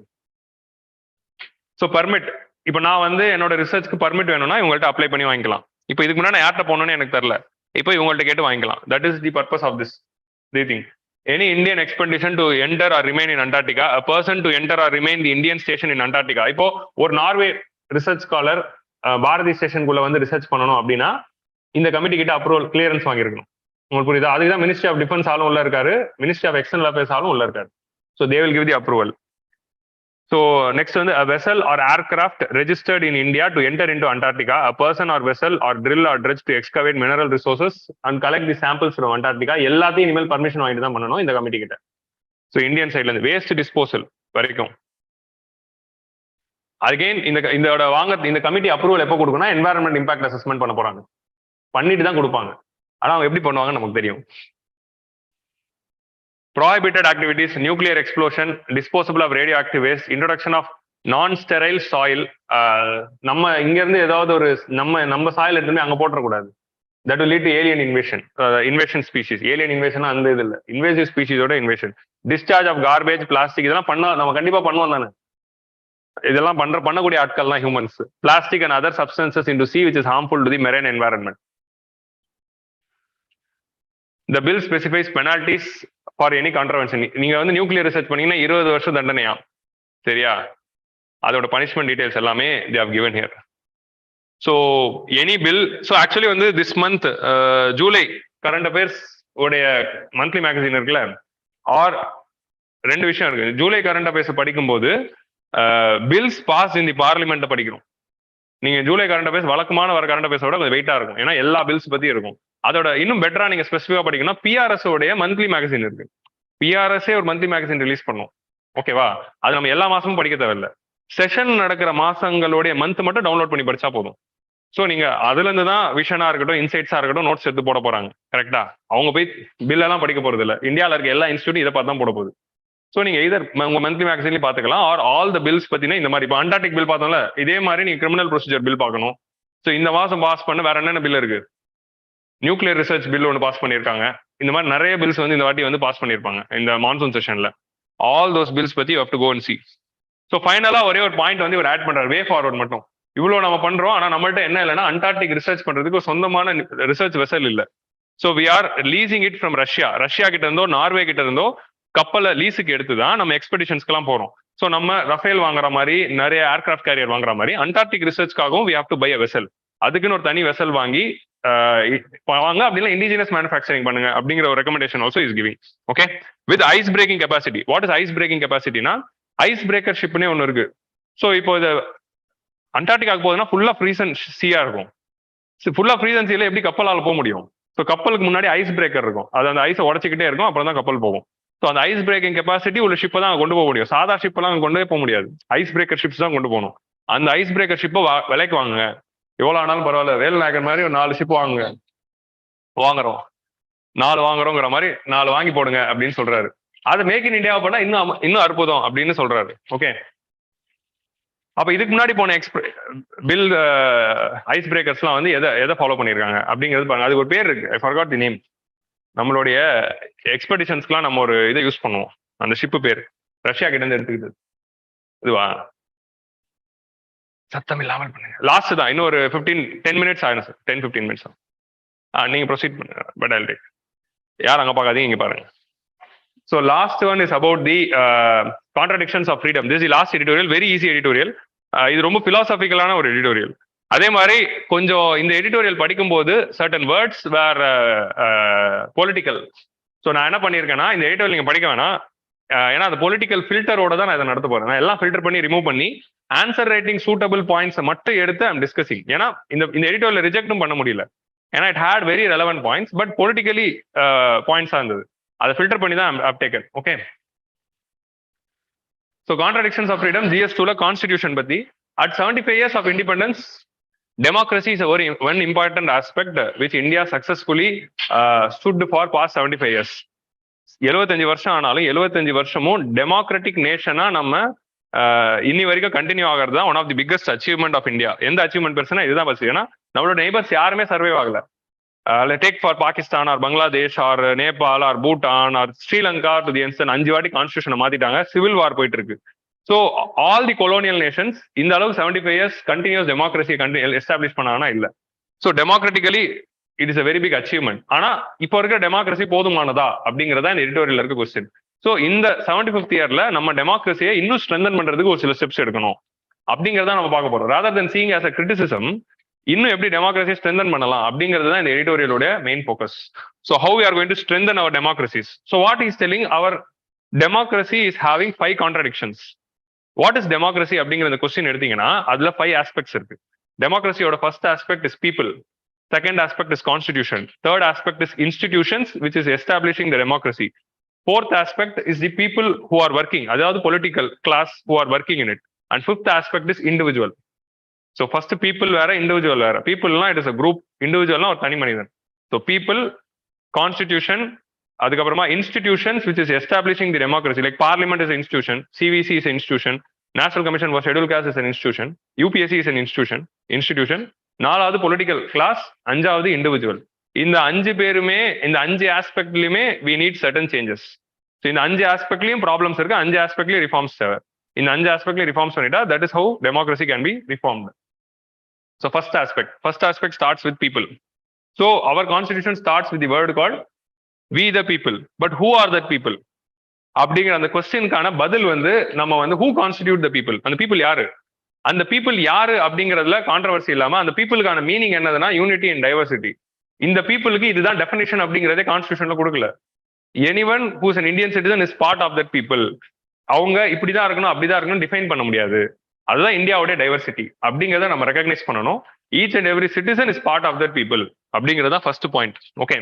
So permit, இப்போ நான் வந்து என்னோட ரிசர்ச்க்கு permit வேணும்னா இவங்கள்ட்ட apply பண்ணி வாங்கிக்கலாம். இப்போ இதுக்கு முன்னாடி யார்கிட்ட போகணும்னு எனக்கு தெரியல, இப்போ இவங்கள்ட்ட கேட்டு வாங்கிக்கலாம். That is the purpose of this thing. Any Indian expedition to enter or remain in Antarctica, a person to enter or remain the Indian station in Antarctica. இப்போ ஒரு நார்வே ரிசர்ச் ஸ்காலர் பாரதி ஸ்டேஷனுக்குள்ள வந்து ரிசர்ச் பண்ணணும் அப்படின்னா இந்த committee கிட்ட approval clearance வாங்கியிருக்கணும். உங்களுக்கு புரியுதா? அதுக்கு தான் மினிஸ்ட்ரி ஆஃப் டிஃபென்ஸ் ஆளும் உள்ள இருக்காரு, மினிஸ்ட்ரி ஆஃப் எக்ஸ்டர்னல் அஃபேர்ஸ் ஆளும் உள்ள இருக்காரு. So they will give the approval. So next வந்து a vessel or aircraft registered in India to enter into Antarctica, a person or vessel or drill or dredge to excavate mineral resources and collect the samples from Antarctica. எல்லாத்தையும் இனிமேல் permission வாங்கிட்டு தான் பண்ணணும் இந்த committee கிட்ட. So Indian சைட்ல இருந்து waste disposal வரைக்கும். அகைன் இந்த கமிட்டி அப்ரூவல் எப்போ கொடுக்கணும்? என்வாரன்மெண்ட் இம்பாக்ட் அசஸ்மெண்ட் பண்ண போறாங்க, பண்ணிட்டு தான் கொடுப்பாங்க. ஆனா அவங்க எப்படி பண்ணுவாங்கன்னு நமக்கு தெரியும். Prohibited activities: nuclear explosion, disposal of radioactive waste, introduction of non-sterile soil. நம்ம இங்க இருந்து ஏதாவது ஒரு நம்ம சாயில் எடுத்துமே அங்க போட்டுறக்கூடாது. That will lead to alien invasion species. Alien invasion அந்த இது இல்ல, invasive species ஓட invasion. Discharge of garbage, plastic, இதெல்லாம் நம்ம கண்டிப்பா பண்ணுவோம் தானே. இதெல்லாம் பண்ணக்கூடிய ஆட்கள் தான் humans. Plastic and other substances into sea which is harmful to the marine environment. The bill specifies penalties for any contravention. நீங்க வந்து நியூக்ளியர் ரிசர்ச் பண்ணீங்கன்னா 20 வருஷம் தண்டனையா, சரியா? அதோட பனிஷ்மெண்ட் டீடைல்ஸ் எல்லாமே they have given here. So any bill, so actually வந்து this month July current affairs உடைய மந்த்லி மேகசின் இருக்குல்ல, ஆர் ரெண்டு விஷயம் இருக்கு. ஜூலை கரண்ட் அஃபேர்ஸ் படிக்கும்போது bills pass in the parliament படிக்கிறோம். நீங்க ஜூலை கரண்ட் அஃபேர்ஸ் வழக்கமான வர கரண்ட் அஃபேர்ஸோட கொஞ்சம் வெயிட்டா இருக்கும், ஏன்னா எல்லா பில்ஸ் பத்தி இருக்கும். அதோட இன்னும் பெட்டரா நீங்க ஸ்பெசிஃபிக்கா படிக்கணும், பிஆர்எஸ் உடைய மந்த்லி மேகசின் இருக்கு. பிஆர்எஸ்ஏ ஒரு மந்த்லி மேகசின் ரிலீஸ் பண்ணும், ஓகேவா? அது நம்ம எல்லா மாசமும் படிக்க தேவையில்லை. செஷன் நடக்கிற மாசங்களுடைய மந்த் மட்டும் டவுன்லோட் பண்ணி படிச்சா போதும். ஸோ நீங்க அதுல இருந்து தான் விஷனா இருக்கட்டும், இன்சைட்ஸா இருக்கட்டும், நோட்ஸ் எடுத்து போட போறாங்க. கரெக்டா? அவங்க போய் பில் எல்லாம் படிக்க போறது இல்லை. இந்தியாவில் இருக்க எல்லா இன்ஸ்டியூட்டும் இதை பார்த்து தான் போட போகுது. ஸோ நீங்க இதர் உங்க மந்த்லி மேகசின்லயும் பாத்துக்கலாம், ஆர் ஆல் த பில்ஸ் பத்தினா இந்த மாதிரி. இப்போ அண்டார்டிக் பில் பார்த்தோம்ல, இதே மாதிரி நீங்க கிரிமினல் ப்ரொசீஜர் பில் பார்க்கணும். ஸோ இந்த மாசம் பாஸ் பண்ண வேற என்னென்ன பில் இருக்கு? நியூக்ளியர் ரிசர்ச் பில் ஒன்று பாஸ் பண்ணியிருக்காங்க. இந்த மாதிரி நிறைய பில்ஸ் வந்து இந்த வாட்டி வந்து பாஸ் பண்ணியிருப்பாங்க இந்த மான்சூன் செஷன்ல. ஆல் தோஸ் பில்ஸ் பத்தி you have to go and see. So ஃபைனலா ஒரே ஒரு பாயிண்ட் வந்து இவர் ஆட் பண்றாரு, வே ஃபார்வர்ட் மட்டும். இவ்வளவு நம்ம பண்றோம், ஆனா நம்மள்ட்ட என்ன இல்லைன்னா அண்டார்டிக் ரிசர்ச் பண்றதுக்கு ஒரு சொந்தமான ரிசர்ச் வெசல் இல்லை. So we are leasing it from Russia கிட்ட இருந்தோ நார்வே கிட்ட இருந்தோ கப்பலை லீஸுக்கு எடுத்து தான் நம்ம எக்ஸ்பெடிஷன்ஸ்க்குலாம் போறோம். ஸோ நம்ம ரஃபேல் வாங்குற மாதிரி, நிறைய ஏர்கிராஃப்ட் கேரியர் வாங்குற மாதிரி அண்டார்டிக் ரிசர்ச்காகவும் we have to buy a vessel. அதுக்குன்னு ஒரு தனி வெசல் வாங்கி வாங்க, அப்படின்னா இண்டிஜினஸ் மேனுஃபேக்சரிங் பண்ணுங்க அப்படிங்கிற ஒரு recommendation also is giving. Okay, with ice breaking capacity. What is ice breaking கெபாசிட்டினா, ஐஸ் பிரேக்கர் ஷிப்னே ஒன்று இருக்கு. ஸோ இப்போ இது அண்டார்டிகாக்கு போகுதுன்னா ஃபுல்லா ஃப்ரீசன் சீயா இருக்கும். ஃபுல்லா ஃப்ரீசன் சீல எப்படி கப்பலால் போக முடியும்? ஸோ கப்பலுக்கு முன்னாடி ஐஸ் பிரேக்கர் இருக்கும், அது அந்த ஐஸை உடச்சிக்கிட்டே இருக்கும், அப்புறம் தான் கப்பல் போகும். ஸோ அந்த ஐஸ் பிரேக்கிங் கெபாசிட்டி உள்ள ஷிப்பை தான் கொண்டு போக முடியும். சாதா ஷிப்பெல்லாம் கொண்டே போக முடியாது, ஐஸ் பிரேக்கர் ஷிப்ஸ் தான் கொண்டு போகணும். அந்த ஐஸ் பிரேக்கர் ஷிப்பை விலைக்கு வாங்குங்க, எவ்வளவு ஆனாலும் பரவாயில்ல. வேல் நாயகர் மாதிரி ஒரு 4 ஷிப் வாங்குங்க, வாங்குறோம், 4 வாங்குறோங்கிற மாதிரி 4 வாங்கி போடுங்க அப்படின்னு சொல்றாரு. அது மேக் இன் இந்தியா பண்ணா இன்னும் அற்புதம் அப்படின்னு சொல்றாரு. ஓகே, அப்ப இதுக்கு முன்னாடி போன பில் ஐஸ் பிரேக்கர்ஸ்லாம் வந்து எதை ஃபாலோ பண்ணிருக்காங்க அப்படிங்கிறது பாருங்க. அதுக்கு ஒரு பேர் இருக்கு, ஐ ஃபர்காட் தி நேம். நம்மளுடைய எக்ஸ்பெடிஷன்ஸ்க்குலாம் நம்ம ஒரு இதை யூஸ் பண்ணுவோம், அந்த ஷிப்பு பேர் ரஷ்யா கிட்ட இருந்து எடுத்துக்கிட்டு. இதுவா, சத்தம் இல்லாமல் பண்ணுங்க. லாஸ்ட் தான், இன்னும் ஒரு 10 மினிட்ஸ் ஆயிடும் சார், 10-15 மினிட்ஸ். நீங்க ப்ரொசீட் பண்ணுங்க, பட் ஐல் டேக். யார் அங்க பார்க்காதீங்க, இங்க பாருங்க. So last one is about the contradictions of freedom. This is the last editorial, very easy editorial. இது ரொம்ப பிலாசபிக்கலான ஒரு எடிட்டோரியல். அதே மாதிரி கொஞ்சம் இந்த எடிட்டோரியல் படிக்கும்போது certain words were political. So நான் என்ன பண்ணியிருக்கேன்னா, இந்த எடிட்டோரியல் நீங்க படிக்க வேணாம், ஏன்னா அந்த பொலிட்டிக்கல் ஃபில்டரோட தான் நான் இதை நடத்த போறேன். நான் எல்லாம் ஃபில்டர் பண்ணி ரிமூவ் பண்ணி ஆன்சர் ரைட்டிங் சூட்டபிள் பாயிண்ட்ஸ் மட்டும் எடுத்து ஐம் டிஸ்கசிங். ஏன்னா இந்த எடிட்டோரியல் ரிஜெக்டும் பண்ண முடியல, ஏன்னா it had very relevant points, but politically பாயிண்ட்ஸா இருந்தது. அதை ஃபில்டர் பண்ணி தான் I've taken. Okay, so contradictions of freedom GS2ல கான்ஸ்டிடியூஷன் பத்தி. At 75 years of independence, democracy is a very one important aspect which India successfully stood for past 75 years. 75 வருஷம் ஆனாலும் 75 வருஷமும் டெமோக்ராட்டிக் நேஷனா நம்ம இன்னி வரைக்கும் கண்டினியூ ஆகிறது தான் one of the biggest achievement of India. எந்த அச்சீவ்மெண்ட் பெருசுனா இதுதான் பஸ். ஏன்னா நம்மளோட நெய்பர்ஸ் யாருமே சர்வே ஆகல. Take for Pakistan or Bangladesh or Nepal or Bhutan or Sri Lanka to the extent 5 வாட்டி கான்ஸ்டிடியூஷனை மாத்திட்டாங்க, சிவில் வார் போயிட்டு இருக்கு. So all the colonial nations இந்த அளவுக்கு 75 இயர்ஸ் கண்டினியூஸ் டெமோக்ரஸி எஸ்டாப்ளிஷ் பண்ணாங்கன்னா இல்ல. So democratically it is a very big achievement. ஆனா இப்போ இருக்கிற டெமோக்ரஸி போதுமானதா அப்படிங்கிறதா இந்த எடிட்டோரியல் இருக்க கொஸ்டின். ஸோ இந்த 75th இயர்ல நம்ம டெமோக்ரஸியை இன்னும் ஸ்ட்ரென்தன் பண்றதுக்கு ஒரு சில ஸ்டெப்ஸ் எடுக்கணும் அப்படிங்கிறத நம்ம பார்க்க போறோம். Rather than seeing as a criticism, இன்னும் எப்படி டெமோக்ரஸியை ஸ்ட்ரென்தன் பண்ணலாம் அப்படிங்கிறது தான் இந்த எடிட்டோரியலோட main focus. So how we are going to strengthen our democracies. So what is telling our democracy is having 5 contradictions. What is democracy அப்படிங்கிற கொஸ்டின் எடுத்தீங்கன்னா அதுல 5 ஆஸ்பெக்ட்ஸ் இருக்கு. டெமோக்ரஸியோட first aspect is people, second aspect is constitution, third aspect is institutions which is establishing the democracy, fourth aspect is the people who are working, அதாவது political class who are working in it, and fifth aspect is individual. So first people வேற, individual வேற. பீப்புள்னா it is a group, இண்டிவிஜுவல்னா ஒரு தனி மனிதன். So people, constitution, அதுக்கப்புறமா institutions which is establishing the democracy, like parliament is institution, CVC is institution, national commission for schedule caste is an institution, UPSC is an institution. 4வது political class, 5வது individual. இந்த 5 பேருமே இந்த 5 ஆஸ்பெக்ட்லயுமே we need certain changes. So இந்த 5 ஆஸ்பெக்ட்லயும் problems இருக்கு, 5 ஆஸ்பெக்ட்லயும் reforms தேவை. இந்த 5 ஆஸ்பெக்ட்லயும் ரிஃபார்ம்ஸ் பண்ணிட்டா that is how democracy can B reformed. So first aspect starts with people. So our constitution starts with the word called we the people. But who are that people? அப்படிங்கிற அந்த கொஸ்டினுக்கான பதில் வந்து நம்ம வந்து who constitute the people? அந்த people யாரு? அந்த people யாரு அப்படிங்கிறதுல கான்ட்ரவர்சி இல்லாம அந்த பீப்புளுக்கான மீனிங் என்னதுன்னா யூனிட்டி அண்ட் டைவர்சிட்டி. இந்த பீப்புளுக்கு இதுதான் டெஃபினிஷன் அப்படிங்கிறதே கான்ஸ்டிடியூஷன்ல கொடுக்கல. Anyone who's an Indian citizen is part of that people. அவங்க இப்படிதான் இருக்கணும் அப்படிதான் இருக்கணும் டிஃபைன் பண்ண முடியாது. அதுதான் இந்தியாவுடைய டைவர்சிட்டி அப்படிங்கிறத நம்ம ரெகக்னைஸ் பண்ணணும். Each and every citizen is part of that people அப்படிங்கிறதா ஃபர்ஸ்ட் பாயிண்ட். ஓகே,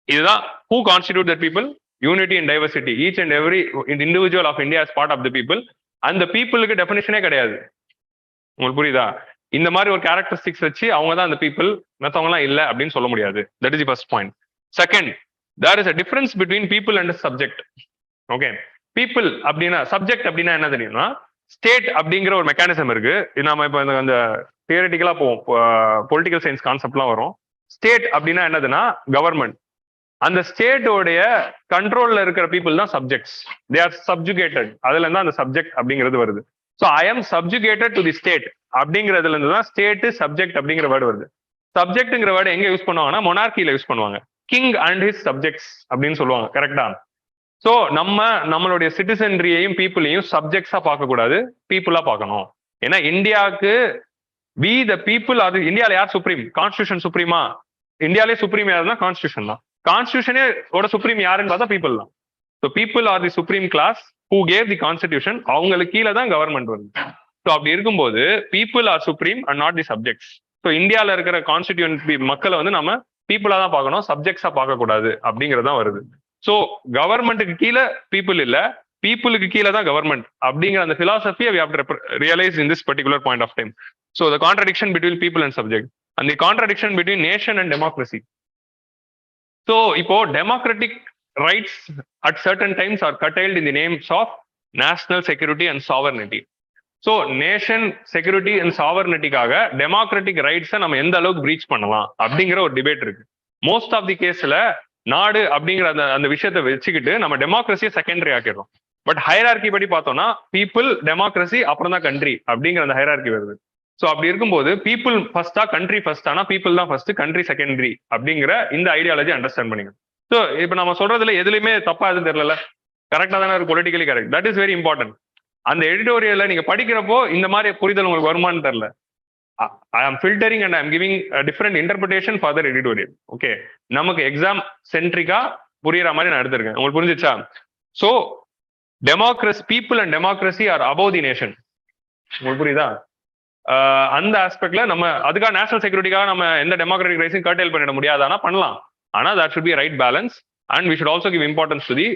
இதுதான் who constitute that people, unity and diversity. Each and every individual of India is part of the people. அந்த பீப்புளுக்கு டெஃபினிஷனே கிடையாது. உங்களுக்கு புரியுதா? இந்த மாதிரி ஒரு கேரக்டரிஸ்டிக்ஸ் வச்சு அவங்க தான் அந்த பீப்புள், மற்றவங்கலாம் இல்லை அப்படின்னு சொல்ல முடியாது. That is the first point. Second, there is a difference between people and subject. Okay, people அப்படின்னா, சப்ஜெக்ட் அப்படின்னா என்ன தெரியும்னா, ஸ்டேட் அப்படிங்கிற ஒரு மெக்கானிசம் இருக்கு. நம்ம இப்போ அந்த தியரிட்டிக்கலா போவோம், பொலிட்டிக்கல் சயின்ஸ் கான்செப்ட்லாம் வரும். ஸ்டேட் அப்படின்னா என்னதுன்னா கவர்மெண்ட். அந்த ஸ்டேட்டோடைய கண்ட்ரோல்ல இருக்கிற பீப்புள் தான் சப்ஜெக்ட்ஸ். They are subjugated. அதுல இருந்தா அந்த சப்ஜெக்ட் அப்படிங்கிறது வருது. So I am subjugated to the state அப்படிங்கிறதுல இருந்து தான் ஸ்டேட் சப்ஜெக்ட் அப்படிங்கிற வேர்டு வருது. சப்ஜெக்ட்ங்கிற வேர்டு எங்க யூஸ் பண்ணுவாங்கன்னா மொனார்கியில யூஸ் பண்ணுவாங்க. கிங் அண்ட் ஹிஸ் சப்ஜெக்ட்ஸ் அப்படின்னு சொல்லுவாங்க. கரெக்டா? ஸோ நம்மளுடைய சிட்டிசன்ரியையும் பீப்புளையும் சப்ஜெக்ட்ஸா பார்க்கக்கூடாது, பீப்புளா பார்க்கணும். ஏன்னா இந்தியாவுக்கு வி த பீப்புள், அது இந்தியாவில் யார் சுப்ரீம்? கான்ஸ்டியூஷன் சுப்ரீமா? இந்தியாலே சுப்ரீம் யாருன்னா கான்ஸ்டியூஷன் தான். கான்ஸ்டியூஷனே ஓட சுப்ரீம் யாருன்னு பார்த்தா பீப்புள் தான். So people are the supreme class who gave the constitution. அவங்களுக்கு கீழே தான் கவர்மெண்ட் வருது. ஸோ அப்படி இருக்கும்போது people are supreme and not the subjects. So இந்தியாவில் இருக்கிற கான்ஸ்டிடியூன்ட் மக்களை வந்து நம்ம பீப்புளா தான் பார்க்கணும், சப்ஜெக்ட்ஸா பார்க்கக்கூடாது அப்படிங்கிறது தான் வருது. ஸோ கவர்மெண்ட்டுக்கு கீழே பீப்புள் இல்ல, பீப்புளுக்கு கீழே தான் கவர்மெண்ட் அப்படிங்கிற அந்த philosophy we have to realize in this particular point of time. So the contradiction between people and subject and the contradiction between nation and democracy. So இப்போ democratic rights at certain times are curtailed in the names of national security and sovereignty. So nation security and சாவர்னிட்டிக்காக democratic ரைட்ஸை நம்ம எந்த அளவுக்கு breach பண்ணலாம் அப்படிங்கிற ஒரு debate இருக்கு. மோஸ்ட் ஆஃப் தி கேஸ்ல நாடு அப்படிங்கிற அந்த விஷயத்தை வச்சுக்கிட்டு நம்ம டெமோக்ரஸியை செகண்டரி ஆக்கிடுறோம். பட் ஹைரார்கி படி பார்த்தோம்னா பீப்புள், டெமோக்ரஸி, அப்புறம் தான் கண்ட்ரி அப்படிங்கிற அந்த ஹைரார்கி வருது. ஸோ அப்படி இருக்கும்போது பீப்புள் ஃபர்ஸ்டா, கண்ட்ரி ஃபர்ஸ்டானா பீப்புள் தான் ஃபர்ஸ்ட், கண்ட்ரி செகண்டரி அப்படிங்கிற இந்த ஐடியாலஜி அண்டர்ஸ்டாண்ட் பண்ணிக்கணும். ஸோ இப்போ நம்ம சொல்றதுல எதுலையுமே தப்பா எதுவும் தெரியல, கரெக்டா தானே இருக்கு, politically correct. That is very important. அந்த எடிட்டோரியல்ல நீங்க படிக்கிறப்போ இந்த மாதிரி புரிதல் உங்களுக்கு வருமானு தெரியல. I am filtering and I am giving a different interpretation for the editorial. Okay, நமக்கு எக்ஸாம் சென்ட்ரிக்கா புரியுற மாதிரி நான் எடுத்திருக்கேன். உங்களுக்கு புரிஞ்சிச்சா? So democracy, people and democracy are above the nation. உங்களுக்கு புரியுதா? அந்த ஆஸ்பெக்ட்ல நம்ம அதுக்காக நேஷனல் செக்யூரிட்டிக்காக நம்ம எந்த டெமோக்ராட்டிக் ரைட்ஸையும் கர்டைல் பண்ணிட முடியாதானா பண்ணலாம். ஆனா that should be right balance and we should also give importance to the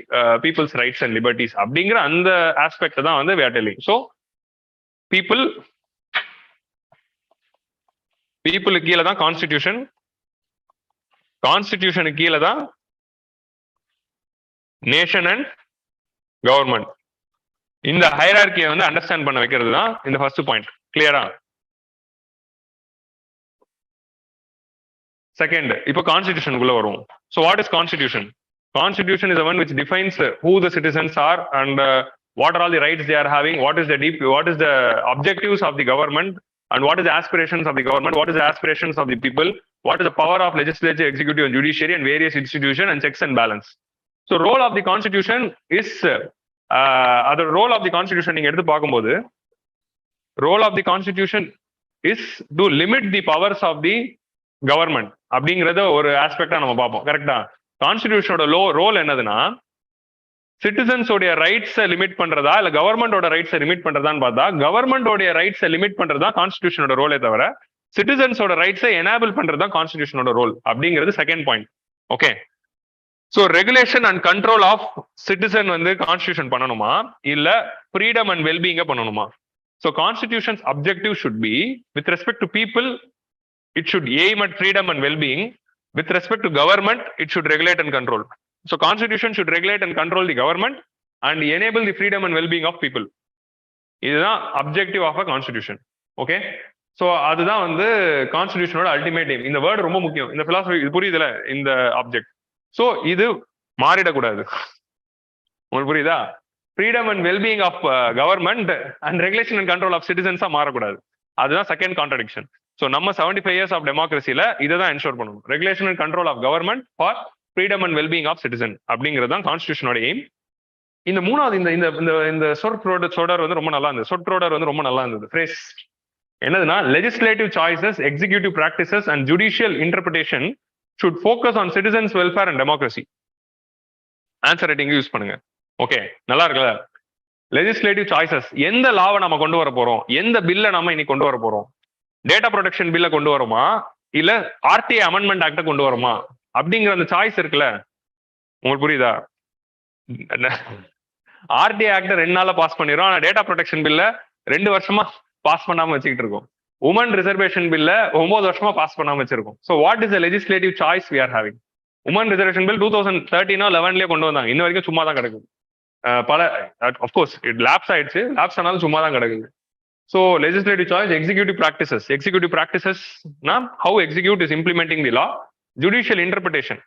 people's rights and liberties அப்படிங்கிற அந்த ஆஸ்பெக்ட் தான் வந்து we are telling. ஸோ பீப்புளுக்கு கீழே தான் கான்ஸ்டிடியூஷன், கான்ஸ்டிடியூஷனுக்கு கீழே தான் நேஷன் அண்ட் கவர்மெண்ட். இந்த ஹைரார்கியை வந்து அண்டர்ஸ்டாண்ட் பண்ண வைக்கிறது தான் இந்த ஃபர்ஸ்ட் பாயிண்ட். கிளியரா? செகண்ட், இப்போ கான்ஸ்டிடியூஷனுக்குள்ள வருவோம். So what is constitution? Constitution is the one which defines who the citizens are and what are all the rights they are having, what is the objectives of the government, and what is the aspirations of the government, what is the aspirations of the people, what is the power of legislature, executive and judiciary and various institutions and checks and balance. So role of the constitution is the role of the constitution நீங்க எடுத்து பார்க்கும்போது role of the constitution is to limit the powers of the government அப்படிங்கறத ஒரு ஆஸ்பெக்டா நம்ம பார்ப்போம். கரெக்டா? கான்ஸ்டிடியூஷனோட role என்னதுன்னா சிட்டிசன்ஸோடைய ரைட்ஸை limit பண்றதா இல்ல கவர்மெண்டோட ரைட்ஸை லிமிட் பண்றதான்னு பார்த்தா கவர்மெண்டோட ரைட்ஸை லிமிட் பண்றதா கான்ஸ்டிடியூஷனோட ரோலே தவிர சிட்டிசன்ஸோட ரைட்ஸை எனேபிள் பண்றதா கான்ஸ்டிடியூஷனோட ரோல் அப்படிங்கிறது second point. Okay, so regulation and control of citizen வந்து கான்ஸ்டிடியூஷன் பண்ணணுமா இல்ல ஃப்ரீடம் அண்ட் வெல்பீங்க பண்ணணுமா? So constitution's objective should be with respect to people, it should aim at freedom and wellbeing. With respect to government, it should regulate and control. So constitution should regulate and control the government and enable the freedom and well-being of people. இதுதான் objective of a constitution. Okay? So அதுதான் வந்து கான்ஸ்டிடியூஷனோட ultimate aim. இந்த word ரொம்ப முக்கியம். இந்த philosophy இது புரியுதுல, இந்த ஆப்ஜெக்ட். ஸோ இது மாறிடக்கூடாது. உங்களுக்கு புரியுதா? Freedom and wellbeing of government and regulation and control of சிட்டிசன்ஸா மாறக்கூடாது. அதுதான் செகண்ட் கான்ட்ரடிக்ஷன். ஸோ நம்ம 75 years ஆஃப் டெமோக்ரஸியில இதை தான் என்ஷோர் பண்ணணும். Regulation and control of government for freedom and wellbeing of citizen அப்படிங்கிறது தான் கான்ஸ்டிடியூஷனோட எய்ம். இந்த மூணாவது இந்த சொற்றொடர் வந்து ரொம்ப நல்லா இருந்தது. சொற்றொடர் வந்து ரொம்ப நல்லா இருந்தது. ஃப்ரேஸ் என்னதுன்னா legislative choices, executive practices and judicial interpretation should focus on citizens welfare and democracy. Answer writing use பண்ணுங்க. ஓகே, நல்லா இருக்குல்ல? லெஜிஸ்லேட்டிவ் சாய்ஸஸ், எந்த லாவை நம்ம கொண்டு வர போறோம், எந்த பில்லை நம்ம இன்னைக்கு கொண்டு வர போறோம், டேட்டா ப்ரொடெக்ஷன் பில்ல கொண்டு வருமா இல்ல ஆர்டிஐ அமெண்ட்மெண்ட் ஆக்ட கொண்டு வருமா அப்படிங்கிற அந்த சாய்ஸ் இருக்குல்ல. உங்களுக்கு புரியுதா? ஆர்டிஐ ஆக்ட 2 நாள்ல பாஸ் பண்ணிடுறோம், ஆனா டேட்டா ப்ரொடெக்ஷன் பில்ல 2 வருஷமா பாஸ் பண்ணாம வச்சுக்கிட்டு இருக்கோம். உமன் ரிசர்வேஷன் பில்ல 9 வருஷமா பாஸ் பண்ணாம வச்சிருக்கோம். So what is the legislative choice we are having? Woman reservation bill 2013-11 கொண்டு வந்தாங்க. இன்ன வரைக்கும் சும்மா தான் கிடக்குது. பல அஃப்கோர்ஸ் இட் லேப்ஸ் ஆயிடுச்சு, லேப்ஸ் ஆனாலும் சும்மா தான் கிடக்குது. So legislative choice, executive practices. Executive practices, how execute is implementing the law. Judicial interpretation.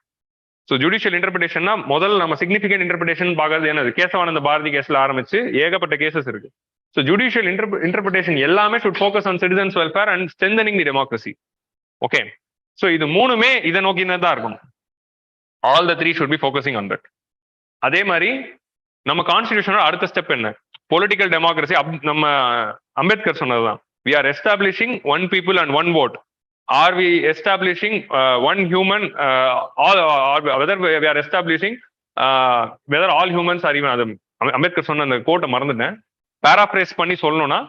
So judicial interpretation na முதல்ல நம்ம significant interpretation பார்க்கிறது என்னது? கேசவானந்த பாரதி கேஸ்ல ஆரம்பிச்சு ஏகப்பட்ட கேசஸ் இருக்கு. So judicial interpretation எல்லாமே should focus on citizens welfare and strengthening the democracy. Okay. So இது மூணுமே இதை நோக்கினது தான் இருக்கும். All the three should be focusing on that. அதே மாதிரி நம்ம கான்ஸ்டிடியூஷனோட அடுத்த ஸ்டெப் என்ன? Political democracy. நம்ம அம்பேத்கர் சொன்னதுதான். We are establishing one people and one vote. Are we establishing one human? Whether we are establishing whether all humans are even. Ambedkar சொன்ன அந்த கோட்டை மறந்துட்டேன். பேராஃப்ரேஸ் பண்ணி சொல்லணும்னா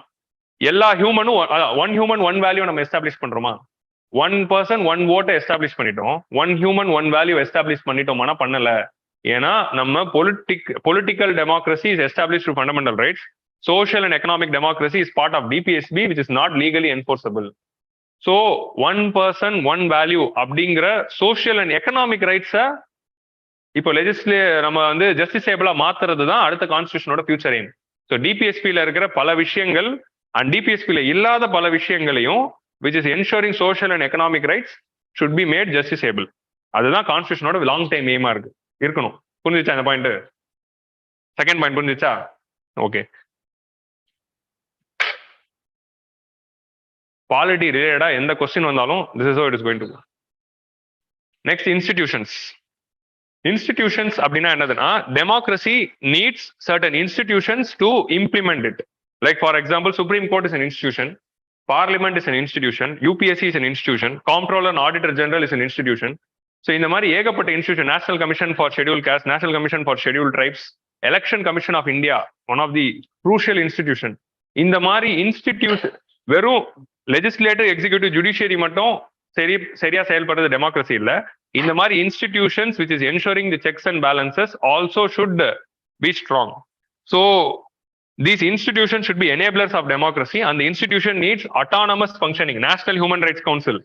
எல்லா ஹியூமனும் ஒன் ஹியூமன் ஒன் வேல்யூ நம்ம எஸ்டாப்ளிஷ் பண்றோமா? 1 person 1 vote எஸ்டாப்ளிஷ் பண்ணிட்டோம். 1 human 1 value எஸ்டாப்ளிஷ் பண்ணிட்டோம்னா பண்ணல. ஏன்னா நம்ம political democracy is established through fundamental rights. Social and economic democracy is part of DPSB, which is not legally enforceable. So one person one value அப்படிங்கிற social and economic ரைட்ஸை இப்போ நம்ம வந்து ஜஸ்டிசேபிளா மாத்துறது தான் அடுத்த கான்ஸ்டியூஷனோட ஃபியூச்சர் எய்ம். ஸோ டிபிஎஸ்பியில் இருக்கிற பல விஷயங்கள் அண்ட் டிபிஎஸ்பியில் இல்லாத பல விஷயங்களையும் which is ensuring social and economic rights should be made justiciable. அதுதான் கான்ஸ்டியூஷனோட லாங் டைம் எய்மா இருக்கணும். புரிஞ்சிச்சா இந்த பாயிண்ட்? செகண்ட் பாயிண்ட் புரிஞ்சிச்சா? ஓகே. பாலிட்டி ரிலேட்டடா எந்த கொஸ்டின் வந்தாலும் this is how it is going to go. Next institutions. Institutions அப்படின்னா என்னதுன்னா, democracy needs certain institutions to implement it. Like for example, supreme court is an institution, parliament is an institution, UPSC is an institution, comptroller and auditor general is an institution. So இந்த மாதிரி ஏகப்பட்ட institution, national commission for schedule caste, national commission for schedule tribes, election commission of India, one of the crucial institution. இந்த மாதிரி institution வெறும் legislative, executive, judiciary மட்டும் சரியா செயல்படுறது democracy இல்ல. இந்த மாதிரி institutions which is ensuring the checks and balances also should be strong. So these institutions should be enablers of democracy, and the institution needs autonomous functioning. National Human Rights Council,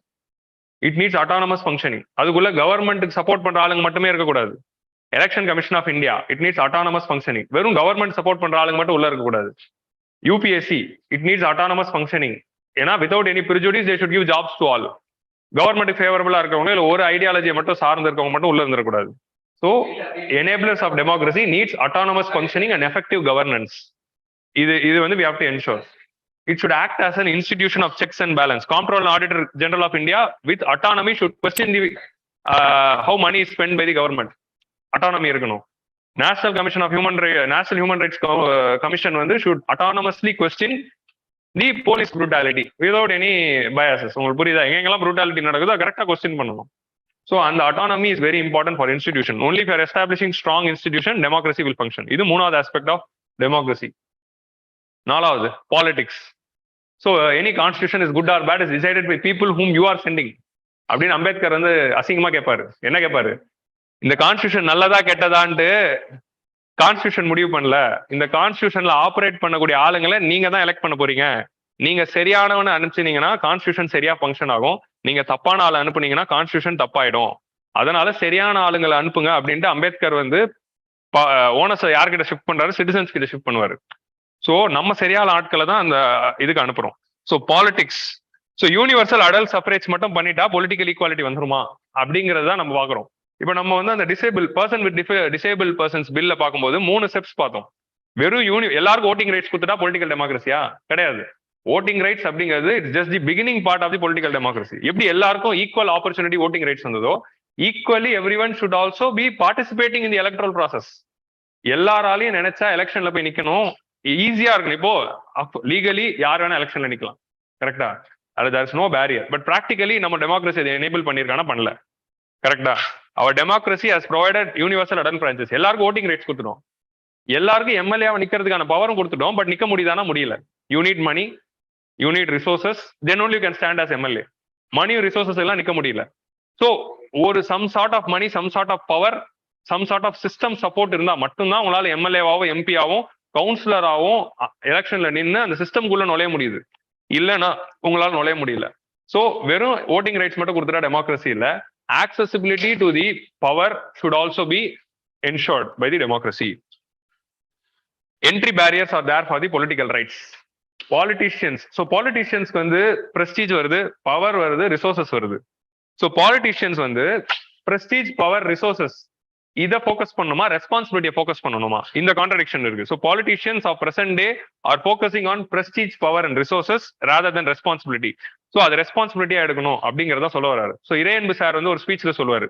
it needs autonomous functioning. அதுக்குள்ள கவர்மெண்ட்டுக்கு support பண்ற ஆளுங்க மட்டுமே இருக்கக்கூடாது. Election commission of India, it needs autonomous functioning. வெறும் government support பண்ற ஆளுங்க மட்டும் உள்ள இருக்கக்கூடாது. UPSC, it needs autonomous functioning. ஏன்னா without any prejudice they should give jobs to all. கவர்மெண்ட்டுக்கு ஃபேவரபிளா இருக்கவங்க இல்ல ஒரு ஐடியாலஜியை மட்டும் சார்ந்து இருக்கவங்க மட்டும் உள்ள இருந்துடக்கூடாது. So enablers of democracy needs autonomous functioning and effective governance. இது வந்து we have to ensure. It should act as an institution of checks and balance. Comptroller and Auditor General of India with autonomy should question the how money is spent by the government. Autonomy இருக்கணும். National Commission of National Human Rights Commission வந்து should autonomously question the police brutality without any biases. உங்களுக்கு புரியுதா? எங்கெங்கெல்லாம் brutality நடக்குதோ கரெக்டா question பண்ணணும். So அந்த autonomy is very important for institution. Only if you are establishing strong institution, democracy will function. இது மூணாவது aspect of democracy. நாலாவது, politics. So any constitution is good or bad is decided by people whom you are sending. அப்படின்னு அம்பேத்கர் வந்து அசிங்கமா கேட்பாரு. என்ன கேட்பாரு? இந்த கான்ஸ்டியூஷன் நல்லதா கெட்டதான்ட்டு கான்ஸ்டியூஷன் முடிவு பண்ணல. இந்த கான்ஸ்டியூஷன்ல ஆபரேட் பண்ணக்கூடிய ஆளுங்களை நீங்க தான் எலெக்ட் பண்ண போறீங்க. நீங்க சரியானவனை அனுப்பிச்சீங்கன்னா கான்ஸ்டியூஷன் சரியா ஃபங்க்ஷன் ஆகும். நீங்க தப்பான ஆளை அனுப்புனீங்கன்னா கான்ஸ்டியூஷன் தப்பாயிடும். அதனால சரியான ஆளுங்களை அனுப்புங்க அப்படின்ட்டு அம்பேத்கர் வந்து ஓனர்ஸ் யார்கிட்ட ஷிஃப்ட் பண்றாரு? சிட்டிசன்ஸ் கிட்ட ஷிஃப்ட் பண்ணுவாரு. ஸோ நம்ம சரியான ஆட்களை தான் அந்த இதுக்கு அனுப்புறோம். So politics. So universal adult suffrage மட்டும் பண்ணிட்டா பொலிட்டிக்கல் ஈக்குவாலிட்டி வந்துருமா அப்படிங்கிறது தான் நம்ம பாக்குறோம். இப்ப நம்ம வந்து அந்த டிசேபிள் பர்சன்ஸ் பில்ல பார்க்கும்போது 3 ஸ்டெப்ஸ் பார்த்தோம். வெறும் எல்லாருக்கும் ஓட்டிங் ரைட்ஸ் கொடுத்துட்டா பொலிட்டிக்கல் டெமோக்ரஸியா? கிடையாது. ஓட்டிங் ரைட்ஸ் அப்படிங்கிறது it's just the beginning part of the political democracy. எப்படி எல்லாருக்கும் ஈக்குவல் ஆப்பர்ச்சுனிட்டி ஓட்டிங் ரைட்ஸ் வந்ததோ, equally every one should also be participating in the electoral process. எல்லாராலையும் நினைச்சா எலெக்ஷன்ல போய் நிக்கணும், ஈஸியா இருக்கணும். இப்போ லீகலி யார் வேணா எலெக்ஷன்ல நிக்கலாம், கரெக்டா? அது there is no barrier. But practically நம்ம டெமோக்ரஸி அதை எனேபிள் பண்ணிருக்கானா? பண்ணல, கரெக்டா? Our democracy has provided universal adult franchise. எல்லாருக்கும் ஓட்டிங் ரைட்ஸ் கொடுத்துட்டோம், எல்லாருக்கும் எம்எல்ஏவை நிக்கிறதுக்கான பவரும் கொடுத்துட்டோம். பட் நிக்க முடியுதானா? முடியல. You need money, you need resources, then only you can stand as MLA. Money resources எல்லாம் நிக்க முடியல. ஸோ ஒரு some sort of money, some sort of power, some sort of system support இருந்தா மட்டும்தான் உங்களால எம்எல்ஏவாவும் எம்பியாவும் கவுன்சிலராகவும் எலெக்ஷன்ல நின்று அந்த சிஸ்டம்குள்ள நுழைய முடியுது. இல்லைன்னா உங்களால நுழைய முடியல. ஸோ வெறும் ஓட்டிங் ரைட்ஸ் மட்டும் கொடுத்துட்டா டெமோக்ரஸி இல்ல. Accessibility to the power should also be ensured by the democracy. Entry barriers are there for the political rights. Politicians. So politicians வந்து prestige வருது, power வருது, resources வருது. So politicians வந்து prestige, power, resources இதை focus பண்ணணுமா, ரெஸ்பான்சிபிலிட்டியை focus பண்ணணுமா? இந்த கான்ட்ரடிக்ஷன் இருக்கு. So politicians of present day are focusing on prestige, power and resources rather than responsibility. So அது ரெஸ்பான்சிபிலிட்டியா எடுக்கணும் அப்படிங்கிறத சொல்ல வராரு. ஸோ இறையன்பு சார் வந்து ஒரு ஸ்பீச்ல சொல்லுவாரு.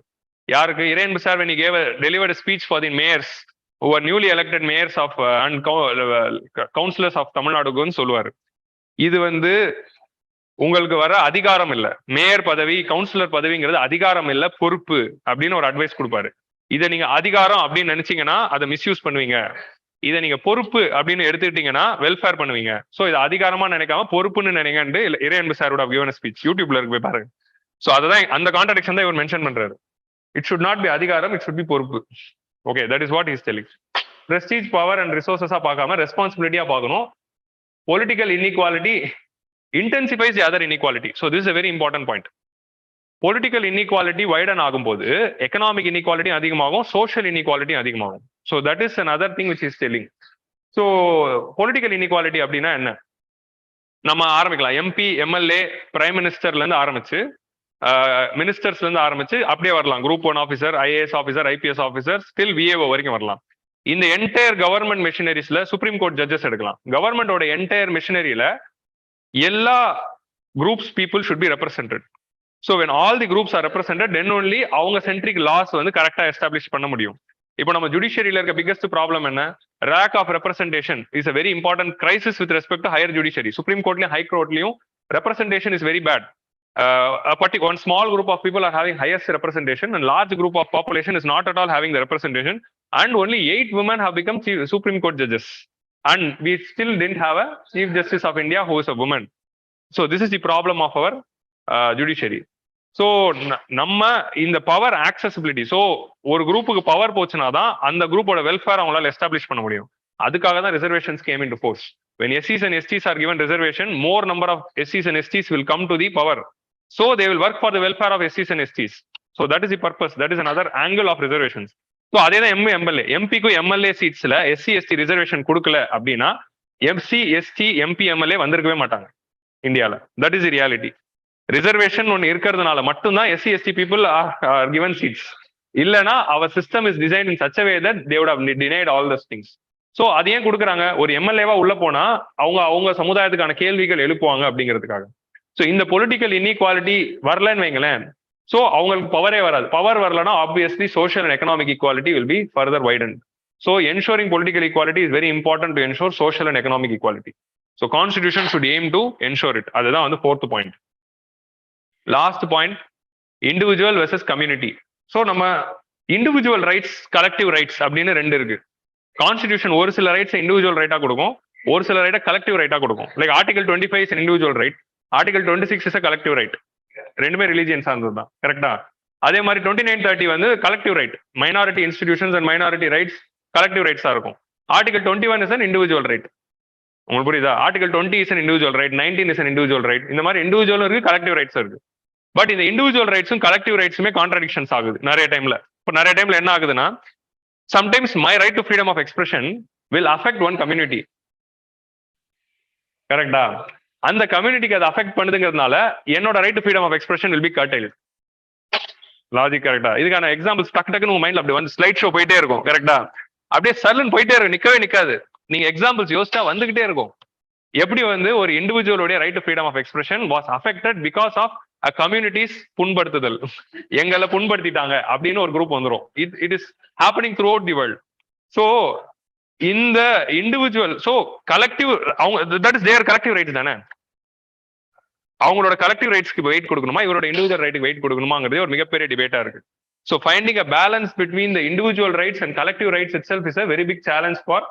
யாருக்கு? Iraianbu sir when he gave a delivered a speech for the mayors who were newly elected mayors of and councillors of Tamil Nadu சொல்லுவாரு. இது வந்து உங்களுக்கு வர அதிகாரம் இல்ல, மேயர் பதவி, கவுன்சிலர் பதவிங்கிறது அதிகாரம் இல்ல, பொறுப்பு அப்படின்னு ஒரு அட்வைஸ் கொடுப்பாரு. இதை நீங்க அதிகாரம் அப்படின்னு நினைச்சீங்கன்னா அதை மிஸ்யூஸ் பண்ணுவீங்க. இதை நீங்க பொறுப்பு அப்படின்னு எடுத்துக்கிட்டீங்கன்னா வெல்ஃபேர் பண்ணுவீங்க. சோ இது அதிகாரமா நினைக்காம பொறுப்புன்னு நினைங்கன்னு இறையன்பு சாரோட given a speech யூடியூப்ல இருக்கு, போய் பாருங்க. சோ அதுதான் அந்த கான்ட்ரடிக்ஷன் தான் இவர் மென்ஷன் பண்றாரு. இட் ஷுட் நாட் பி அதிகாரம், இட் ஷுட் பி பொறுப்பு. Okay, that is what is telling. Prestige, power and ரிசோர்சஸா பார்க்காம ரெஸ்பான்சிபிலிட்டியா பார்க்கணும். Political inequality intensifies the other inequality. So this is a very important point. Political inequality widen ஆகும்போது economic inequality அதிகமாகும், social inequality அதிகமாகும். So that is another thing which is telling. So political inequality அப்படின்னா என்ன? நம்ம ஆரம்பிக்கலாம். MP, MLA, prime மினிஸ்டர்ல இருந்து ஆரம்பிச்சு மினிஸ்டர்ஸ்ல இருந்து ஆரம்பிச்சு அப்படியே வரலாம். Group 1 officer, IAS officer, IPS officer, still VAO வரைக்கும் வரலாம். இந்த என்டையர் கவர்மெண்ட் மெஷினரிஸ்ல சுப்ரீம் கோர்ட் ஜட்ஜஸ் எடுக்கலாம். கவர்மெண்டோட என்டையர் மெஷினரியில எல்லா groups people should be represented. So when all the groups are represented then only அவங்க சென்ட்ரிக் லாஸ் வந்து கரெக்டா எஸ்டாப்ளிஷ் பண்ண முடியும். இப்போ நம்ம ஜுடிஷியரியில இருக்க பிகஸ்ட் ப்ராப்ளம் என்ன? Lack of representation is a very important crisis with respect to higher judiciary. Supreme கோர்ட்லயும் high கோர்ட்லயும் representation is very bad. One small group of people are having highest representation, and large group of population is not at all having the representation, and only 8 women have become Supreme Court judges, and we still didn't have a Chief Justice of India who is a woman. So this is the problem of our judiciary. So நம்ம இந்த power accessibility, so ஒரு குரூப்புக்கு power போச்சுன்னா தான் அந்த குரூப்போட welfare அவங்களால establish பண்ண முடியும். அதுக்காக தான் reservations game into force. When SCs and STs are given reservation, more number of SCs and STs will come to the power. So they will work for the welfare of SCs and STs. So that is the purpose. That is another angle of reservations. So அதே தான் MLA, எம்பிக்கு MLA சீட்ஸ்ல SC ST reservation கொடுக்கல அப்படின்னா SC ST MP MLA வந்திருக்கவே மாட்டாங்க இந்தியாவில். That is reality. Reservation ஒன்று இருக்கிறதுனால மட்டும்தான் SC ST people are given seats. இல்லைன்னா our system is design in such a way that they would have denied all those things. So அது ஏன் கொடுக்குறாங்க? ஒரு எம்எல்ஏவா உள்ள போனா அவங்க சமுதாயத்துக்கான கேள்விகள் எழுப்புவாங்க அப்படிங்கிறதுக்காக. ஸோ இந்த பொலிட்டிக்கல் இன்இக்வாலிட்டி வரலன்னு வைங்களேன், ஸோ அவங்களுக்கு பவரே வராது. பவர் வரலன்னா obviously social and economic equality will be further widened. So ensuring political equality is very important to ensure social and economic equality. So constitution should aim to ensure it. அதுதான் வந்து 4th point. Last point, individual versus community. So நம்ம individual rights, collective rights அப்படின்னு 2 இருக்கு. Constitution ஒரு சில rights individual ரைட்டா கொடுக்கும், ஒரு சில ரைட்டை கலெக்டிவ் ரைட்டா கொடுக்கும். Like article 25 is individual right, article 26 is collective right. ரெண்டுமே ரிலீஜியன் சார்ந்தது தான், கரெக்டா? அதே மாதிரி 2930 வந்து collective right. Minority institutions and minority rights collective ரைட்ஸா இருக்கும். Article 21 is an individual right. உங்களுக்கு புரியுதா? Article 20 is an individual right, 19 is an individual right. இந்த மாதிரி இண்டிவிஜுவல் இருக்கு, கலெக்டிவ் ரைட்ஸ் இருக்கு. பட் இந்த இண்டிவிஜுவல் ரைட்ஸும் கலெக்டிவ் ரைட்ஸுமே கான்ட்ராடிக்ஷன்ஸ் ஆகுது நிறைய டைம்ல. இப்போ நிறைய டைம்ல என்ன ஆகுதுன்னா, sometimes my right to freedom of expression will affect one community. கரெக்டா? அந்த கம்யூனிட்டிக்கு அதை அஃபெக்ட் பண்ணுதுங்கிறதுனால என்னோட right to freedom of expression will be curtailed. Logic கரெக்டா? இதுக்கான எக்ஸாம்பிள்ஸ் டக்கு டக்குன்னு உங்க மைண்ட்ல அப்படி வந்து ஸ்லைட் ஷோ போயிட்டே இருக்கும். கரெக்டா? அப்படியே சல்லுன்னு போயிட்டே இருக்கும், நிக்கவே நிக்காது. நீங்க எக்ஸாம்பிள்ஸ் யோசிச்சா வந்துகிட்டே இருக்கும். எப்படி வந்து ஒரு இண்டிவிஜுவலுடைய right to freedom of expression was affected because of a community's புண்படுத்துதல். எங்களை புண்படுத்திட்டாங்க அப்படின்னு ஒரு குரூப் வந்துடும். It is happening throughout the world. So இந்த இண்டிவிஜுவல், ஸோ கலெக்டிவ், அவங்க that is their collective rights தானே. அவங்களோட கலெக்டிவ் ரைட்ஸ்க்கு வெயிட் கொடுக்கணுமா, இவரோட இண்டிவிஜுவல் ரைட்டுக்கு வெயிட் கொடுக்கணுமாங்கிறதே ஒரு மிகப்பெரிய டிபேட்டா இருக்கு. So finding a balance between the individual rights and collective rights itself is a very big challenge for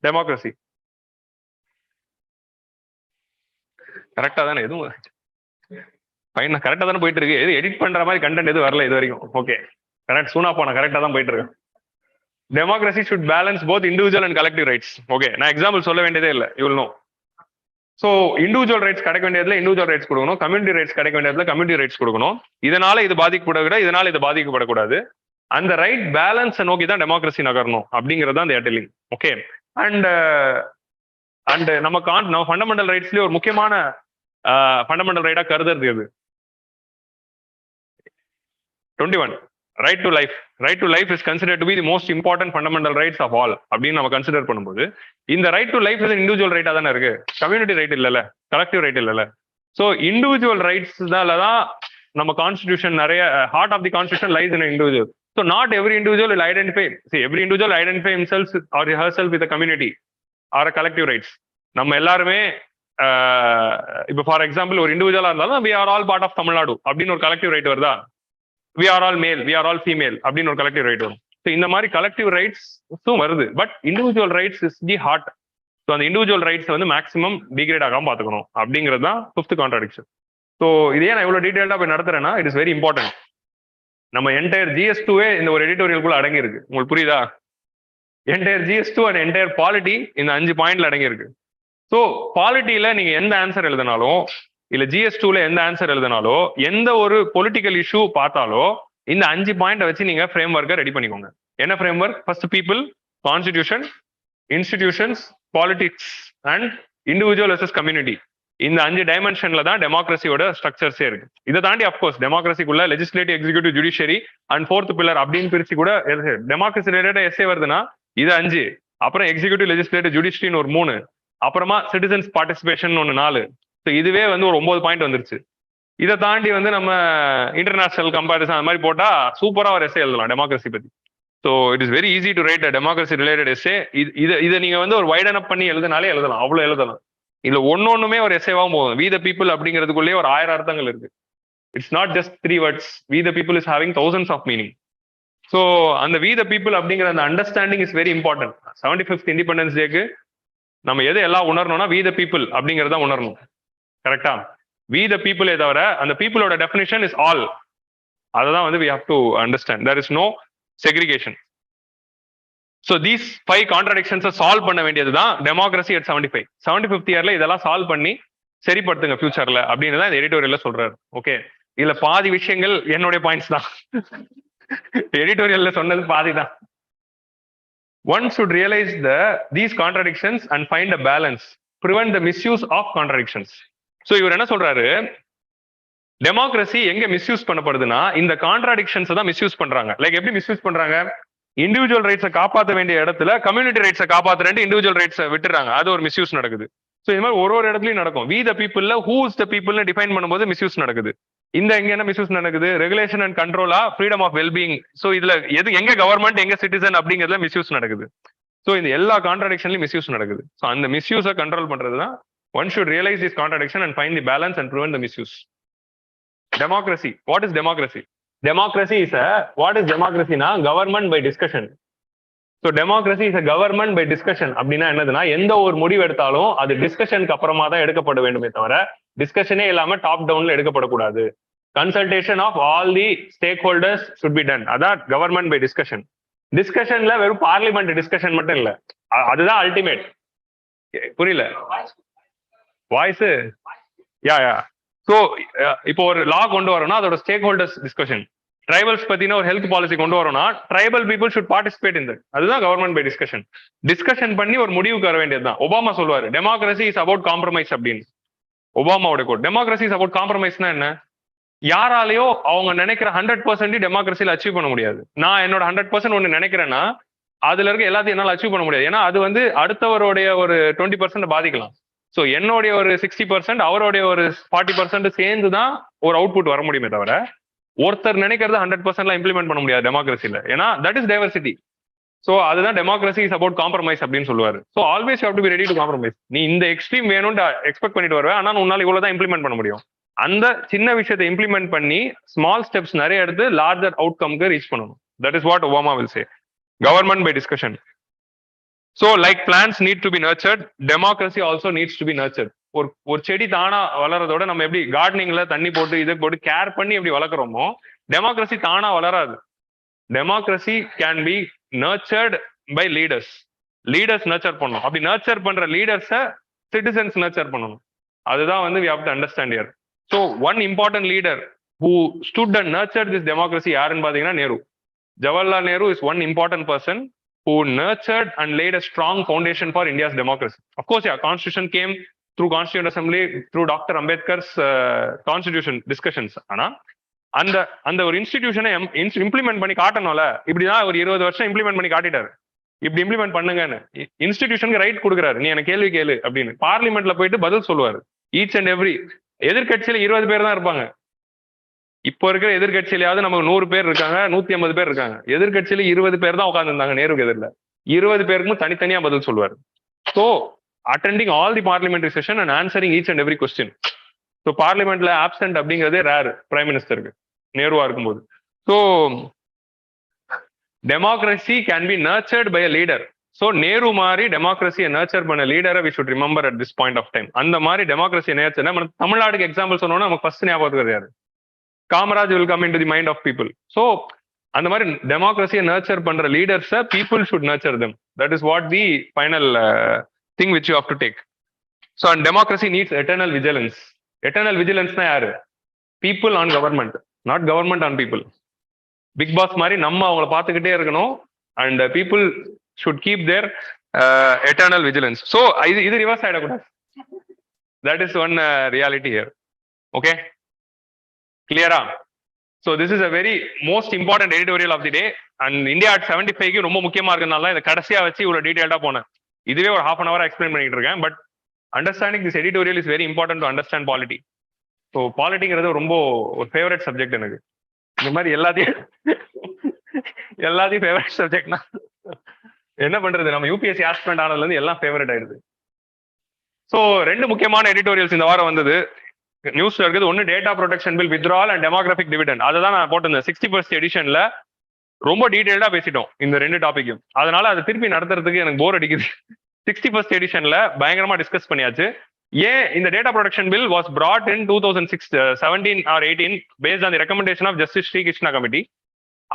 democracy. கரெக்டா தானே? எதுவும் ஃபைன் கரெக்டா தானே போயிட்டு இருக்கு. எது எடிட் பண்ற மாதிரி கண்டென்ட் எதுவும் வரல இது வரைக்கும். Okay, correct. சூனா போனா கரெக்டா தான் போயிட்டு இருக்கு. Democracy should balance both individual and collective rights. Okay, நான் எக்ஸாம்பிள் சொல்ல வேண்டியதே இல்லை, you will know. So individual rights கிடைக்க வேண்டியதுல இண்டிவிஜுவல் ரைட்ஸ் கொடுக்கணும், கம்யூனிட்டி ரைட்ஸ் கிடைக்க வேண்டியதுல கம்யூனிட்டி ரைட்ஸ் கொடுக்கணும். இதனால இது பாதிக்கப்படக்கூடாது, இதனால இது பாதிக்கப்படக்கூடாது. அந்த ரைட் பேலன்ஸை நோக்கி தான் டெமோக்ரஸி நகரணும் அப்படிங்கிறது தான் டெல்லிங். ஓகே, அண்ட் நம்ம ஃபண்டமெண்டல் ரைட்ஸ்லயே ஒரு முக்கியமான ஃபண்டமெண்டல் ரைட்டா கருதுறது எது? 21 right to life. Right to life is considered to be the most important fundamental rights of all அப்படின்னு நம்ம கன்சிடர் பண்ணும்போது இந்த ரைட் டு லைஃப் இண்டிவிஜுவல் ரைட்டா தானே இருக்கு, கம்யூனிட்டி ரைட் இல்லைல்ல, கலெக்டிவ் ரைட் இல்லைல்ல. ஸோ இண்டிவிஜுவல் ரைட்ஸ்னால தான் நம்ம கான்ஸ்டிடியூஷன் நிறைய heart of the constitution lies in individual. So not every individual will identify, every individual identify himself or herself with a community or a collective rights. நம்ம எல்லாருமே இப்போ for example ஒரு இண்டிவிஜுவலா இருந்தாலும் we are all part of Tamil Nadu அப்படின்னு ஒரு collective right வருதா? we are all male, we are all female அப்படின்னு ஒரு கலெக்டிவ் ரைட் வரும். ஸோ இந்த மாதிரி கலெக்டிவ் ரைட்ஸும் வருது. But individual rights is the heart. So அந்த இண்டிவிஜுவல் ரைட்ஸ் வந்து மேக்ஸிமம் டிகிரேட் ஆகாம பார்த்துக்கணும் அப்படிங்கிறது தான் 5th கான்ட்ராடிக்ஷன். ஸோ இதே நான் இவ்வளோ டீடைல்டா போய் நடத்துறேன்னா இட் இஸ் வெரி இம்பார்ட்டன்ட். நம்ம என்டையர் GS2 இந்த ஒரு எடிட்டோரியல்குள்ள அடங்கி இருக்கு. உங்களுக்கு புரியுதா? Entire GS2 and entire polity இந்த 5 பாயிண்ட்ல அடங்கி இருக்கு. ஸோ பாலிட்டியில நீங்க எந்த ஆன்சர் எழுதினாலும் இல்ல GS2ல எந்த ஆன்சர் எழுதினாலோ எந்த ஒரு பொலிட்டிக்கல் இஷ்யூ பார்த்தாலோ இந்த 5 பாயிண்ட் வச்சு நீங்க ஃப்ரேம் ஒர்க்கை ரெடி பண்ணிக்கோங்க. என்ன framework? First people, constitution, institutions, politics and individual versus community. இந்த 5 டைமென்ஷன்ல தான் டெமோக்ரஸியோட ஸ்ட்ரக்சர்ஸே இருக்கு. இதை தாண்டி அப்கோர்ஸ் டெமோக்ரஸிக்குள்ள legislative, executive, judiciary and 4th pillar அப்படின்னு பிரிச்சு கூட டெமோக்ரஸி ரிலேட்டட் எஸ்ஏ வருதுன்னா இது 5, அப்புறம் எக்ஸிக்யூட்டிவ், லெஜிஸ்லேட்டிவ், ஜுடிஷியரின்னு ஒரு 3, அப்புறமா சிட்டிசன்ஸ் பார்ட்டிசிபேஷன் ஒன்று 4. ஸோ இதுவே வந்து ஒரு 9 பாயிண்ட் வந்துருச்சு. இதை தாண்டி வந்து நம்ம இன்டர்நேஷனல் கம்பேரிசன் அந்த மாதிரி போட்டா சூப்பரா ஒரு எஸ்ஏ எழுதலாம் டெமோக்ரஸி பத்தி. So it is very easy to write democracy related essay. இதை நீங்க வந்து ஒரு வைடன் அப் பண்ணி எழுதினாலே எழுதலாம், அவ்வளோ எழுதலாம். இதுல ஒன்னொன்னுமே ஒரு எஸ்ஏவாகவும் போகும். வி த பீப்புள் அப்படிங்கிறதுக்குள்ளேயே ஒரு 1000 அர்த்தங்கள் இருக்கு. It's not just 3 words. We the people is having thousands of meaning. So அந்த வி த பீப்புள் அப்படிங்கிற அந்த understanding is very important. 75th independence டேக்கு நம்ம எது எல்லாம் உணரணும்னா வி த பீப்புள் அப்படிங்கிறத உணரணும். கரெக்டா? வி த பீப்புளே தவிர அந்த பீப்புளோட டெஃபினிஷன் இஸ் ஆல். அதை தான் வந்து we have to understand. There is no segregation. So these 5 கான்ட்ரடிக்ஷன்ஸை சால்வ் பண்ண வேண்டியது தான் டெமோக்ரஸி அட் 75. 75th இயர்ல இதெல்லாம் சால்வ் பண்ணி சரிப்படுத்துங்க ஃபியூச்சர்ல அப்படின்னு தான் இந்த எடிட்டோரியல்ல சொல்றாரு. ஓகே, இதுல பாதி விஷயங்கள் என்னுடைய பாயிண்ட்ஸ் தான். எடிட்டோரியல்ல சொன்னது பாதி தான். One should realize these contradictions and find a balance, prevent the misuse of contradictions. So இவர் என்ன சொல்றாரு, டெமோக்ரஸி எங்க மிஸ்யூஸ் பண்ணப்படுதுன்னா இந்த கான்ட்ராடிக்ஷன்ஸ் தான் மிஸ்யூஸ் பண்றாங்க. லைக் எப்படி மிஸ்யூஸ் பண்றாங்க? இண்டிவிஜுவல் ரைட்ஸை காப்பாற்ற வேண்டிய இடத்துல கம்யூனிட்டி ரைட்ஸை காப்பாற்றுறேன் இண்டிவிஜுவல் ரைட்ஸை விட்டுறாங்க. அது ஒரு மிஸ்யூஸ் நடக்குது. ஸோ இது மாதிரி ஒரு இடத்துலயும் நடக்கும். வி த பீப்புள்ல ஹூ இஸ் த பீப்புள்னு டிஃபைன் பண்ணும்போது மிஸ்யூஸ் நடக்குது. இந்த எங்க என்ன மிஸ்யூஸ் நடக்குது? ரெகுலேஷன் அண்ட் கண்ட்ரோலா, ஃப்ரீடம் ஆஃப் வெல்பீயிங். ஸோ இதுல எது எங்க கவர்மெண்ட் எங்க சிட்டிசன் அப்படிங்கிறதுல மிஸ்யூஸ் நடக்குது. ஸோ இந்த எல்லா கான்ட்ராடிக்ஷன்லயும் மிஸ்யூஸ் நடக்குது. ஸோ அந்த மிஸ்யூஸை கண்ட்ரோல் பண்றது தான் one should realise this contradiction and find the balance and prevent the misuse. Democracy, what is democracy? Democracy is what is democracy na? Government by discussion. So democracy is a government by discussion. அப்படின்னா என்னதுன்னா எந்த ஒரு முடிவு எடுத்தாலும் அது டிஸ்கஷனுக்கு அப்புறமா தான் எடுக்கப்பட வேண்டுமே தவிர டிஸ்கஷனே இல்லாம டாப் டவுன்ல எடுக்கப்படக்கூடாது. Consultation of all the stakeholders should be done. அதான் கவர்மெண்ட் பை டிஸ்கஷன். டிஸ்கஷன்ல வெறும் பார்லிமெண்ட் டிஸ்கஷன் மட்டும் இல்ல, அதுதான் அல்டிமேட். புரியல வாய்ஸ்? யா. ஸோ இப்போ ஒரு லா கொண்டு வரோம்னா அதோட ஸ்டேக் ஹோல்டர்ஸ் டிஸ்கஷன். ட்ரைபல்ஸ் பத்தின ஒரு ஹெல்த் பாலிசி கொண்டு வரோம்னா tribal people should participate in that. அதுதான் கவர்மெண்ட் பை டிஸ்கஷன். டிஸ்கஷன் பண்ணி ஒரு முடிவுக்கு வர வேண்டியதுதான். ஒபாமா சொல்லுவாரு டெமோக்ரஸி இஸ் அபவுட் காம்ப்ரமைஸ் அப்படின்னு. ஒபாமாவோட கோட். டெமோக்ரஸி இஸ் அபவுட் காம்ப்ரமைஸ்னா என்ன? யாராலையோ அவங்க நினைக்கிற 100% டெமோக்ரஸில அச்சீவ் பண்ண முடியாது. நான் என்னோட 100% ஒன்று நினைக்கிறேன்னா அதுல இருக்க எல்லாத்தையும் என்னால் அச்சீவ் பண்ண முடியாது. ஏன்னா அது வந்து அடுத்தவருடைய ஒரு 20% பாதிக்கலாம். ஸோ என்னுடைய ஒரு 60%, அவருடைய ஒரு 40% சேர்ந்து தான் ஒரு அவுட்புட் வர முடியுமே தவிர ஒருத்தர் நினைக்கிறத 100% இம்ப்ளிமெண்ட் பண்ண முடியாது டெமோக்ரஸில. ஏன்னா தட் இஸ் டைவர்சிட்டி. ஸோ அதுதான் டெமோக்ரஸி இஸ் அபவுட் காம்ப்ரமைஸ் அப்படின்னு சொல்லுவாரு. So always you have to be ready to compromise. நீ இந்த எக்ஸ்ட்ரீம் வேணும்னு எக்ஸ்பெக்ட் பண்ணிட்டு வருவேன், ஆனால் உன்னால இவ்வளவுதான் இம்ப்ளிமெண்ட் பண்ண முடியும். அந்த சின்ன விஷயத்தை இம்ப்ளிமெண்ட் பண்ணி ஸ்மால் ஸ்டெப்ஸ் நிறைய எடுத்து லார்ஜர் அவுட்கம்க்கு ரீச் பண்ணணும். That is what Obama will say. Government by discussion. So like plants need to be nurtured, democracy also needs to be nurtured. ஒரு செடி தானா வளர்றதோட நம்ம எப்படி கார்டனிங்ல தண்ணி போட்டு இதை போட்டு கேர் பண்ணி எப்படி வளர்க்குறோமோ டெமோக்ரஸி தானா வளராது. Democracy can be nurtured by leaders. Leaders nurture பண்ணணும். அப்படி நர்ச்சர் பண்ற லீடர்ஸை சிட்டிசன்ஸ் நர்ச்சர் பண்ணணும். அதுதான் வந்து we have to understand here. So one important leader who stood and nurtured this democracy யாருன்னு பாத்தீங்கன்னா Nehru. Jawaharlal Nehru is one important person who nurtured and laid a strong foundation for India's democracy. Of course, yeah, Constitution came through Constituent Assembly, through Dr. Ambedkar's Constitution discussions. ஆனா அந்த ஒரு இன்ஸ்டிடியூஷனை implement பண்ணி காட்டணும்ல. இப்படிதான் ஒரு 20 வருஷம் implement பண்ணி காட்டிட்டாரு. இப்படி இம்ப்ளிமெண்ட் பண்ணுங்கன்னு இன்ஸ்டிடியூஷனுக்கு ரைட் கொடுக்குறாரு. நீ எனக்கு கேள்வி கேளு அப்படின்னு. பார்லிமெண்ட்ல போயிட்டு பதில் சொல்லுவாரு. Each and every. எதிர்கட்சியில 20 பேர் தான் இருப்பாங்க. இப்போ இருக்கிற எதிர்கட்சியிலாவது நமக்கு 100 பேர் இருக்காங்க, 150 பேர் இருக்காங்க. எதிர்கட்சியில 20 பேர் தான் உட்காந்துருந்தாங்க நேருக்கு எதிரில். 20 பேருக்கும் தனித்தனியா பதில் சொல்லுவார். So attending all the parliamentary session and answering each and every question. So பார்லிமெண்ட்ல ஆப்சென்ட் அப்படிங்கிறதே ரேர் பிரைம் மினிஸ்டருக்கு நேருவா இருக்கும்போது. So democracy can be nurtured by a leader. So Nehru மாதிரி டெமோக்ரஸியை நர்ச்சர் பண்ண லீடரை we should remember at this point of time. அந்த மாதிரி டெமோக்ரஸியை நர்ச்சர் நம்ம தமிழ்நாடுக்கு எக்ஸாம்பிள் சொன்னோம்னா நமக்கு ஃபர்ஸ்ட் ஞாபகம் யாரு? Kamaraj will come into the mind of people. So அந்த மாதிரி டெமோக்ரஸியை நர்ச்சர் பண்ற லீடர்ஸை people should nurture them. That is what the final thing which you have to take. So and democracy needs eternal vigilance. Eternal vigilance na yaru? People on government, not government on people. Big boss மாதிரி நம்ம அவங்கள பார்த்துக்கிட்டே இருக்கணும், and people should keep their eternal vigilance. So இது reverse ஆயிடக்கூடாது. That is one reality here. Okay, clear? So this is a very most important editorial of the day, and India at 75 ரொம்ப முக்கியமா இருக்கனால இத கடைசியா வச்சு இவ்வளவு டீடைலா போனேன். இதுவே ஒரு half an hour எக்ஸ்பிளைன் பண்ணிட்டு இருக்கேன். But understanding this editorial is very important to understand polity. So பாலிட்டிங்கிறது ரொம்ப ஒரு ஃபேவரட் சப்ஜெக்ட் எனக்கு. இந்த மாதிரி எல்லாத்தையும் ஃபேவரட் சப்ஜெக்ட்னா என்ன பண்றது, நம்ம யூபிஎஸ்சி ஆஸ்பிரண்ட் ஆனதுல இருந்து எல்லாம் ஃபேவரட் ஆயிடுது. ஸோ ரெண்டு முக்கியமான எடிட்டோரியல்ஸ் இந்த வாரம் வந்தது நியூஸ்ல இருக்குது. ஒன்னு data protection bill withdrawal and demographic dividend. அதை தான் நான் போட்டிருந்தேன். 61st எடிஷன்ல ரொம்ப டீடைல்டா பேசிட்டோம் இந்த ரெண்டு டாபிக்கும். அதனால அதை திருப்பி நடத்துறதுக்கு எனக்கு போர் அடிக்குது. 61st எடிஷன்ல பயங்கரமா டிஸ்கஸ் பண்ணியாச்சு. ஏன் இந்த data protection bill was brought in 2017 or 18 based on the recommendation of Justice Sri Krishna Committee.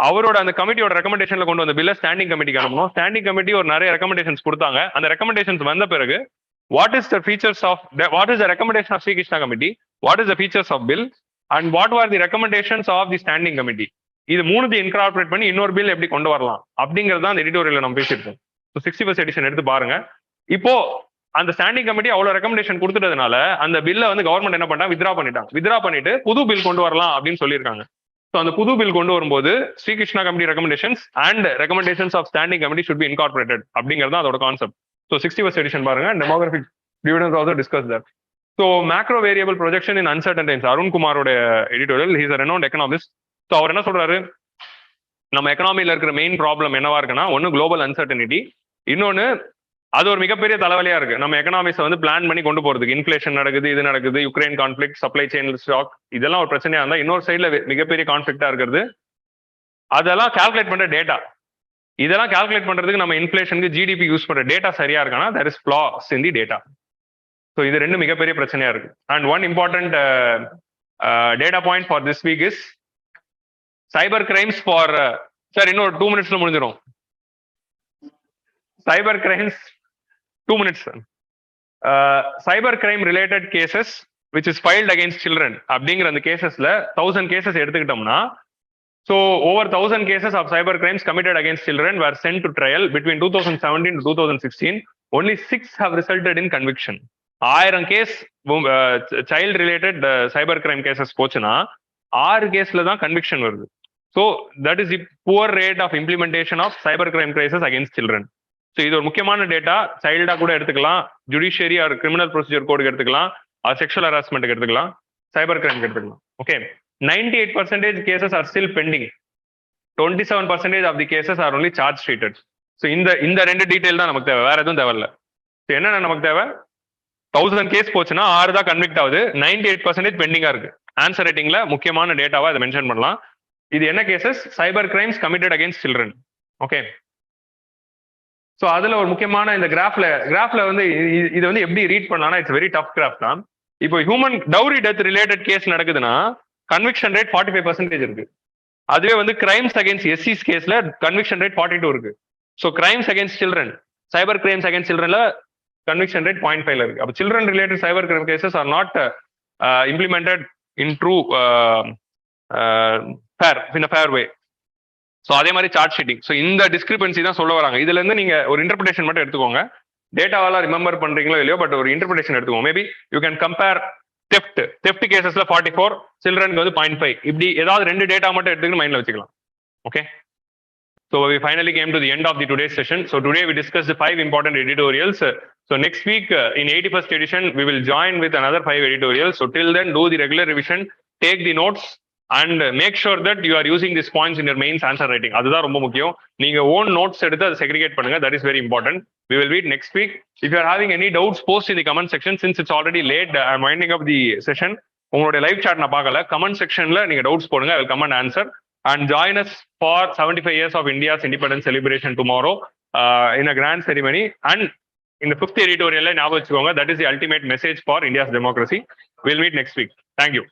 அவரோட அந்த கமிட்டியோட ரெக்கமெண்டேஷன்ல கொண்டு வந்த பில்ல ஸ்டாண்டிங் கமிட்டிக்கு அனுப்பணும். ஸ்டாண்டிங் கமிட்டி ஒரு நிறைய ரெக்கமெண்டேஷன்ஸ் கொடுத்தாங்க. அந்த ரெக்கமெண்டேஷன்ஸ் வந்த பிறகு what is the recommendation of Sri Krishna Committee, what is the features of bill, and what were the recommendations of the standing committee, இது மூணுத்தையும் இன்கார்பரேட் பண்ணி இன்னொரு பில் எப்படி கொண்டு வரலாம் அப்படிங்கிறது தான் அந்த எடிட்டோரியல்ல நம்ம பேசியிருக்கோம். 61st எடிஷன் எடுத்து பாருங்க. இப்போ அந்த ஸ்டாண்டிங் கமிட்டி அவ்வளவு ரெக்கமெண்டேஷன் கொடுத்துட்டதுனால அந்த பில்ல வந்து கவர்மெண்ட் என்ன பண்ணா வித்ரா பண்ணிட்டு புது பில் கொண்டு வரலாம் அப்படின்னு சொல்லியிருக்காங்க. ஸோ அந்த புது பில் கொண்டு வரும்போது Shri Krishna committee recommendations and recommendations of standing committee should be incorporated அப்படிங்கிறது தான் அதோட கான்செப்ட். ஸோ 61st எடிஷன் பாருங்க. Demographic dividends also discuss that. So macro variable projection in uncertain times, Arun குமாரோட editorial. He's a renowned economist. So அவர் என்ன சொல்றாரு, நம்ம எக்கனாமில இருக்கிற மெயின் ப்ராப்ளம் என்னவா இருக்குன்னா, ஒன்னு குளோபல் அன்சர்டனிட்டி, இன்னொன்னு அது ஒரு மிகப்பெரிய தலைவலியா இருக்கு. நம்ம எக்கனாமிக்ஸ் வந்து பிளான் பண்ணி கொண்டு போறதுக்கு இன்ஃபிளேஷன் நடக்குது, இது நடக்குது, Ukraine conflict, supply chain stock, இதெல்லாம் ஒரு பிரச்சனையா இருந்தா இன்னொரு சைட்ல மிகப்பெரிய கான்ஃபிளிக்டா இருக்கிறது அதெல்லாம் கால்குலேட் பண்ற டேட்டா. இதெல்லாம் கால்குலேட் பண்றதுக்கு நம்ம இன்ஃபிளேஷனுக்கு ஜிடிபி யூஸ் பண்ற டேட்டா சரியா இருக்கானா, that is flaws in the data. So இது ரெண்டு மிகப்பெரிய பிரச்சனையா இருக்கு. And one important data point for this week is cyber crimes for sir இன்னொரு 2 minutes முடிஞ்சிடும். Cyber crimes 2 minutes. Cyber crime related cases which is filed against children அப்படிங்கிற அந்த கேசஸ்ல 1000 கேசஸ் எடுத்துக்கிட்டோம்னா, so over 1000 cases of cyber crimes committed against children were sent to trial between 2017 to 2016. Only 6 have resulted in conviction. 1000 case child related cyber crime cases போச்சுன்னா 6 கேஸ்ல தான் conviction வருது. So that is the poor rate of implementation of cyber crime cases against children. So இது ஒரு முக்கியமான data. சைல்டா கூட எடுத்துக்கலாம், ஜுடிஷியரி ஆர் கிரிமினல் ப்ரொசீஜர் கோடுக்கு எடுத்துக்கலாம், ஆர் செக்ஷுவல் ஹராஸ்மெண்ட்டுக்கு எடுத்துக்கலாம், சைபர் கிரைம்க்கு எடுத்துக்கலாம். Okay, 98% cases are still pending. 27% of the cases are only charge treated. So இந்த ரெண்டு டீடைல் தான் நமக்கு தேவை, வேற எதுவும் தேவையில்ல. ஸோ என்னென்ன நமக்கு தேவை, 1000 கேஸ் போச்சுன்னா 6 தான் கன்விக்ட் ஆகுது, 98% பெண்டிங்கா இருக்கு. ஆன்சர் ரைட்டிங்ல முக்கியமான டேட்டாவா இதை மென்ஷன் பண்ணலாம். இது என்ன cases, cyber crimes committed against children. Okay, so அதுல ஒரு முக்கியமான இந்த கிராஃப்ல வந்து இது வந்து எப்படி ரீட் பண்ணலாம்னா, இட்ஸ் வெரி டஃப் கிராஃப் தான். இப்போ human dowry death related case நடக்குதுன்னா கன்விக்ஷன் ரேட் 45% இருக்கு. அதுவே வந்து கிரைம்ஸ் அகேன்ஸ்ட் எஸ்சிஸ் கேஸ்ல கன்விக்ஷன் ரேட் 42 இருக்கு. So crimes against children, cyber crimes against சில்ட்ரன்ல கன்விக்ஷன் ரேட் 0.5 இருக்கு. அப்போ children related cyber crime cases are not implemented in true fair way. So அதே மாதிரி சார்ஜ் ஷீட்டிங். ஸோ இந்த டிஸ்கிரிபன்சி தான் சொல்ல வராங்க. இதுல இருந்து நீங்க ஒரு இன்டர்பிரேஷன் மட்டும் எடுத்துக்கோங்க. டேட்டாவெல்லாம் ரிமெம்பர் பண்றீங்களோ இல்லையோ, பட் ஒரு இன்டர்பிரேஷன் எடுத்துக்கோங்க. Maybe you can compare theft கேசஸ்ல 44, சில்ட்ரனுக்கு வந்து 0.5, இப்படி ஏதாவது ரெண்டு டேட்டா மட்டும் எடுத்துக்கிட்டு மைண்ட்ல வச்சுக்கலாம். Okay, so we finally came to the end of the today's session. So today we discussed the 5 important editorials. So next week in 81st edition we will join with another 5 editorials. So till then do the regular revision, take the notes and make sure that you are using these points in your mains answer writing. அதுதான் ரொம்ப முக்கியம். நீங்க own notes எடுத்து அதை segregate பண்ணுங்க. That is very important. We will meet next week. If you are having any doubts, post in the comment section. Since it's already late, I am winding up the session. உங்களுடைய live chat நான் பார்க்கல, comment செக்ஷன்ல நீங்க doubts போடுங்க. I will come and answer. And join us for 75 years of India's independence celebration tomorrow in a grand ceremony. And in the 5th editorial, ஞாபகம் வச்சுக்கோங்க, that is the ultimate message for India's democracy. We'll meet next week. Thank you.